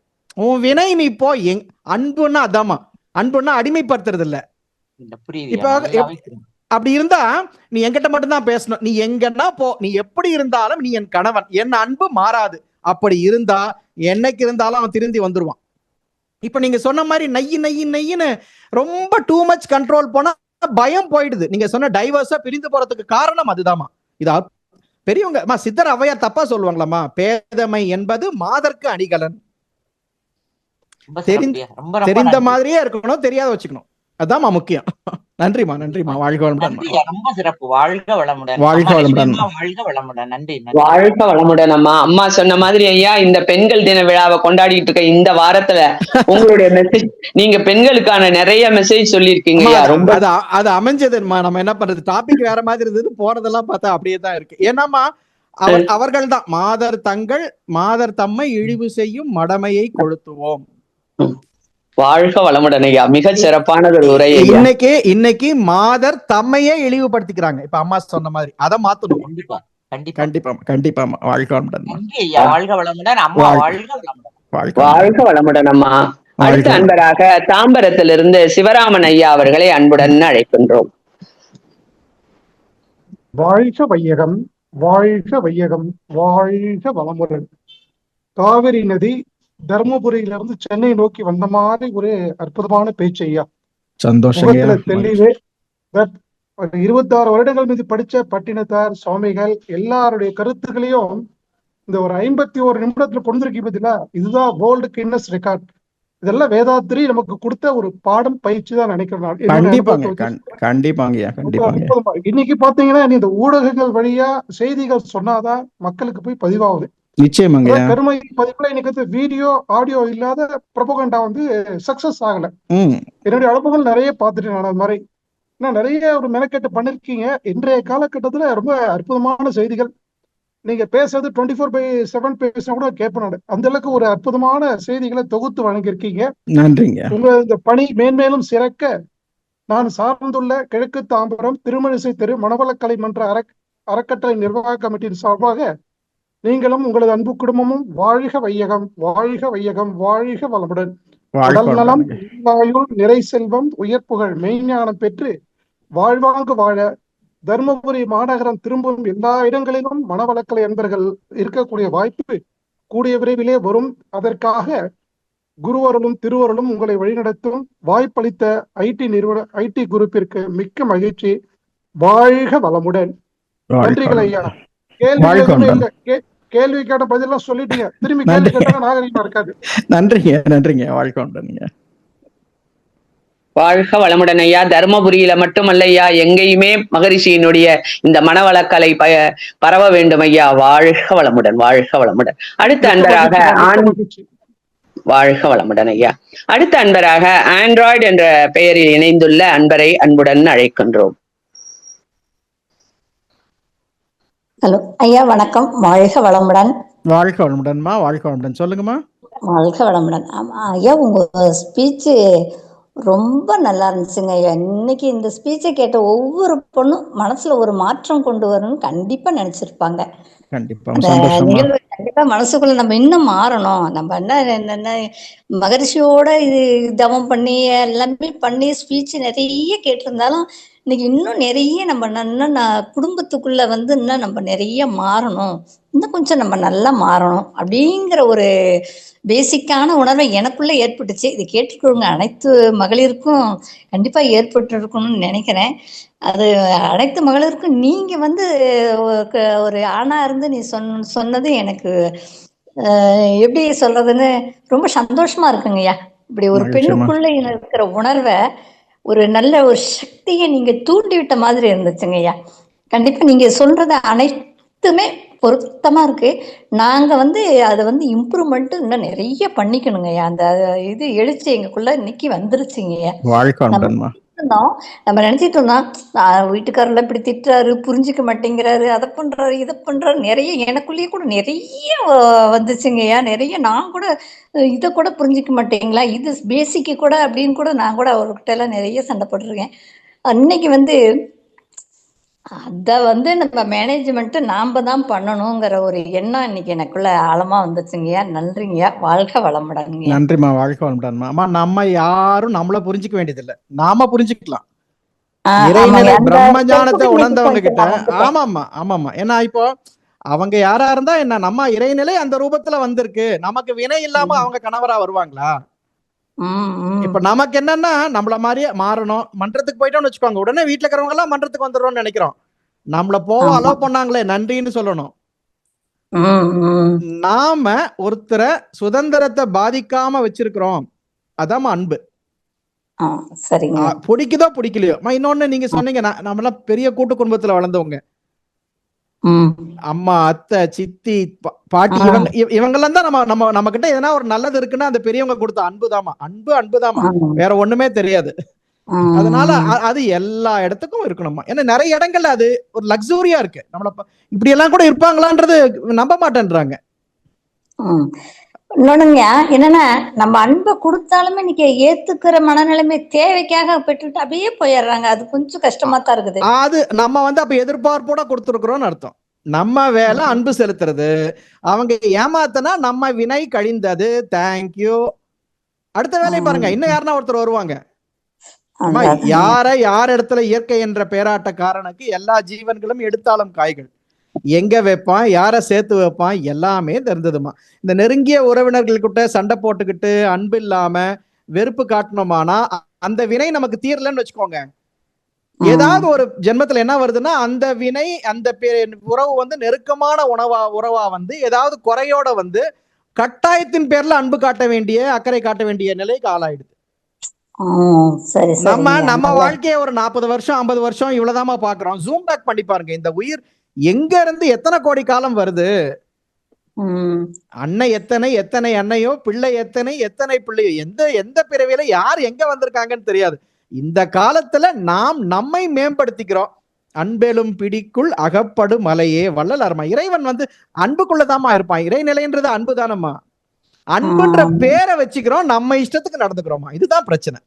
உன் வினை நீ போ. அன்புன்னா அதாமா, அன்புன்னா அடிமைப்படுத்துறது இல்ல. இப்ப அப்படி இருந்தா நீ என்கிட்ட மட்டும்தான் பேசணும், நீ எங்கன்னா போ, நீ எப்படி இருந்தாலும் நீ என் கணவன், என் அன்பு மாறாது. அப்படி இருந்தா என்னைக்கு இருந்தாலும் அவன் திருந்தி வந்துருவான். இப்ப நீங்க சொன்ன மாதிரி நெய்யின்னு ரொம்ப டூ மச் கண்ட்ரோல் போனா பயம் போயிடுது. நீங்க சொன்ன டைவர்ஸா பிரிந்து போறதுக்கு காரணம் அதுதாமா. இது பெரியவங்க சித்தர் ஔவையார் தப்பா சொல்லுவாங்களாமா, பேதமை என்பது மாதர்க்கு அணிகலன். தெரிந்த மாதிரியே இருக்கணும், தெரியாத வச்சுக்கணும், அதான்மா முக்கியம். நன்றிமா, வாழ்க வளமுடன். ரொம்ப சிறப்பு. வாழ்க வளமுடன். வாழ்க வளமுடன். வாழ்க வளமுடன். நன்றி. வாழ்க வளமுடன். அம்மா சொன்ன மாதிரி ஐயா, இந்த பெண்கள் தின விழாவை கொண்டாடிட்டு இருக்க இந்த வாரத்துல உங்களுடைய மெசேஜ், நீங்க பெண்களுக்கான நிறைய மெசேஜ் சொல்லிருக்கீங்க. ரொம்ப அது அமைஞ்சதுமா. நம்ம என்ன பண்றது, டாபிக் வேற மாதிரி இருந்தது, போறதெல்லாம் பார்த்தா அப்படியே தான் இருக்கு. ஏன்னாமா அவர்கள் தான் மாதர் தம்மை இழிவு செய்யும் மடமையை கொளுத்துவோம். வாழ்க வளமுடன் ஐயா, மிக சிறப்பானது ஒரு உரை. இன்னைக்கு மாதர் தம்மையே இழிவுபடுத்திக்கிறாங்க. இப்ப அம்மா சொன்ன மாதிரி அதை மாத்தணும். கண்டிப்பா. வாழ்க வளமுடன். வாழ்க வளமுடன் அம்மா. வாழ்க வளமுடன். வாழ்க வளமுடன் அம்மா. அடுத்த அன்பராக தாம்பரத்திலிருந்து சிவராமன் ஐயா அவர்களை அன்புடன் அழைக்கின்றோம். வாழ்க வையகம், வாழ்க வையகம், வாழ்க வளமுடன். காவிரி நதி தர்மபுரியிலிருந்து சென்னை நோக்கி வந்த மாதிரி ஒரு அற்புதமான பேச்சு ஐயா. சந்தோஷம். தெளிவே 26 வருடங்கள் மீது படிச்ச பட்டினத்தார் சுவாமிகள் எல்லாருடைய கருத்துக்களையும் இந்த ஒரு 51 நிமிடத்துல கொண்டிருக்கீங்க பார்த்தீங்களா, இதுதான் வேர்ல்டு கின்னஸ் ரெக்கார்ட். இதெல்லாம் வேதாத்திரி நமக்கு கொடுத்த ஒரு பாடம் பயிற்சி தான் நினைக்கிறேன். இன்னைக்கு பாத்தீங்கன்னா இந்த ஊடகங்கள் வழியா செய்திகள் சொன்னாதான் மக்களுக்கு போய் பதிவாகுது. நிச்சயமாங்க. கருமை பதிப்புல இன்னைக்கு வீடியோ ஆடியோ இல்லாத ப்ரொபகண்டா சக்சஸ் ஆகல. என்னுடைய அனுபவங்கள் நிறைய பார்த்துட்டேன் நான். அது மாதிரி நிறைய ஒரு மெனக்கெட்டு பண்ணிருக்கீங்க. இன்றைய காலகட்டத்துல ரொம்ப அற்புதமான செய்திகள். நீங்க பேசுறது 24/7 பேசினா கூட கேட்பேன். அந்த அளவுக்கு ஒரு அற்புதமான செய்திகளை தொகுத்து வழங்கியிருக்கீங்க. நன்றிங்க. உங்க இந்த பணி மேன்மேலும் சிறக்க நான் சார்ந்துள்ள கிழக்கு தாம்பரம் திருமழிசை தெரு மனவளக்கலை மன்ற அறக்கட்டளை நிர்வாக கமிட்டியின் சார்பாக நீங்களும் உங்களது அன்பு குடும்பமும் வாழ்க வையகம், வாழ்க வையகம், வாழ்க வளமுடன், உடல் நலம், நிறை செல்வம், உயர் புகழ், மெய்ஞானம் பெற்று வாழ்வாங்கு வாழ தர்மபுரி மாநகரம் திரும்பும் எல்லா இடங்களிலும் மனவளக்கலை அன்பர்கள் இருக்கக்கூடிய வாய்ப்பு கூடிய விரைவிலே வரும். அதற்காக குருவருளும் திருவருளும் உங்களை வழிநடத்தும் வாய்ப்பளித்த ஐடி குரூப்பிற்கு மிக்க மகிழ்ச்சி. வாழ்க வளமுடன். நன்றிகள் ஐயா. கேள்வி கேட்ட பதிலாம் சொல்லிட்டீங்க. திரும்பி கேள்வி கேட்டா நாகரிகமா இருக்காது. நன்றிங்க. வாழ்க்கை. வாழ்க வளமுடன் ஐயா. தர்மபுரியில மட்டுமல்ல ஐயா, எங்கேயுமே மகரிஷியினுடைய இந்த மனவளக்கலை பரவ வேண்டும் ஐயா. வாழ்க வளமுடன், வாழ்க வளமுடன். அடுத்த அன்பராக வாழ்க வளமுடன் ஐயா. அடுத்த அன்பராக ஆண்ட்ராய்டு என்ற பெயரில் இணைந்துள்ள அன்பரை அன்புடன் அழைக்கின்றோம். ஹலோ ஐயா, வணக்கம். வாழ்க வளமுடன். வாழ்க வளமுடன்மா. வாழ்க வளமுடன். சொல்லுங்கம்மா. வாழ்க வளமுடன். ஐயா, உங்க ஸ்பீச் ரொம்ப நல்லா இருந்துச்சுங்க ஐயா. இன்னைக்கு இந்த ஸ்பீச்சை கேட்ட ஒவ்வொரு பொண்ணும் மனசுல ஒரு மாற்றம் கொண்டு வரணும்னு கண்டிப்பா நினைச்சிருப்பாங்க. கண்டிப்பா மனசுக்குள்ள நம்ம இன்னும் மாறணும். நம்ம என்ன மகரிஷியோட இது தவம் பண்ணி எல்லாமே பண்ணி ஸ்பீச் நிறைய கேட்டிருந்தாலும் இன்னைக்கு இன்னும் நிறைய நம்ம குடும்பத்துக்குள்ள இன்னும் நம்ம நிறைய மாறணும், இன்னும் கொஞ்சம் நம்ம நல்லா மாறணும் அப்படிங்கிற ஒரு பேசிக்கான உணர்வை எனக்குள்ள ஏற்பட்டுச்சு. இது கேட்டுக்கொள்ளுங்க அனைத்து மகளிருக்கும் கண்டிப்பா ஏற்பட்டு இருக்கணும்னு நினைக்கிறேன். அது அனைத்து மகளிருக்கும் நீங்க ஒரு ஆணா இருந்து நீ சொன்னது எனக்கு எப்படி சொல்றதுன்னு ரொம்ப சந்தோஷமா இருக்குங்கய்யா. இப்படி ஒரு பெண்ணுக்குள்ள இருக்கிற உணர்வை, ஒரு நல்ல ஒரு சக்தியை நீங்க தூண்டிவிட்ட மாதிரி இருந்துச்சுங்க ஐயா. கண்டிப்பா நீங்க சொல்றது அனைத்துமே பொருத்தமா இருக்கு. நாங்க அதை இம்ப்ரூவ்மெண்ட் இன்னும் நிறைய பண்ணிக்கணுங்க ஐயா. அந்த இது எழுச்சி எங்களுக்குள்ள இன்னைக்கு வந்துருச்சுங்க. நம்ம நினைச்சிட்டு இருந்தோம் வீட்டுக்காரர்ல இப்படி திட்டுறாரு, புரிஞ்சுக்க மாட்டேங்கிறாரு, அதை பண்றாரு, இதை பண்றாரு, நிறைய எனக்குள்ளேயே கூட நிறைய வந்துச்சுங்கய்யா. நிறைய நான் கூட இதை கூட புரிஞ்சுக்க மாட்டேங்களா, இது பேசிக்கு கூட அப்படின்னு கூட நான் கூட அவர்கிட்ட எல்லாம் நிறைய சண்டை போட்டிருக்கேன். அன்னைக்கு அத நம்ம மேனேஜ்மெண்ட் நாம தான் பண்ணணுங்கிற ஒரு எண்ணம் இன்னைக்கு எனக்குள்ள ஆழமா வந்துச்சுங்கய்யா. நன்றிங்கய்யா. வாழ்க வளமுடன். நன்றிமா. வாழ்க வளமுடன்மா. நம்ம யாரும் நம்மள புரிஞ்சுக்க வேண்டியதில்லை, நாம புரிஞ்சுக்கலாம். இறைநிலை பிரம்ம ஞானத்தை உணர்ந்தவங்க கிட்ட. ஆமாமா. ஏன்னா இப்போ அவங்க யாரா இருந்தா என்ன, நம்ம இறைநிலை அந்த ரூபத்துல வந்திருக்கு. நமக்கு வினை இல்லாம அவங்க கணவரா வருவாங்களா? இப்ப நமக்கு என்னன்னா நம்மள மாதிரியே மாறணும். மன்றத்துக்கு போயிட்டோம்னு வச்சுக்கோங்க, உடனே வீட்டுல இருக்கிறவங்க எல்லாம் மன்றத்துக்கு வந்துடுறோம்னு நினைக்கிறோம். நம்மள போக அலோவ் பண்ணாங்களே, நன்றின்னு சொல்லணும். நாம ஒருத்தரை சுதந்திரத்தை பாதிக்காம வச்சிருக்கிறோம், அதான் அன்பு. பிடிக்குதோ பிடிக்கலையோ. இன்னொன்னு நீங்க சொன்னீங்க, நம்ம எல்லாம் பெரிய கூட்டு குடும்பத்துல வளர்ந்தவங்க. அம்மா, அத்தை, சித்தி, பாட்டி, இவங்கெல்லாம் தான் நம்ம கிட்ட எதனா ஒரு நல்லது இருக்குன்னா அந்த பெரியவங்க கொடுத்த அன்புதாமா. அன்புதாமா, வேற ஒண்ணுமே தெரியாது. அதனால அது எல்லா இடத்துக்கும் இருக்கணுமா. ஏன்னா நிறைய இடங்கள்ல அது ஒரு லக்ஸூரியா இருக்கு. நம்மள இப்படி எல்லாம் கூட இருப்பாங்களான்றது நம்ப மாட்டேன்றாங்க. இன்னொன்னுங்க என்னன்னா, நம்ம அன்பை கொடுத்தாலுமே இன்னைக்கு ஏத்துக்கிற மனநிலைமை தேவைக்காக பெற்றுட்டு அப்படியே போயிடுறாங்க. அது கொஞ்சம் கஷ்டமா தான் இருக்குது. அது நம்ம அப்ப எதிர்பார்ப்போட கொடுத்துருக்கிறோம்னு அர்த்தம். நம்ம வேலை அன்பு செலுத்துறது. அவங்க ஏமாத்தனா நம்ம வினை கழிந்தது, தேங்க்யூ அடுத்த வேலையை பாருங்க, இன்னும் யாருன்னா ஒருத்தர் வருவாங்க. அம்மா, அதான் யார் இடத்துல இயற்கை என்ற பேராட்டக்காரனுக்கு எல்லா ஜீவன்களும் எடுத்தாலும் காய்கள், எங்க வைப்பான், யாரை சேர்த்து வைப்பான், எல்லாமே தெரிஞ்சதுமா. இந்த நெருங்கிய உறவினர்கள்கிட்ட சண்டை போட்டுக்கிட்டு அன்பு இல்லாம வெறுப்பு காட்டணுமானா அந்த வினை நமக்கு தீரலன்னு வச்சுக்கோங்க. ஏதாவது ஒரு ஜென்மத்துல என்ன வருதுன்னா அந்த வினை, அந்த உறவு வந்து நெருக்கமான உறவா வந்து ஏதாவது குறையோட வந்து கட்டாயத்தின் பேர்ல அன்பு காட்ட வேண்டிய, அக்கறை காட்ட வேண்டிய நிலைக்கு ஆளாயிடுது. சரி நம்ம வாழ்க்கைய ஒரு 40 வருஷம் 50 வருஷம் இவ்வளவுதாமா பாக்குறோம். ஜூம் பேக் பண்ணி பாருங்க, இந்த உயிர் எங்க இருந்து எத்தனை கோடி காலம் வருது. அன்னை எத்தனை அன்னையோ, பிள்ளை எத்தனை பிள்ளையோ, எந்த பிறவியில யார் எங்க வந்திருக்காங்கன்னு தெரியாது. இந்த காலத்துல நாம் நம்மை மேம்படுத்திக்கிறோம். அன்பெலும் பிடிக்குள் அகப்படு மலையே வள்ளலார்மா. இறைவன் வந்து அன்புக்குள்ளதாமா இருப்பான். இறைநிலைன்றது அன்பு தானம்மா. அன்புன்ற பேரை வச்சுக்கிறோம், நம்ம இஷ்டத்துக்கு நடந்துக்கிறோமா. இதுதான் பிரச்சனை.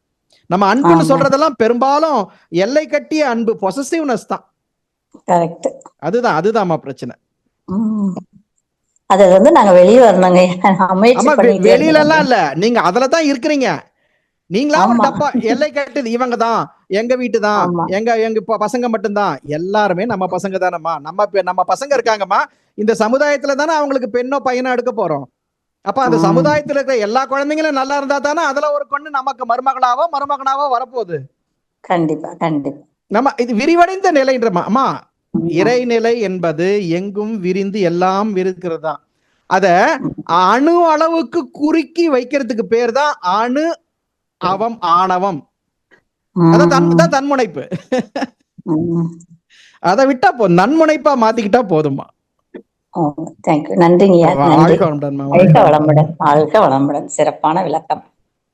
நம்ம அன்புன்னு சொல்றதெல்லாம் பெரும்பாலும் எல்லை கட்டிய அன்பு, பொசசிவ்னஸ் தான். அதுதான்மா பிரச்சனை. அது வந்து நாங்க வெளியே வரணுங்க. வெளியில எல்லாம் இல்ல, நீங்க அதுலதான் இருக்கிறீங்க. நீங்களா ஒரு டப்பா எல்லை கட்டுது, இவங்க தான் எங்க வீட்டு தான், எங்க பசங்க மட்டும்தான். எல்லாருமே நம்ம பசங்க தானம்மா. நம்ம பசங்க இருக்காங்கம்மா. இந்த சமுதாயத்துல தானே அவங்களுக்கு பெண்ணோ பையனோ எடுக்க போறோம். அப்ப அந்த சமுதாயத்துல இருக்கிற எல்லா குழந்தைங்களும் நல்லா இருந்தா தானே அதுல ஒரு பொண்ணு நமக்கு மருமகனாவோ வரப்போகுது. கண்டிப்பா கண்டிப்பா. நம்ம இது விரிவடைந்த நிலைன்றமா. அம்மா, இறைநிலை என்பது எங்கும் விரிந்து எல்லாம் இருக்கிறது தான். அத அணு அளவுக்கு குறுக்கி வைக்கிறதுக்கு பேர் தான் அணு அவம் ஆணவம். அதான் தன்முனைப்பு. அதை விட்டா நன்முனைப்பா மாத்திக்கிட்டா போதுமா. நன்றிங்கய்யா. வாழ்க வளமுடன், வாழ்க வளமுடன். சிறப்பான விளக்கம்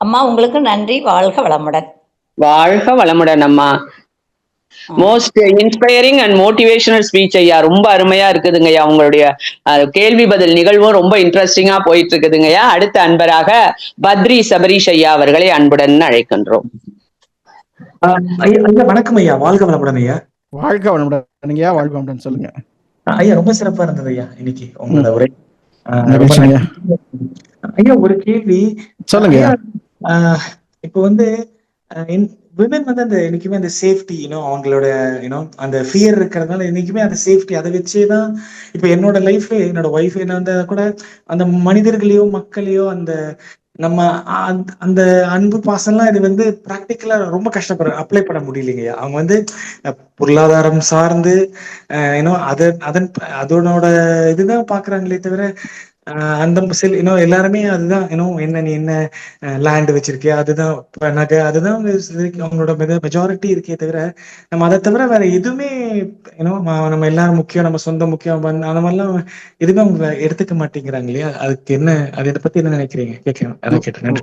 அம்மா, உங்களுக்கு நன்றி. வாழ்க வளமுடன். வாழ்க வளமுடன் அம்மா. Most inspiring and motivational speech ஐயா. ரொம்ப அருமையா இருக்குதுங்கய்யா. உங்களுடைய கேள்வி பதில் நிகழ்வும் ரொம்ப இன்ட்ரெஸ்டிங்கா போயிட்டு இருக்குதுங்கய்யா. அடுத்த அன்பராக பத்ரி சபரீஷ் ஐயா அவர்களை அன்புடன் அழைக்கின்றோம். ஐயா வணக்கம் ஐயா. வாழ்க வளமுடன் ஐயா. வாழ்க வளமுடன் ஐயா. வாழ்க வளமுடன். சொல்லுங்க ஐயா. ரொம்ப சிறப்பா இருந்தது ஐயா இன்னைக்கு உங்களோட உரை. ஐயா ஒரு கேள்வி சொல்லுங்க. இப்போ வந்து விமன் வந்து அந்த என்னைக்குமே அந்த சேஃப்டி அவங்களோட அந்த ஃபியர் இருக்கிறதுனால என்னைக்குமே அந்த சேஃப்டி அதை வச்சேதான். இப்ப என்னோட லைஃப்ல என்னோட ஒய்ஃப் என்ன வந்தா கூட அந்த மனிதர்களையோ மக்களையோ அந்த நம்ம அந்த அன்பு பாசம்லாம் இது வந்து பிராக்டிக்கலா ரொம்ப அப்ளை பண்ண முடியலைங்க. அவங்க வந்து பொருளாதாரம் சார்ந்து அதனோட இதுதான் பாக்குறாங்களே தவிர அந்த எல்லாருமே அதுதான் என்ன நீ என்ன லேண்ட் வச்சிருக்கியா, அதுதான் நகை, அதுதான் அவங்களோட மெஜாரிட்டி இருக்கே தவிர நம்ம அதை தவிர வேற எதுவுமே நம்ம எல்லாரும் முக்கியம், நம்ம சொந்தம் முக்கியம், அந்த மாதிரிலாம் எதுவுமே அவங்க எடுத்துக்க மாட்டேங்கிறாங்க இல்லையா. அதுக்கு என்ன, அதை பத்தி என்ன நினைக்கிறீங்க கேட்கணும், அதை கேட்டேன்.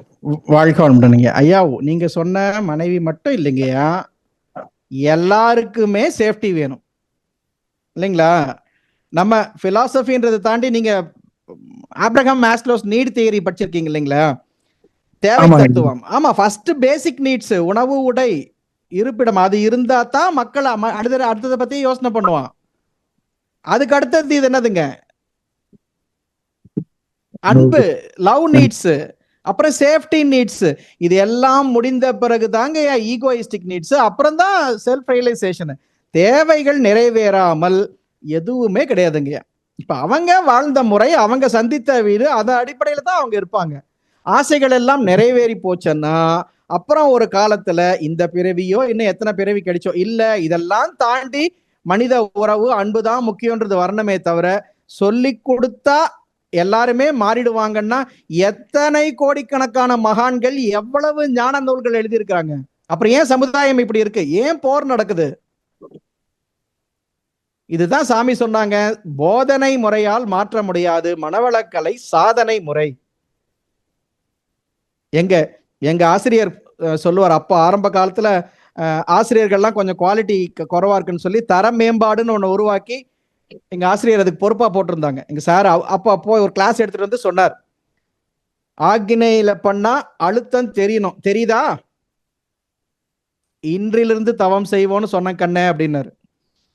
வாழ்க்கை வளமுடனுங்க ஐயா. நீங்க சொன்ன மனைவி மட்டும் இல்லைங்கய்யா, எல்லாருக்குமே சேஃப்டி வேணும் இல்லைங்களா. நம்ம பிலாசபின்றதை தாண்டி நீங்க ஆப்ரஹாம் மாஸ்லோஸ் நீட் தியரி படிச்சிருக்கீங்க இல்லைங்களா, தேவை தத்துவம். ஆமா, ஃபர்ஸ்ட் பேசிக் நீட்ஸ் உணவு, உடை, இருப்பிடம், அது இருந்தா தான் மக்கள் அடுத்ததை பத்தி யோசனை பண்ணுவான். அதுக்கு அடுத்தது இது என்னதுங்க, அன்பு, லவ் நீட்ஸ், அப்புறம் சேஃப்டி நீட்ஸ். இது எல்லாம் முடிந்த பிறகு தாங்க ஈகோயிஸ்டிக் நீட்ஸ், அப்புறம் தான் செல்ஃப் ரியலைசேஷன். தேவைகள் நிறைவேறாமல் எதுவுமே கிடையாதுங்க. இப்ப அவங்க வாழ்ந்த முறை, அவங்க சந்தித்த வீடு, அதன் அடிப்படையில தான் அவங்க இருப்பாங்க. ஆசைகள் எல்லாம் நிறைவேறி போச்சுன்னா அப்புறம் ஒரு காலத்துல இந்த பிறவியோ இன்னும் எத்தனை பிறவி கிடைச்சோ இல்ல, இதெல்லாம் தாண்டி மனித உறவு, அன்புதான் முக்கியன்றது வரணுமே தவிர சொல்லி கொடுத்தா எல்லாருமே மாறிடுவாங்கன்னா எத்தனை கோடிக்கணக்கான மகான்கள் எவ்வளவு ஞான நூல்கள் எழுதியிருக்காங்க. அப்புறம் ஏன் சமுதாயம் இப்படி இருக்கு, ஏன் போர் நடக்குது? இதுதான் சாமி சொன்னாங்க, போதனை முறையால் மாற்ற முடியாது, மனவளக்கலை சாதனை முறை. எங்க ஆசிரியர் சொல்லுவார், அப்போ ஆரம்ப காலத்துல ஆசிரியர்கள்லாம் கொஞ்சம் குவாலிட்டி குறைவா இருக்குன்னு சொல்லி தர மேம்பாடுன்னு ஒண்ணு உருவாக்கி எங்க ஆசிரியர் அதுக்கு பொறுப்பா போட்டிருந்தாங்க. எங்க சார் அப்போ ஒரு கிளாஸ் எடுத்துட்டு வந்து சொன்னார், ஆக்கினையில பண்ணா அழுத்தம் தெரியணும், தெரியுதா, இன்றிலிருந்து தவம் செய்வோன்னு சொன்ன கண்ணே அப்படின்னாரு.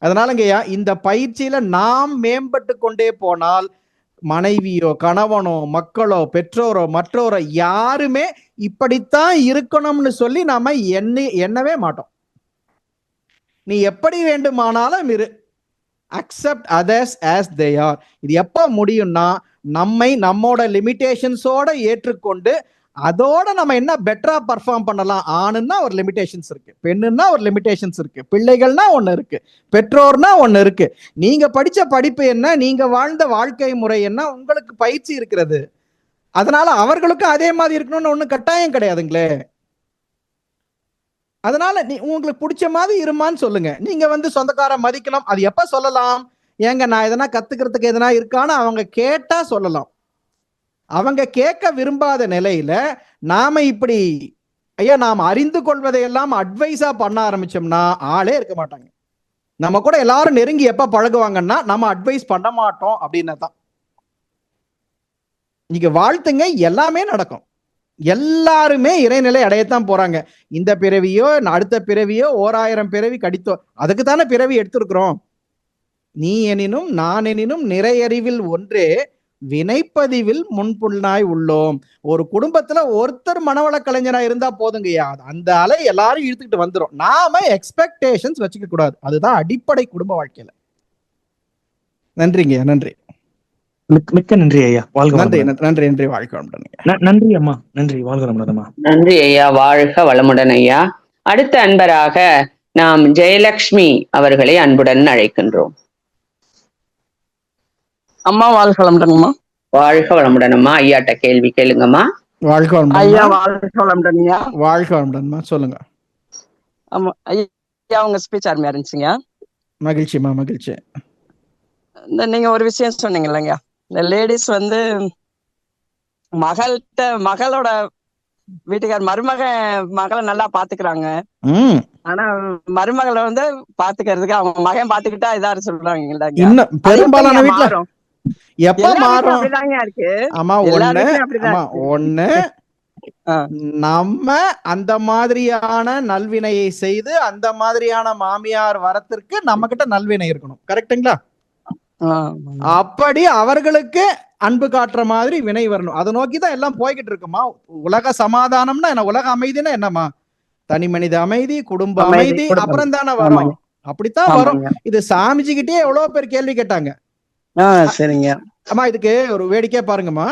அதனாலங்கய்யா இந்த பயிற்சியில நாம் மேம்பட்டு கொண்டே போனால் மனைவியோ கணவனோ மக்களோ பெற்றோரோ மற்றோரோ யாருமே இப்படித்தான் இருக்கணும்னு சொல்லி நாம எண்ணவே மாட்டோம். நீ எப்படி வேண்டுமானாலும் இரு, accept others as they are. இது எப்ப முடியும்னா நம்மோட லிமிடேஷன்ஸோட ஏற்றுக்கொண்டு அதோட நம்ம என்ன பெட்டரா பர்ஃபார்ம் பண்ணலாம். ஆணுன்னா ஒரு லிமிடேஷன்ஸ் இருக்கு, பெண்ணுன்னா ஒரு லிமிடேஷன்ஸ் இருக்கு, பிள்ளைகள்னா ஒண்ணு இருக்கு, பெற்றோர்னா ஒண்ணு இருக்கு. நீங்க படிச்ச படிப்பு என்ன, நீங்க வாழ்ந்த வாழ்க்கை முறை என்ன, உங்களுக்கு பயிற்சி இருக்கிறது. அதனால அவர்களுக்கும் அதே மாதிரி இருக்கணும்னு ஒண்ணு கட்டாயம் கிடையாதுங்களே. அதனால உங்களுக்கு பிடிச்ச மாதிரி இருமான்னு சொல்லுங்க. நீங்க சொந்தக்கார மதிக்கணும், அது எப்ப சொல்லலாம்? ஏங்க நான் எதனா கத்துக்கிறதுக்கு எதனா இருக்கான்னு அவங்க கேட்டா சொல்லலாம். அவங்க கேட்க விரும்பாத நிலையில நாம இப்படி நாம் அறிந்து கொள்வதையெல்லாம் அட்வைஸா பண்ண ஆரம்பிச்சோம்னா ஆளே இருக்க மாட்டாங்க. நம்ம கூட எல்லாரும் நெருங்கி எப்ப பழகுவாங்கன்னா நம்ம அட்வைஸ் பண்ண மாட்டோம் அப்படின்னா தான். நீங்க வாழ்த்துங்க, எல்லாமே நடக்கும். எல்லாருமே இறைநிலை அடையத்தான் போறாங்க. இந்த பிறவியோ அடுத்த பிறவியோ 1000 பிறவி கடித்தோ, அதுக்கு தானே பிறவி எடுத்திருக்கிறோம். நீ எனினும் நான் எனினும் நிறையறிவில் ஒன்றே, வினைப்பதிவில் முன்புள்ளாய் உள்ளோம். ஒரு குடும்பத்துல ஒருத்தர் மனவள கலைஞரா இருந்தா போதுங்கய்யா, அந்த அலை எல்லாரும் இழுத்துக்கிட்டு வந்துடும். நாம எக்ஸ்பெக்டேஷன்ஸ் வச்சுக்க கூடாது. அதுதான் அடிப்படை குடும்ப வாழ்க்கையில. நன்றிங்க, நன்றி. மிக்க நன்றி ஐயா. வாழ்க நன்றி நன்றி நன்றி. வாழ்க வளமுடன். நன்றி அம்மா. நன்றி. வாழ்க வளமுடன். நன்றி ஐயா. வாழ்க வளமுடன் ஐயா. அடுத்த அன்பராக நாம் ஜெயலட்சுமி அவர்களை அன்புடன் அழைக்கின்றோம். அம்மா வாழ்க வளமுடன்மா. வாழ்க வளமுடன் அம்மா. ஐயாட்ட கேள்வி கேளுங்கம்மா. வாழ்க வளமுடன் ஐயா. வாழ்க வளமுடன் ஐயா. வாழ்க வளமுடன்மா, சொல்லுங்க. ஆமா ஐயா, உங்க ஸ்பீச் அருமையா இருந்துச்சுங்க. மகிழ்ச்சிமா, மகிழ்ச்சி. இந்த நீங்க ஒரு விஷயம் சொன்னீங்க இல்லைங்க, இந்த லேடிஸ் மகளோட வீட்டுக்கார் மகளை நல்லா பாத்துக்கிறாங்க. ஆனா மருமகளை பாத்துக்கிறதுக்கு அவங்க மகன் பாத்துக்கிட்டா இதாரு சொல்றாங்க இல்லைங்க. இன்னும் பெரும்பாலான வீட்டுல எப்ப மாறும் அப்படிதாங்க இருக்கு. ஆமா, ஒண்ணு நம்ம அந்த மாதிரியான நல்வினையை செய்து அந்த மாதிரியான மாமியார் வரத்திற்கு நம்ம கிட்ட நல்வினை இருக்கணும். கரெக்டுங்களா? அப்படி அவர்களுக்கு அன்பு காட்டுற மாதிரி வினை வரணும். அதை நோக்கிதான் எல்லாம் போய்கிட்டு இருக்குமா. உலக சமாதானம்னா என்ன, உலக அமைதினா என்னமா, தனி மனித அமைதி, குடும்ப அமைதி, அப்புறம் தானே வரும். அப்படித்தான் வரும். இது சாமிஜி கிட்டே எவ்வளவு பேர் கேள்வி கேட்டாங்க. சரிங்க அம்மா, இதுக்கு ஒரு வேடிக்கையா பாருங்கம்மா.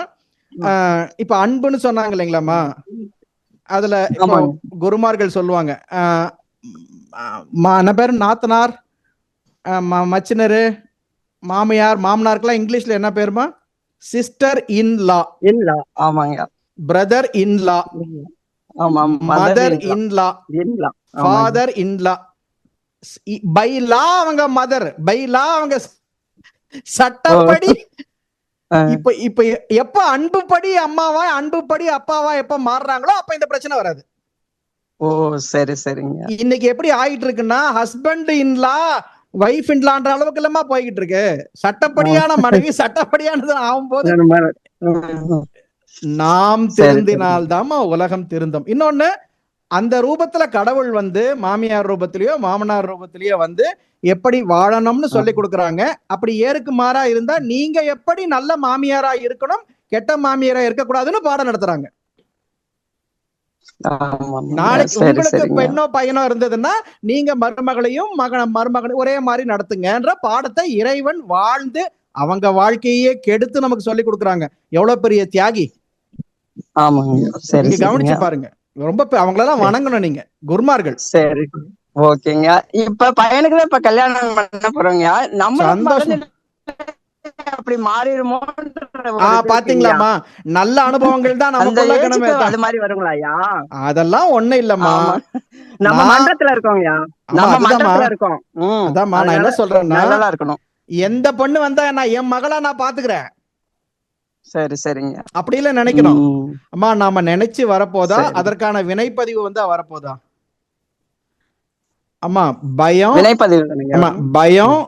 இப்ப அன்புன்னு சொன்னாங்க இல்லைங்களாம்மா, அதுல இப்போ குருமார்கள் சொல்லுவாங்க, என்ன பேரு, நாத்தனார், மச்சினரு, மாமியார், மாமனாருக்கெல்லாம் இங்கிலீஷ்ல என்ன பேருமா? Sister in law. ஆமாங்க. Brother in law, mother in law, father in law. By law அவங்க மதர், பை லா அவங்க சட்டப்படி. இப்ப எப்ப அன்புப்படி அம்மாவா அன்புப்படி அப்பாவா எப்ப மாறுறாங்களோ அப்ப இந்த பிரச்சனை வராது. ஓ சரி சரிங்க. இன்னைக்கு எப்படி ஆயிட்டு இருக்குன்னா, ஹஸ்பண்ட் இன்லா வைஃப் இன்லான்ற அளவுக்கு இல்லமா போய்கிட்டு இருக்கு. சட்டப்படியான மனைவி சட்டப்படியானது ஆகும் போது நாம் திருந்தினால்தான் உலகம் திருந்தும். இன்னொன்னு, அந்த ரூபத்துல கடவுள் மாமியார் ரூபத்திலயோ மாமனார் ரூபத்திலயோ எப்படி வாழணும்னு சொல்லி கொடுக்குறாங்க. அப்படி ஏருக்கு மாறா இருந்தா நீங்க எப்படி நல்ல மாமியாரா இருக்கணும், கெட்ட மாமியாரா இருக்கக்கூடாதுன்னு பாடம் நடத்துறாங்க. நாளைக்கு உங்களுக்கு பெண்ணோ பையனோ இருந்ததுன்னா நீங்க மருமகளையும் மருமகளையும் ஒரே மாதிரி நடத்துங்கன்ற பாடத்தை இறைவன் வாழ்ந்து அவங்க வாழ்க்கையே கெடுத்து நமக்கு சொல்லி கொடுக்குறாங்க. எவ்வளவு பெரிய தியாகி. நீங்க கவனிச்சு பாருங்க. ரொம்ப அவங்களெல்லாம் வணங்கணும் நீங்க, குருமார்கள். சரி ஓகேங்க. இப்ப பையனுக்குதான் இப்ப கல்யாணம் பண்ண போறோங்க. நம்ம அப்படி மாறிடுமோ பாத்தீங்களாமா, நல்ல அனுபவங்கள் தான் நமக்கு அது மாதிரி வருங்களாயா? அதெல்லாம் ஒண்ணு இல்லம்மா, நம்ம மன்றத்துல இருக்கோங்கயா, நம்ம மன்றத்துல இருக்கோம். அதான்மா நான் என்ன சொல்றேன்னா, நல்லா இருக்கணும். எந்த பொண்ணு வந்தா நான் என் மகளா நான் பாத்துக்கிறேன். சரி சரிங்க. அப்படி இல்ல நினைக்கணும். அம்மா நாம நினைச்சு வரப்போதா, அதற்கான வினைப்பதிவு வரப்போதா? அம்மா பயம், பயம்,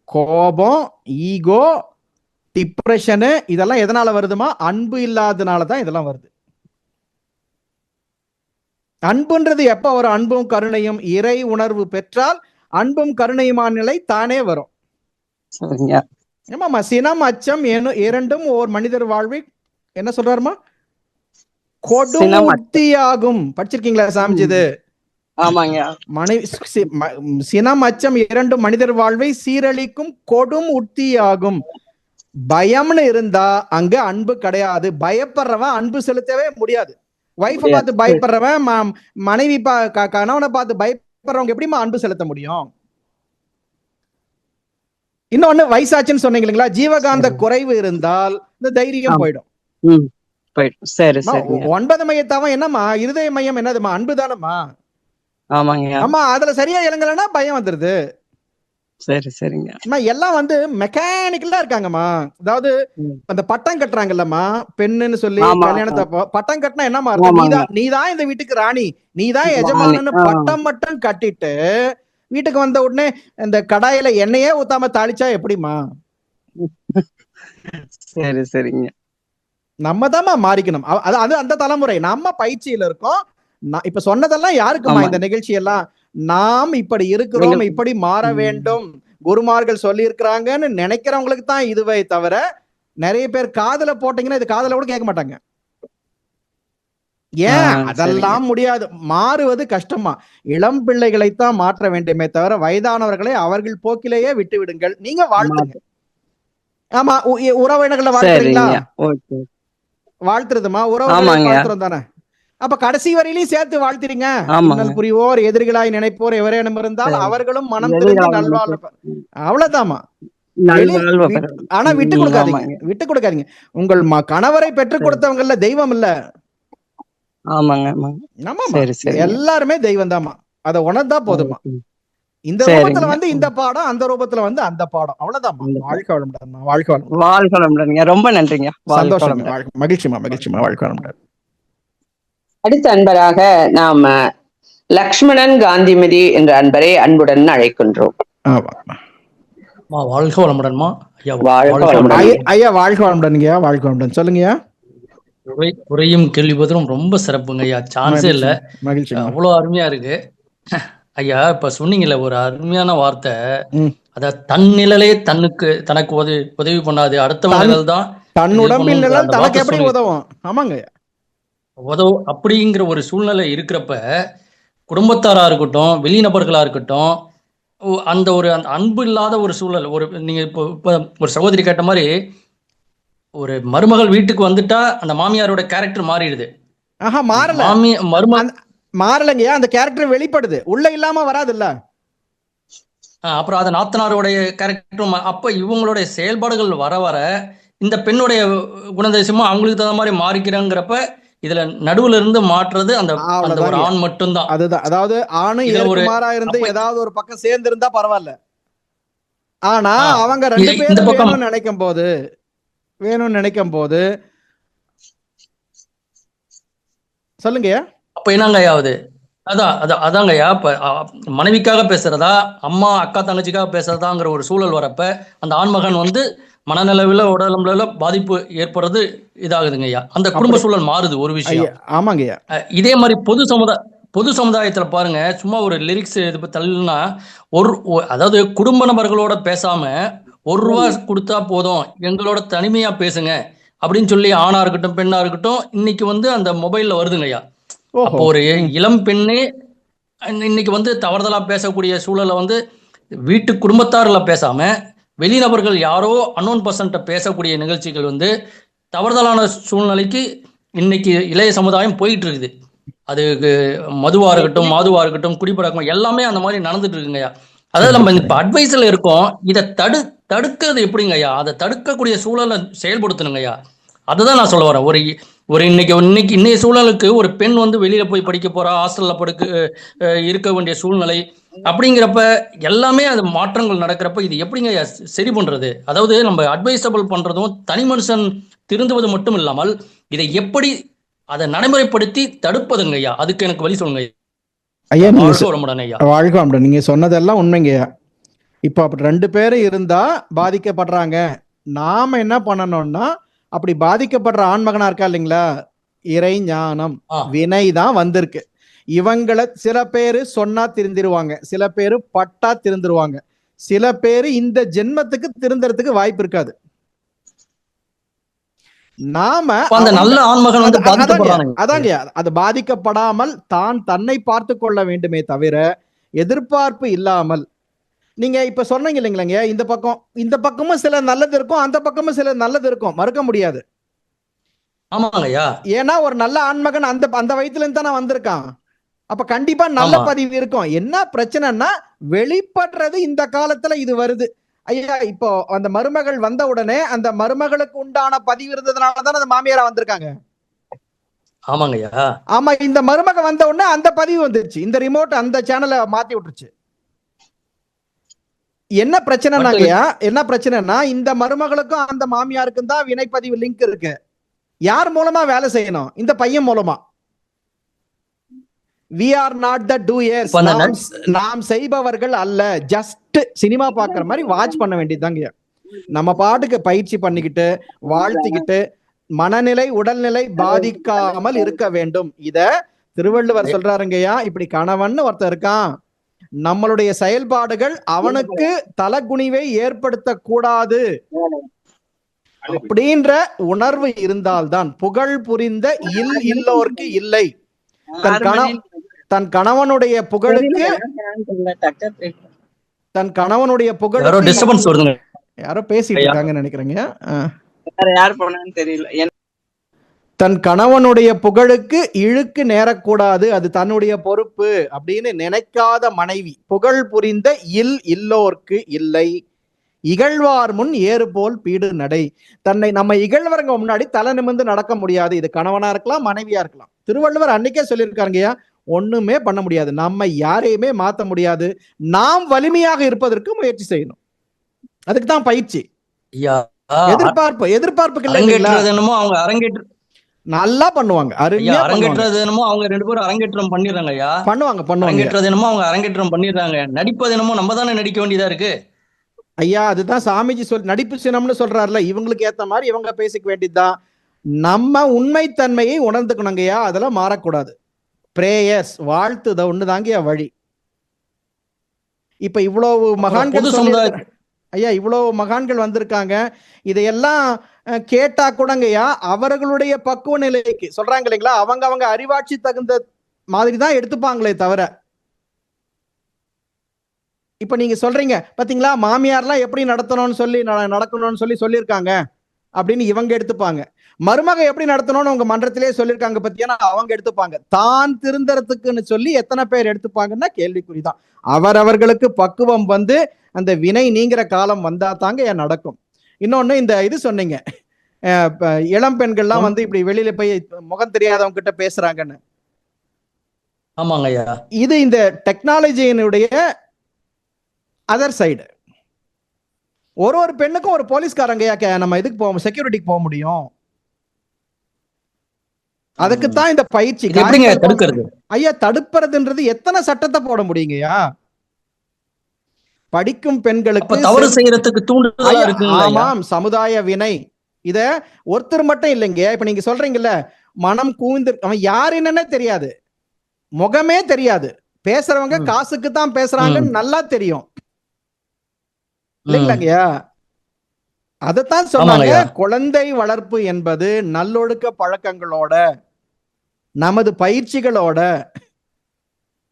கோபம், ஈகோ, டிப்ரெஷனு, இதெல்லாம் எதனால வருதுமா? அன்பு இல்லாதனாலதான் இதெல்லாம் வருது. அன்புன்றது எப்ப ஒரு அன்பும் கருணையும் இறை உணர்வு பெற்றால் அன்பும் கருணையுமான நிலை தானே வரும். ஆமாமா, சினம் அச்சம் இரண்டும் ஓர் மனிதர் வாழ்வை என்ன சொல்றாருமா? கொடும் சினம் உத்தியாகும். படிச்சிருக்கீங்களா சாமிஜி இது? ஆமாங்க. சினம் அச்சம் இரண்டும் மனிதர் வாழ்வை சீரழிக்கும் கொடும் உத்தியாகும். பயம்னு இருந்தா அங்க அன்பு கிடையாது. பயப்படுறவன் அன்பு செலுத்தவே முடியாது. வைஃபை பார்த்து பயப்படுறவன் மனைவி கணவனை பார்த்து பயப்படுறவங்க எப்படிமா அன்பு செலுத்த முடியும்? இன்னொன்னு வயசாச்சுன்னு சொன்னீங்க இல்லைங்களா, ஜீவகாந்த குறைவு இருந்தால் இந்த தைரியம் போயிடும். சரி 9 மையத்தாவன் என்னம்மா, இருதய மையம் என்னதுமா? அன்பு தானம்மா. ஆமாங்க. ஆமா, அதுல சரியா இறங்கலன்னா பயம் வந்துருது. சரிங்க. எல்லாம் மெக்கானிக்கலா இருக்காங்கம்மா. அதாவது அந்த பட்டம் கட்டுறாங்கல்லம்மா, பெண்ணுன்னு சொல்லி கல்யாணத்தப்போ பட்டம் கட்டினா என்னமா அர்த்தம்? நீதான் இந்த வீட்டுக்கு ராணி, நீதான் எஜமானன்னு பட்டம் மட்டும் கட்டிட்டு வீட்டுக்கு வந்த உடனே இந்த கடாயில எண்ணெயே ஊத்தாம தாளிச்சா எப்படிமா? சரிங்க. நம்ம தான்மா மாறிக்கணும். அது அந்த தலைமுறை. நம்ம பயிற்சியில இருக்கோம். இப்ப சொன்னதெல்லாம் யாருக்குமா இந்த நிகழ்ச்சி எல்லாம்? நாம் இப்படி இருக்கிறோம், இப்படி மாற வேண்டும், குருமார்கள் சொல்லி இருக்கிறாங்கன்னு நினைக்கிறவங்களுக்கு தான் இதுவே தவிர, நிறைய பேர் காதுல போட்டீங்கன்னா இது காதுல கூட கேட்க மாட்டாங்க. ஏன்? அதெல்லாம் முடியாது. மாறுவது கஷ்டமா. இளம் பிள்ளைகளைத்தான் மாற்ற வேண்டுமே தவிர வயதானவர்களை அவர்கள் போக்கிலேயே விட்டு விடுங்கள். நீங்க வாழ்த்துங்க. ஆமா, உறவினர்களை வாழ்த்துறீங்களா? வாழ்த்துறதுமா, உறவுகளை வாழ்த்துறோம் தானே. அப்ப கடைசி வரையிலையும் சேர்த்து வாழ்த்திருங்க. இன்னல் புரிவோர் எதிரிகளாய் நினைப்போர் எவரேனும் இருந்தால் அவர்களும் மனம் திறந்து நல்வாழ்வு. அவ்வளவுதாமா. ஆனா விட்டு கொடுக்காதீங்க. உங்கள் கணவரை பெற்றுக் கொடுத்தவங்கல்ல தெய்வம் இல்ல. எல்லாருமே தெய்வம் தாமா. அதை உணர்ந்தா போதுமா. இந்த ரூபத்துல இந்த பாடம், அந்த ரூபத்துல அந்த பாடம். அவ்வளவுதான். வாழ்க வளமுடன். வாழ்க வளமுடன். ரொம்ப நன்றிங்க. சந்தோஷம். மகிழ்ச்சிமா. வாழ்க வளமுடன். அடுத்த அன்பராக நாம் லக்ஷ்மணன் காந்திமதி என்ற அன்பரை அன்புடன் அழைக்கின்றோம். வாழ்க வளமுடன்மா. ஐயா வாழ்க வளமுடன்ங்கய்யா. வாழ்க வளமுடன். சொல்லுங்கய்யா. உரையும் கேள்வி பதிலும் ரொம்ப சிறப்புங்க ஐயா. சான்ஸே இல்ல. மகிழ்ச்சி. அவ்வளவு அருமையா இருக்கு ஐயா. இப்ப சொன்னீங்கல்ல ஒரு அருமையான வார்த்தை, அத தன் நிழலே தனக்கு உதவி பண்ணாது, அடுத்த நிழல் தான் தன் உடம்பில் நிழல் தனக்கு எப்படி உதவும். ஆமாங்க, உதவும். அப்படிங்கிற ஒரு சூழ்நிலை இருக்கிறப்ப குடும்பத்தாரா இருக்கட்டும், வெளிநபர்களா இருக்கட்டும், அந்த அன்பு இல்லாத ஒரு சூழல். நீங்க இப்ப ஒரு சகோதரி கேட்ட மாதிரி, ஒரு மருமகள் வீட்டுக்கு வந்துட்டா அந்த மாமியாரோட கேரக்டர் மாறிடுது. மாறலங்கய்யா, அந்த கேரக்டர் வெளிப்படுது, உள்ள இல்லாம வராது இல்ல. அப்புறம் அந்த நாத்தனாரோடைய கேரக்டரும். அப்ப இவங்களுடைய செயல்பாடுகள் வர வர இந்த பெண்ணுடைய குணதேசமும் அவங்களுக்கு தகுந்த மாதிரி மாறிக்கிறாங்கிறப்ப இதுல நடுவுல இருந்து மாற்றுறது அந்த ஒரு ஆண் மட்டும்தான். அதுதான். அதாவது ஆணும் ஏற்குமாறா இருந்து ஏதாவது ஒரு பக்கம் சேர்ந்து இருந்தா பரவாயில்ல. ஆனா அவங்க ரெண்டு பேரும் வேணும்னு நினைக்கும் போது சொல்லுங்க. அப்ப என்னங்கய்யா ஆகுது? அதாங்கய்யா. இப்ப மனைவிக்காக பேசுறதா, அம்மா அக்கா தங்கச்சிக்காக பேசுறதாங்கிற ஒரு சூழல் வரப்ப அந்த ஆண்மகன் மனநலவில் உடல்நல பாதிப்பு ஏற்படுறது இதாகுதுங்க ஐயா. அந்த குடும்ப சூழல் மாறுது. ஒரு விஷயம். ஆமாங்கய்யா. இதே மாதிரி பொது சமுதாயத்துல பாருங்க, சும்மா ஒரு லிரிக்ஸ் இது தள்ளுனா அதாவது குடும்ப நபர்களோட பேசாம ₹1 கொடுத்தா போதும், எங்களோட தனிமையா பேசுங்க அப்படின்னு சொல்லி ஆணா இருக்கட்டும் பெண்ணா இருக்கட்டும் இன்னைக்கு அந்த மொபைல்ல வருதுங்க ஐயா. அப்போ ஒரு இளம் பெண்ணே இன்னைக்கு தவறுதலா பேசக்கூடிய சூழலை வீட்டு குடும்பத்தாரில் பேசாம வெளிநபர்கள் யாரோ அன்னோன் பர்சன்ட்ட பேசக்கூடிய நிகழ்ச்சிகள் தவறுதலான சூழ்நிலைக்கு இன்னைக்கு இளைய சமுதாயம் போயிட்டு இருக்குது. அதுக்கு மதுவா இருக்கட்டும் குடிப்பழக்கம் எல்லாமே அந்த மாதிரி நடந்துட்டு இருக்குங்கய்யா. அதாவது நம்ம இப்ப அட்வைஸ்ல இருக்கோம், இதை தடுக்கிறது எப்படிங்க ஐயா? அதை தடுக்கக்கூடிய சூழலை செயல்படுத்தணுங்க ஐயா. அதுதான் நான் சொல்ல வரேன். இன்னைய சூழலுக்கு ஒரு பெண் வெளியில போய் படிக்க போறா, ஹாஸ்டல்ல இருக்க வேண்டிய சூழ்நிலை அப்படிங்கிறப்ப எல்லாமே அது மாற்றங்கள் நடக்கிறப்ப இது எப்படிங்க சரி பண்றது? அதாவது நம்ம அட்வைசபிள் பண்றதும் தனி மனுஷன் திருந்துவது மட்டும் இல்லாமல் இதை எப்படி அதை நடைமுறைப்படுத்தி தடுப்பதுங்க ஐயா? அதுக்கு எனக்கு வழி சொல்லுங்க ஐயா. வாழ்க வளமுடன். நீங்க சொன்னதெல்லாம் உண்மைங்கய்யா. இப்போ அப்படி 2 பேரும் இருந்தா பாதிக்கப்படுறாங்க. நாம என்ன பண்ணணும்னா, அப்படி பாதிக்கப்படுற ஆண்மகனா இருக்கா இல்லைங்களா, இறை ஞானம் வினை தான் வந்திருக்கு. இவங்களை சில பேரு சொன்னா திருந்திருவாங்க, சில பேரு பட்டா திருந்துருவாங்க, சில பேரு இந்த ஜென்மத்துக்கு திருந்துறதுக்கு வாய்ப்பு இருக்காது. நாம அந்த நல்ல ஆண்மகன் வந்து பாதிக்கப்படுறாங்க. அதாங்க அது பாதிக்கப்படாமல் தன்னை பார்த்து கொள்ள வேண்டுமே தவிர எதிர்பார்ப்பு இல்லாமல். நீங்க இப்ப சொன்னீங்க இல்லைங்களா, இந்த பக்கமும் சில நல்லது இருக்கும், அந்த பக்கமும் சில நல்லது இருக்கும், மறுக்க முடியாது. ஆமாங்கய்யா. ஏன்னா ஒரு நல்ல ஆண்மகன் அந்த வயிற்றுல இருந்து தானே வந்திருக்கான். அப்ப கண்டிப்பா நல்ல பதிவு இருக்கும். என்ன பிரச்சனைன்னா வெளிப்படுறது இந்த காலத்துல இது வருது. ஐயா இப்போ அந்த மருமகள் வந்த உடனே அந்த மருமகளுக்கு உண்டான பதிவு இருந்ததுனாலதான் அந்த மாமியாரா வந்திருக்காங்க. ஆமாங்கய்யா. ஆமா, இந்த மருமக வந்த உடனே அந்த பதிவு வந்துருச்சு, இந்த ரிமோட் அந்த சேனலை மாத்தி விட்டுருச்சு. என்ன பிரச்சனைனா இந்த மருமகளுக்கும் அந்த மாமியாருக்கும் தான் வினைப்பதிவு லிங்க் இருக்கு. யார் மூலமா வேலை செய்யணும்? இந்த பையன் மூலமா. we are not the doers, நாம் செய்பவர்கள் அல்ல. ஜஸ்ட் சினிமா பாக்குற மாதிரி வாட்ச் பண்ண வேண்டியதுதாங்க. நம்ம பாட்டுக்கு பயிற்சி பண்ணிக்கிட்டு வாழ்த்திக்கிட்டு மனநிலை உடல்நிலை பாதிக்காமல் இருக்க வேண்டும். இத திருவள்ளுவர் சொல்றாருங்கய்யா. இப்படி கணவன் ஒருத்தர் இருக்கான், நம்மளுடைய செயல்பாடுகள் அவனுக்கு தலகுனிவை ஏற்படுத்த கூடாது அப்படின்ற உணர்வு இருந்தால்தான் புகழ் புரிந்த இல்லோர்க்கு இல்லை. தன் கணவனுடைய புகழுக்கு யாரோ பேசிட்டு இருக்காங்க நினைக்கிறேங்க. தன் கணவனுடைய புகழுக்கு இழுக்கு நேரக்கூடாது, அது தன்னுடைய பொறுப்பு அப்படின்னு நினைக்காத மனைவி புகழ் புரிந்த இல்லோர்க்கு இல்லை. இகழ்வார் முன் ஏறு போல் பீடு நடை. நம்ம இகழ்வரங்க முன்னாடி தலை நிமிர்ந்து நடக்க முடியாது. இது கணவனா இருக்கலாம், மனைவியா இருக்கலாம். திருவள்ளுவர் அன்னைக்கே சொல்லியிருக்காருங்கய்யா, ஒண்ணுமே பண்ண முடியாது, நம்ம யாரையுமே மாத்த முடியாது. நாம் வலிமையாக இருப்பதற்கு முயற்சி செய்யணும். அதுக்கு தான் பயிற்சி. எதிர்பார்ப்பு நல்லா பண்ணுவாங்க. அரங்கேற்றது என்னமோ அவங்க 2 பேரும் அரங்கேற்றம் பண்ணிடுறாங்க. அரங்கேற்றது என்னமோ அவங்க அரங்கேற்றம் பண்ணிடுறாங்க. நடிப்பது என்னமோ நம்ம தானே நடிக்க வேண்டியதா இருக்கு. ஐயா அதுதான் சாமிஜி நடிப்பு சினம்னு சொல்றாருல, இவங்களுக்கு ஏத்த மாதிரி இவங்க பேசிக்க வேண்டியதுதான். நம்ம உண்மைத்தன்மையை உணர்ந்துக்கணுங்கய்யா, அதெல்லாம் மாறக்கூடாது. பிரேயர்ஸ் வாழ்த்துத ஒண்ணுதாங்க வழி. இப்ப இவ்வளவு மகான்கள் ஐயா, இவ்வளவு மகான்கள் வந்திருக்காங்க. இதையெல்லாம் கேட்டா கூடங்கய்யா அவர்களுடைய பக்குவ நிலைக்கு சொல்றாங்க இல்லைங்களா, அவங்க அறிவாட்சி தகுந்த மாதிரி தான் எடுத்துப்பாங்களே தவிர. இப்ப நீங்க சொல்றீங்க பாத்தீங்களா, மாமியார்லாம் எப்படி நடக்கணும்னு சொல்லியிருக்காங்க அப்படின்னு இவங்க எடுத்துப்பாங்க. மருமக எப்படி நடத்தணும்னு உங்க மன்றத்திலேயே சொல்லியிருக்காங்க பத்தியா, அவங்க எடுத்துப்பாங்க. தான் திருந்தறதுக்குன்னு சொல்லி எத்தனை பேர் எடுத்துப்பாங்கன்னா கேள்விக்குறிதான். அவர்களுக்கு பக்குவம் வந்து அந்த வினை நீங்கிற காலம் வந்தா தாங்க நடக்கும். இன்னொன்னு, இந்த இது சொன்னீங்க, இளம் பெண்கள்லாம் வந்து இப்படி வெளியில போய் முகம் தெரியாதவங்க கிட்ட பேசுறாங்கன்னு. ஆமாங்கய்யா, இது இந்த டெக்னாலஜியினுடைய அதர் சைடு. ஒரு பெண்ணுக்கும் ஒரு போலீஸ்காரங்க நம்ம இதுக்கு போக செக்யூரிட்டிக்கு போக முடியும். அதுக்குத்தான் இந்த பயிற்சி. ஐயா தடுப்பதுன்றது எத்தனை சட்டத்தை போட முடியுங்கய்யா? படிக்கும் பெண்களுக்கு தவறு செய்யறதுக்கு தூண்டுதலா இருக்கு. ஆமாம், சமுதாய வினை. இத ஒருத்தர் மட்டும் இல்லைங்க. இப்ப நீங்க சொல்றீங்கல்ல, மனம் கூந்து, அவன் யார் என்னன்னே தெரியாது, முகமே தெரியாது, பேசுறவங்க காசுக்கு தான் பேசுறாங்கன்னு நல்லா தெரியும் இல்லைங்களாங்கய்யா? அதத்தான் சொன்னாங்க, குழந்தை வளர்ப்பு என்பது நல்லொழுக்க பழக்கங்களோட, நமது பயிற்சிகளோட,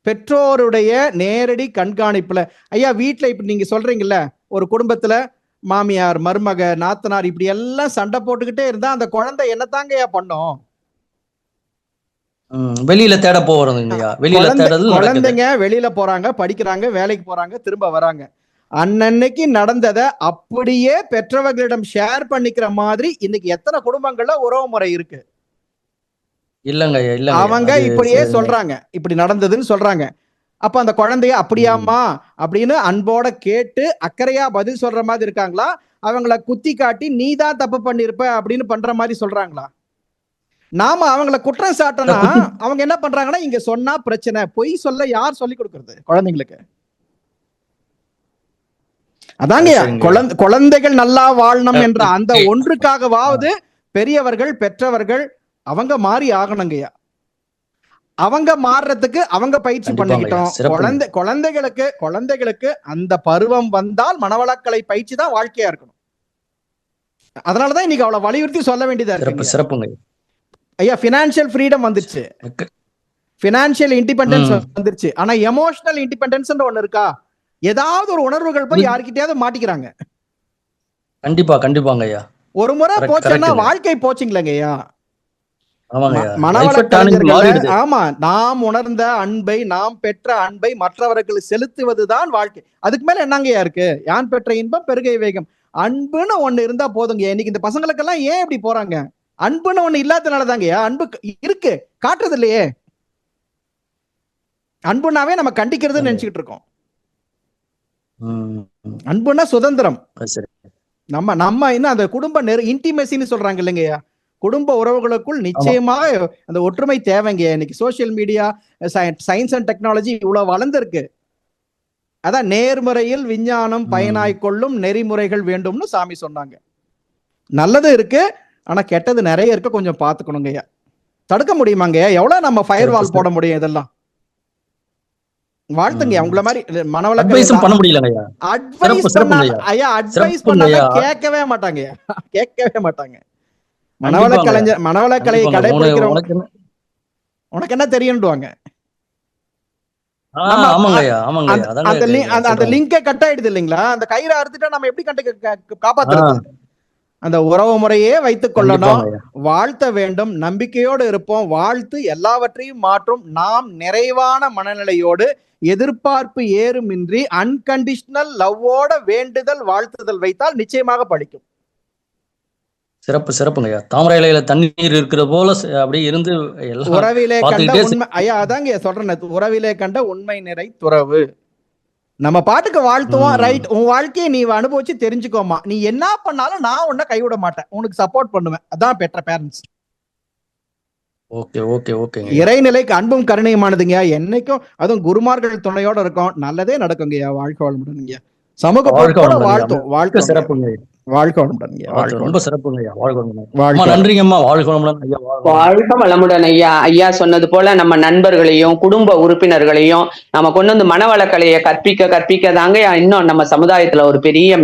பெற்றோருடைய நேரடி கண்காணிப்புல. ஐயா வீட்டுல இப்ப நீங்க சொல்றீங்கல்ல, ஒரு குடும்பத்துல மாமியார் மருமக நாத்தனார் இப்படி எல்லாம் சண்டை போட்டுக்கிட்டே இருந்தா அந்த குழந்தை என்னத்தாங்கய்யா பண்ணும்? வெளியில தேட போறது. குழந்தைங்க வெளியில போறாங்க, படிக்கிறாங்க, வேலைக்கு போறாங்க, திரும்ப வராங்க. அன்னன்னைக்கு நடந்ததை அப்படியே பெற்றவர்களிடம் ஷேர் பண்ணிக்கிற மாதிரி இன்னைக்கு எத்தனை குடும்பங்கள்ல உறவு முறை இருக்கு? இல்லங்க, அவங்க இப்படியே சொல்றாங்க, இப்படி நடந்ததுன்னு சொல்றாங்க. அப்ப அந்த குழந்தைய அப்படியாமா அப்படின்னு அன்போட கேட்டு அக்கறையா பதில் சொல்ற மாதிரி இருக்காங்களா? அவங்கள குத்தி காட்டி நீதான் தப்பு பண்ணிருப்ப அப்படின்னு பண்ற மாதிரி சொல்றாங்களா? நாம அவங்கள குற்றம் சாட்டனா அவங்க என்ன பண்றாங்கன்னா, இங்க சொன்னா பிரச்சனை, பொய் சொல்ல யார் சொல்லி கொடுக்கறது குழந்தைங்களுக்கு? அதாங்க குழந்தைகள் நல்லா வாழணும் என்ற அந்த ஒன்றுக்காகவாவது பெரியவர்கள் பெற்றவர்கள் அவங்க மாறி ஆகணுங்கய்யா. அவங்க மாறுறதுக்கு அவங்க பயிற்சி பண்ணிக்கிட்டோம். குழந்தைகளுக்கு அந்த பருவம் வந்தால் மனவளக்கலை பயிற்சி தான் வாழ்க்கையா இருக்கணும். அதனாலதான் இன்னைக்கு அவ்வளவு வலியுறுத்தி சொல்ல வேண்டியதா சிறப்பு இருக்கு சிறப்புங்க ஐயா. பினான்சியல் ஃப்ரீடம் வந்துருச்சு, பினான்சியல் இண்டிபெண்டன்ஸ் வந்துருச்சு. ஆனா எமோஷனல் இண்டிபெண்டன்ஸ் ஒண்ணு இருக்கா? ஏதாவது ஒரு உணர்வுகள் போய் யாருக்கிட்டயாவது மாட்டிக்கிறாங்க. கண்டிப்பா கண்டிப்பாங்க ஐயா. ஒரு முறை போச்சுன்னா வாழ்க்கை போச்சுங்களேங்க ஐயா. மனவள கலைஞர்கள் ஆமா, நாம் உணர்ந்த அன்பை, நாம் பெற்ற அன்பை மற்றவர்களுக்கு செலுத்துவதுதான் வாழ்க்கை. அதுக்கு மேல என்னங்கய்யா இருக்கு? யான் பெற்ற இன்பம் பெருகை வேகம். அன்புன்னு ஒண்ணு இருந்தா போதுங்க. இன்னைக்கு இந்த பசங்களுக்கெல்லாம் ஏன் இப்படி போறாங்க? அன்புன்னு ஒண்ணு இல்லாதனாலதாங்கய்யா. அன்பு இருக்கு, காட்டுறது இல்லையே. அன்புனாவே நம்ம கண்டிக்கிறது நினைச்சுக்கிட்டு இருக்கோம். அன்புனா சுதந்திரம். நம்ம நம்ம இன்னும் அந்த குடும்ப இன்டிமேசின்னு சொல்றாங்க இல்லைங்கய்யா. குடும்ப உறவுகளுக்குள் நிச்சயமாக அந்த ஒற்றுமை தேவைங்க. இன்னைக்கு social media, science and technology இவ்வளவு வளர்ந்துருக்கு. அதான் நேர்முறையில் விஞ்ஞானம் பயனாய் கொள்ளும் நெறிமுறைகள் வேண்டும்னு சாமி சொன்னாங்க. நல்லது இருக்கு, ஆனா கெட்டது நிறைய இருக்கு. கொஞ்சம் பாத்துக்கணுங்கய்யா. தடுக்க முடியுமாங்க? எவ்வளவு நம்ம ஃபயர் வால் போட முடியும்? இதெல்லாம் வாழ்த்துங்க. உங்களை மாதிரி மனவள பண்ண முடியல அட்வைஸ் பண்ணா கேட்கவே மாட்டாங்க, கேட்கவே மாட்டாங்க. மனவள கலையை கடைபிடிக்கிறவங்க உனக்கு என்ன தெரியும்டுவாங்க. அந்த லிங்க கட் ஆயிடுது இல்லைங்களா? அந்த கயிறை அறுத்துட்டா நம்ம எப்படி காப்பாத்துறது? அந்த உறவு முறையே வைத்துக் கொள்ளணும். வாழ்த்த வேண்டும், நம்பிக்கையோடு இருப்போம். வாழ்த்து எல்லாவற்றையும் மாற்றும். நாம் நிறைவான மனநிலையோடு எதிர்பார்ப்பு ஏறுமின்றி அன்கண்டிஷனல் லவ்வோட வேண்டுதல் வாழ்த்துதல் வைத்தால் நிச்சயமாக பலிக்கும். சிறப்பு சிறப்புங்க. தாமரை இலையில தண்ணீர் இருக்கிற போல அப்படியே இருந்து உறவிலே கண்ட உண்மை ஐயா. அதாங்க சொல்றேன், உறவிலே கண்ட உண்மை நிறை துறவு. நம்ம பாட்டுக்கு வாழ்த்துவோம், ரைட். உன் வாழ்க்கையை நீ அனுபவிச்சு தெரிஞ்சுக்கோமா. நீ என்ன பண்ணாலும் நான் உன்னை கைவிட மாட்டேன், உனக்கு சப்போர்ட் பண்ணுவேன். அதான் பெற்ற பேரண்ட்ஸ். Okay okay okay. இறைநிலைக்கு அன்பும் கருணையுமானதுங்க. என்னைக்கும் அதுவும் குருமார்கள் துணையோட இருக்கும், நல்லதே நடக்குங்கய்யா. வாழ்க்கை வளமுடனுங்க. சமூக பொறுப்போட வாழ்த்தும். வாழ்க்கை சிறப்புங்க. வாழ்க வளமுடன். ரொம்ப சிறப்புங்க ஐயா. நன்றிங்கம்மா. வாழ்க வளமுடன் ஐயா. வாழ்க வளமுடன் ஐயா. ஐயா சொன்னது போல நம்ம நண்பர்களையும் குடும்ப உறுப்பினர்களையும் நம்ம கொண்டு வந்து மனவளக்கலையை கற்பிக்க தாங்க இன்னும் நம்ம சமுதாயத்துல ஒரு பெரிய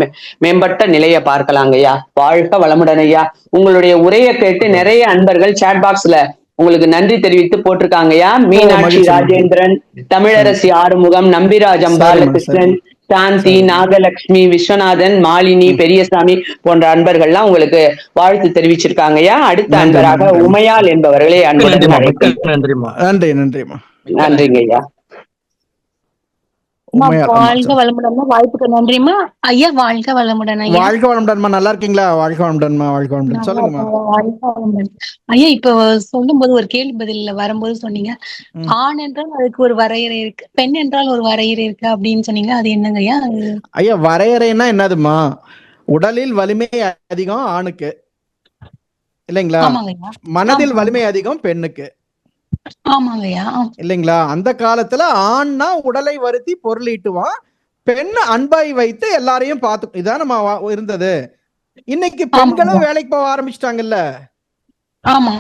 மேம்பட்ட நிலையை பார்க்கலாங்க ஐயா. வாழ்க வளமுடன் ஐயா. உங்களுடைய உரையை கேட்டு நிறைய அன்பர்கள் சாட் பாக்ஸ்ல உங்களுக்கு நன்றி தெரிவித்து போட்டிருக்காங்கய்யா. மீனாட்சி ராஜேந்திரன், தமிழரசி ஆறுமுகம், நம்பிராஜம் பாலகிருஷ்ணன், சாந்தி, நாகலட்சுமி, விஸ்வநாதன், மாலினி, பெரியசாமி போன்ற அன்பர்கள்லாம் உங்களுக்கு வாழ்த்து தெரிவிச்சிருக்காங்கய்யா. அடுத்த அன்பராக உமையால் என்பவர்களே அன்புடன் நன்றிங்க ஐயா. வாழ்க வளமுடன். வாய்ப்புக்கு நன்றிமா ஐயா. வாழ்க வளமுடன் ஐயா. வாழ்க வளமுடன்மா. நல்லா இருக்கீங்களா? வாழ்க வளமுடன்மா. வாழ்க வளமுடன். சொல்லுங்கம்மா. வாழ்க வளமுடன் ஐயா. இப்ப சொல்லும் போது ஒரு கேள்வி பதில வரும்போது சொன்னீங்க, ஆண் என்றால் அதுக்கு ஒரு வரையறை இருக்கு, பெண் என்றால் ஒரு வரையறை இருக்கு அப்படின்னு சொன்னீங்க. அது என்னங்க ஐயா? ஐயா வரையறைன்னா என்னதுமா? உடலில் வலிமை அதிகம் ஆணுக்கு இல்லைங்களா? மனதில் வலிமை அதிகம் பெண்ணுக்கு. ஆமாங்கய்யா. இல்லைங்களா? அந்த காலத்துல ஆண்னா உடலை வருத்தி பொருளீட்டுவான், பெண் அன்பாய் வைத்து எல்லாரையும் பார்த்து இதான் நம்ம இருந்தது. இன்னைக்கு பெண்களும் வேலைக்கு போக ஆரம்பிச்சிட்டாங்கல்ல. ஆமா.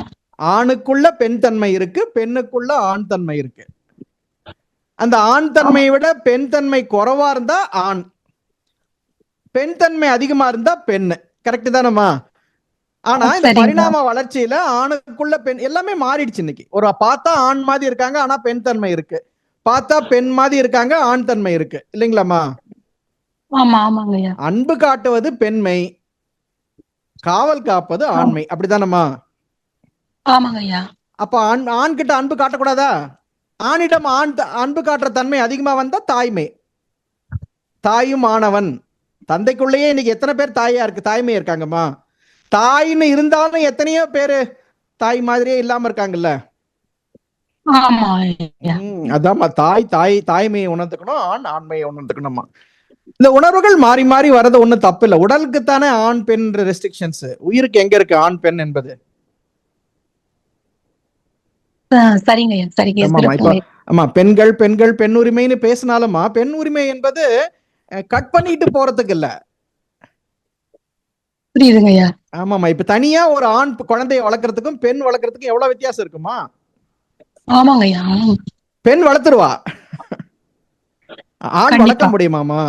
ஆணுக்குள்ள பெண் தன்மை இருக்கு, பெண்ணுக்குள்ள ஆண் தன்மை இருக்கு. அந்த ஆண் தன்மையை விட பெண் தன்மை குறைவா இருந்தா ஆண், பெண் தன்மை அதிகமா இருந்தா பெண்ணு. கரெக்ட் தானம்மா? ஆனா இந்த பரிணாம வளர்ச்சியில ஆணுக்குள்ள பெண் எல்லாமே மாறிடுச்சு. இன்னைக்கு ஒரு பார்த்தா ஆண் மாதிரி இருக்காங்க, ஆனா பெண் தன்மை இருக்கு. பார்த்தா பெண் மாதிரி இருக்காங்க, ஆண் தன்மை இருக்கு. இல்லைங்களாம்மா? அன்பு காட்டுவது பெண்மை, காவல் காப்பது ஆண்மை. அப்படித்தானம்மா? அப்ப ஆண் கிட்ட அன்பு காட்டக்கூடாதா? ஆணிடம் அன்பு காட்டுற தன்மை அதிகமா வந்தா தாய்மை. தாயும் ஆனவன். தந்தைக்குள்ளேயே இன்னைக்கு எத்தனை பேர் தாய்மையா இருக்காங்கம்மா? தாயின்னு இருந்தாலும் எத்தனையோ பேரு தாய் மாதிரியே இல்லாம இருக்காங்கல்ல. அதாம்மா, தாய்மையை உணர்ந்துக்கணும், ஆண் ஆண்மையை உணர்ந்துக்கணும்மா. இந்த உணர்வுகள் மாறி மாறி வர்றது ஒண்ணும் தப்பு இல்லை. உடலுக்கு தானே ஆண் பெண் ரெஸ்ட்ரிக்ஷன்ஸ், உயிருக்கு எங்க இருக்கு ஆண் பெண் என்பது? ஆமா, பெண்கள் பெண் உரிமைன்னு பேசினாலுமா பெண் உரிமை என்பது கட் பண்ணிட்டு போறதுக்கு இல்ல. புரியுதுங்கய்யா. ஆமாமா, இப்ப தனியா ஒரு ஆண் குழந்தைய வளர்க்கறதுக்கும் பெண் வளர்க்கறதுக்கும் எவ்வளவு வித்தியாசம் இருக்குமா? ஆமாங்கய்யா. பெண் வளர்த்துருவா, ஆண் வளர்க்க முடியுமாமா?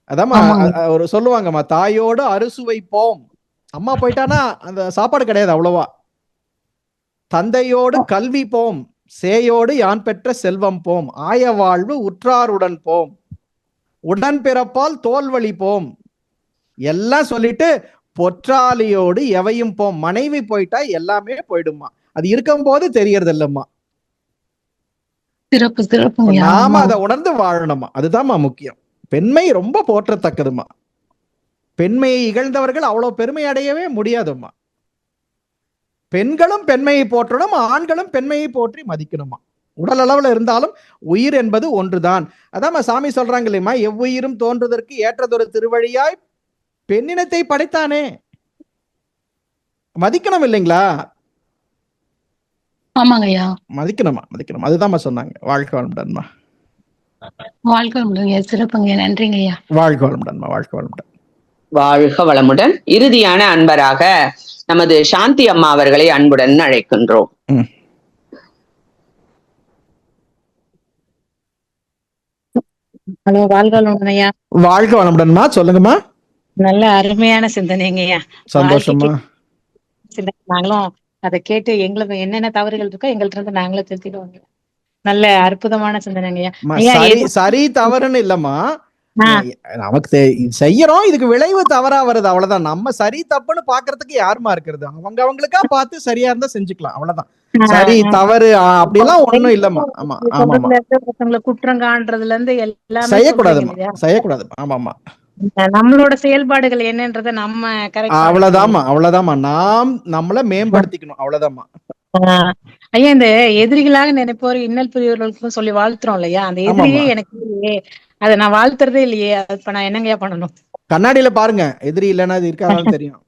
அதாம்மா ஆமாங்க. ஒரு சொல்லுவாங்கம்மா, தாயோடு அறுசுவை போம். அம்மா போயிட்டானா அந்த சாப்பாடு கிடையாது அவ்வளவா. தந்தையோடு கல்வி போம், சேயோடு யான் பெற்ற செல்வம் போம், ஆய வாழ்வு உற்றாருடன் போம், உடன் பிறப்பால் தோல்வழி போம், எல்லாம் சொல்லிட்டு பொற்றாலியோடு எவையும் போம். மனைவி போயிட்டா எல்லாமே போயிடுமா. அது இருக்கும் போது தெரியறது இல்லம்மா. சிறப்பு சிறப்புங்க. நாம அதை உணர்ந்து வாழணுமா. அதுதான்மா முக்கியம். பெண்மை ரொம்ப போற்றத்தக்கதுமா. பெண்மையை இகழ்ந்தவர்கள் அவ்வளவு பெருமை அடையவே முடியாதும்மா. பெண்களும் பெண்மையை போற்றணும், ஆண்களும் பெண்மையை போற்றி மதிக்கணுமா. உடல் அளவுல இருந்தாலும் உயிர் என்பது ஒன்றுதான். அதான் சாமி சொல்றாங்க இல்லையம்மா, எவ்வுயிரும் தோன்றுவதற்கு ஏற்றதொரு திருவழியாய் பெண்ணினத்தை படைத்தானே. மதிக்கணும் இல்லைங்களா? ஆமாங்க ஐயா. மதிக்கணுமா, மதிக்கணும். அதுதான் சொன்னாங்க. வாழ்க்கை வளமுடன்மா. வாழ்க்கை வளமுடன். சிறப்புங்க. நன்றிங்க ஐயா. வாழ்க்கை வளமுடன்மா. வாழ்க்கை வளமுடன். வாழ்க வளமுடன். இறுதியான அன்பராக நமது சாந்தி அம்மா அவர்களை அன்புடன் அழைக்கின்றோம். ஹலோ, வாழ்க வளமுடன் ஐயா. வாழ்க வளமுடன்மா. சொல்லுங்கம்மா. நல்ல அருமையான சிந்தனைங்கய்யா. சந்தோஷமா. நாங்களும் அதை கேட்டு எங்களுக்கு என்னென்ன தவறுகள் இருக்கோ எங்கள்ட்ட இருந்து நாங்களும் திருத்திடுவோங்க. நல்ல அற்புதமான சிந்தனைங்கய்யா. சரி தவறுன்னு இல்லம்மா, நமக்கு செய்யறோம், இதுக்கு விளைவு தவறா வருது அவ்வளவுதான். நம்ம சரி தப்புன்னு பாக்குறதுக்கு யாருமா இருக்கிறது? அவங்க அவங்களுக்கா பார்த்து சரியா இருந்தா செஞ்சுக்கலாம், அவ்வளவுதான். சரி தவறு அப்படிலாம் ஒண்ணும் இல்லம்மா. ஆமா ஆமாமா, குற்றம் காண்றதுல இருந்து எல்லாமே செய்யக்கூடாதுமா, செய்யக்கூடாது. ஆமாமா, நம்மளோட செயல்பாடுகள் என்னன்றத நம்ம அவ்வளவுதாம்மா, அவ்வளவுதாம்மா. நாம் நம்மள மேம்படுத்திக்கணும், அவ்வளவுதாம்மா. ஐயா, இந்த எதிரிகளாக நினைப்போர் இன்னல் புரியவர்களுக்கும் சொல்லி வாழ்த்துறோம் இல்லையா, அந்த எதிரியே எனக்கு இல்லையே, அதை நான் வாழ்த்துறதே இல்லையே, இப்ப நான் என்னங்கய்யா பண்ணணும்? கண்ணாடியில பாருங்க, எதிரி இல்லைன்னா அது இருக்காதான் தெரியும்.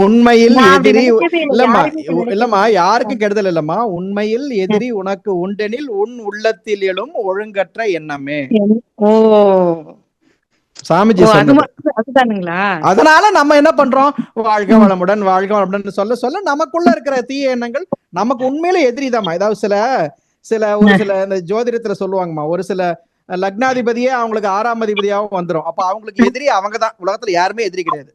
உண்மையில் எதிரி இல்லம்மா, இல்லம்மா, யாருக்கும் கெடுதல் இல்லம்மா. உண்மையில் எதிரி உனக்கு உண்டெனில் உன் உள்ளத்தில் எழும் ஒழுங்கற்ற எண்ணமே. சாமிஜி சொன்னது. அதனால நம்ம என்ன பண்றோம்? வாழ்க வளமுடன், வாழ்க வளமுடன் சொல்ல சொல்ல நமக்குள்ள இருக்கிற தீய எண்ணங்கள் நமக்கு உண்மையில எதிரிதாம்மா. ஏதாவது ஒரு சில இந்த ஜோதிடத்துல சொல்லுவாங்கம்மா, ஒரு சில லக்னாதிபதியே அவங்களுக்கு 6ஆம் அதிபதியாவும் வந்துரும். அப்ப அவங்களுக்கு எதிரி அவங்கதான். உலகத்துல யாருமே எதிரி கிடையாது.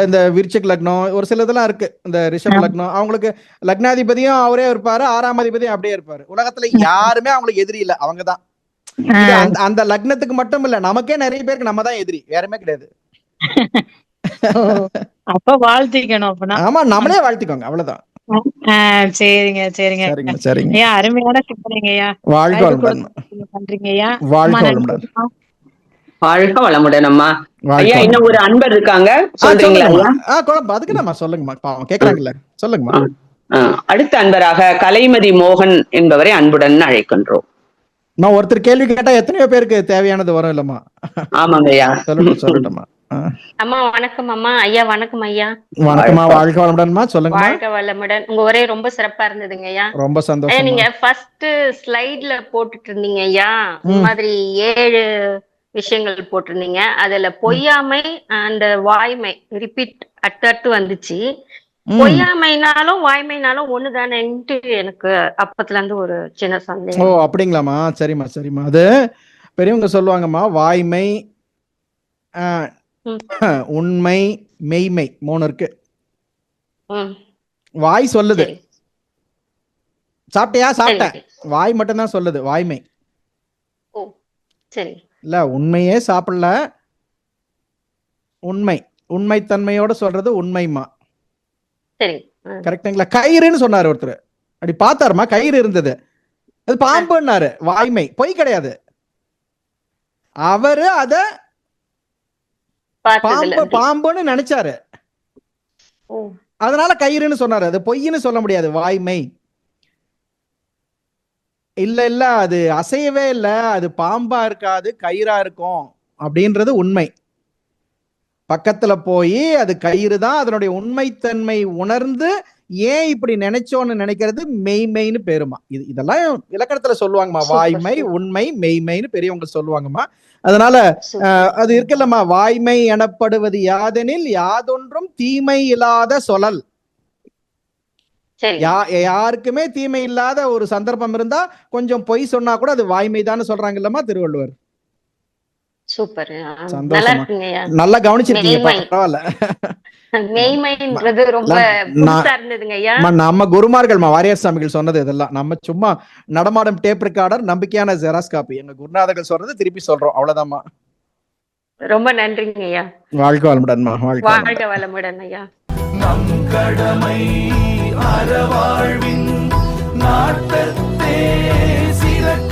இந்த விருச்சிக லக்னம் ஒரு சில இதெல்லாம் இருக்கு, இந்த ரிஷப லக்னம், அவங்களுக்கு லக்னாதிபதியும் அவரே இருப்பாரு, 6ஆம் அதிபதியும் அப்படியே இருப்பாரு. உலகத்துல யாருமே அவங்களுக்கு எதிரி இல்ல, அவங்கதான். அந்த லக்னத்துக்கு மட்டும் இல்ல, நமக்கே நிறைய பேருக்கு நம்ம தான் எதிரி, யாருமே கிடையாது. அப்ப வாழ்த்திக்கணும். ஆமா, நம்மளே வாழ்த்திக்கோங்க, அவ்வளவுதான். சரிங்க சரிங்க சரிங்க. ஐயா, அருமையான சிந்தனைங்கய்யா. வாழ்க வளமுடன். நன்றிங்கய்யா. வாழ்க வளமுடன். வாழ்க வளமுடன் அம்மா. ஐயா, இன்னும் ஒரு அன்பர் இருக்காங்க, சொல்றீங்களா? அதுக்கு நம்ம சொல்லுங்கம்மா, கேக்குறாங்கல்ல, சொல்லுங்கம்மா. அடுத்த அன்பராக கலைமதி மோகன் என்பவரை அன்புடன் அழைக்கின்றோம். நான் ஒருத்தர் கேள்வி கேட்டா எத்தனையோ பேருக்கு தேவையானது வரும் இல்லம்மா. ஆமாங்க ஐயா, சொல்லட்டுமா? அம்மா வணக்கம். அம்மா ஐயா வணக்கம். ஐயா வணக்கம்மா. வாழ்க வளமுடன்மா. சொல்லுங்க. வாழ்க வளமுடன். உங்க ஒரே ரொம்ப சிறப்பா இருந்ததுங்க ஐயா. ரொம்ப சந்தோஷம். நீங்க ஃபர்ஸ்ட் ஸ்லைட்ல போட்டுட்டு இருந்தீங்க ஐயா, இந்த மாதிரி 7 விஷயங்கள் போட்டிருந்தீங்க. அதுல பொய்யாமை அண்ட் வாய்மை ரிப்பீட் அட்டு வந்துச்சு. பொய்யாமைனாலும் வாய்மைனாலும் ஒண்ணுதானேன்ட்டு எனக்கு அப்பத்துல இருந்து ஒரு சின்ன சந்தேகம். ஓ, அப்படிங்களாமா? சரிம்மா சரிம்மா. அது பெரியவங்க சொல்லுவாங்கம்மா, வாய்மை, உண்மை, மெய்மை 3 இருக்கு. வாய் சொல்லுது சாப்பிட்டியா, சாப்பிட்டேன், வாய் மட்டும் தான் சொல்லுது வாய்மை. சரி, இல்ல உண்மையே சாப்பிடல, உண்மைத்தன்மையோட சொல்றது உண்மைமா. சரி, கரெக்டுங்களா? கயிறுன்னு சொன்னாரு ஒருத்தர், அப்படி பார்த்தாருமா, கயிறு இருந்தது, அது பாம்புன்னாரு, வாய்மை, பொய் கிடையாது. அவரு அத பாம்புன்னு நினைச்சாரு, அதனால கயிறுன்னு சொன்னாரு. அது பொய்ன்னு சொல்ல முடியாது, வாய்மை. இல்ல அது அசையவே இல்ல, அது பாம்பா இருக்காது, கயிறா இருக்கும் அப்படின்றது உண்மை. பக்கத்துல போய் அது கயிறு தான், அதனுடைய உண்மைத்தன்மை உணர்ந்து ஏன் இப்படி நினைச்சோன்னு நினைக்கிறது மெய்மைன்னு பேருமா. இதெல்லாம் இலக்கணத்துல சொல்லுவாங்கம்மா, வாய்மை, உண்மை, மெய்மைன்னு பெரியவங்க சொல்லுவாங்கம்மா. அதனால அது இருக்குல்லம்மா, வாய்மை எனப்படுவது யாதெனில் யாதொன்றும் தீமை இல்லாத சொல்லல். யாருக்குமே தீமை இல்லாத ஒரு சந்தர்ப்பம் இருந்தா கொஞ்சம் பொய் சொன்னா கூட அது வாய்மைதான்னு சொல்றாங்க இல்லம்மா திருவள்ளுவர். சூப்பர். நல்லா சந்தோஷமா. இருக்குங்கய்யா. நல்லா கவனிச்சிருக்கீங்க, மெய்மை பரவாயில்ல. மெய்மைன்றது ரொம்ப புதுசா இருந்ததுங்க ஐயா. நம்ம குருமார்கள் வாரியார் சாமிகள் சொன்னது இதெல்லாம் நம்ம சும்மா நடமாடும் டேப் ரெக்கார்டர், நம்பிக்கையான ஜெராக்ஸ் காப்பி. எங்க குருநாதர்கள் சொல்றது திருப்பி சொல்றோம், அவ்வளவுதான்மா. ரொம்ப நன்றிங்க ஐயா. வாழ்க வளமுடன்மா. வாழ்க வளமுடன் ஐயா. நம் கடமை அறவாழ்வின் நாட்டத்தே சிறக்க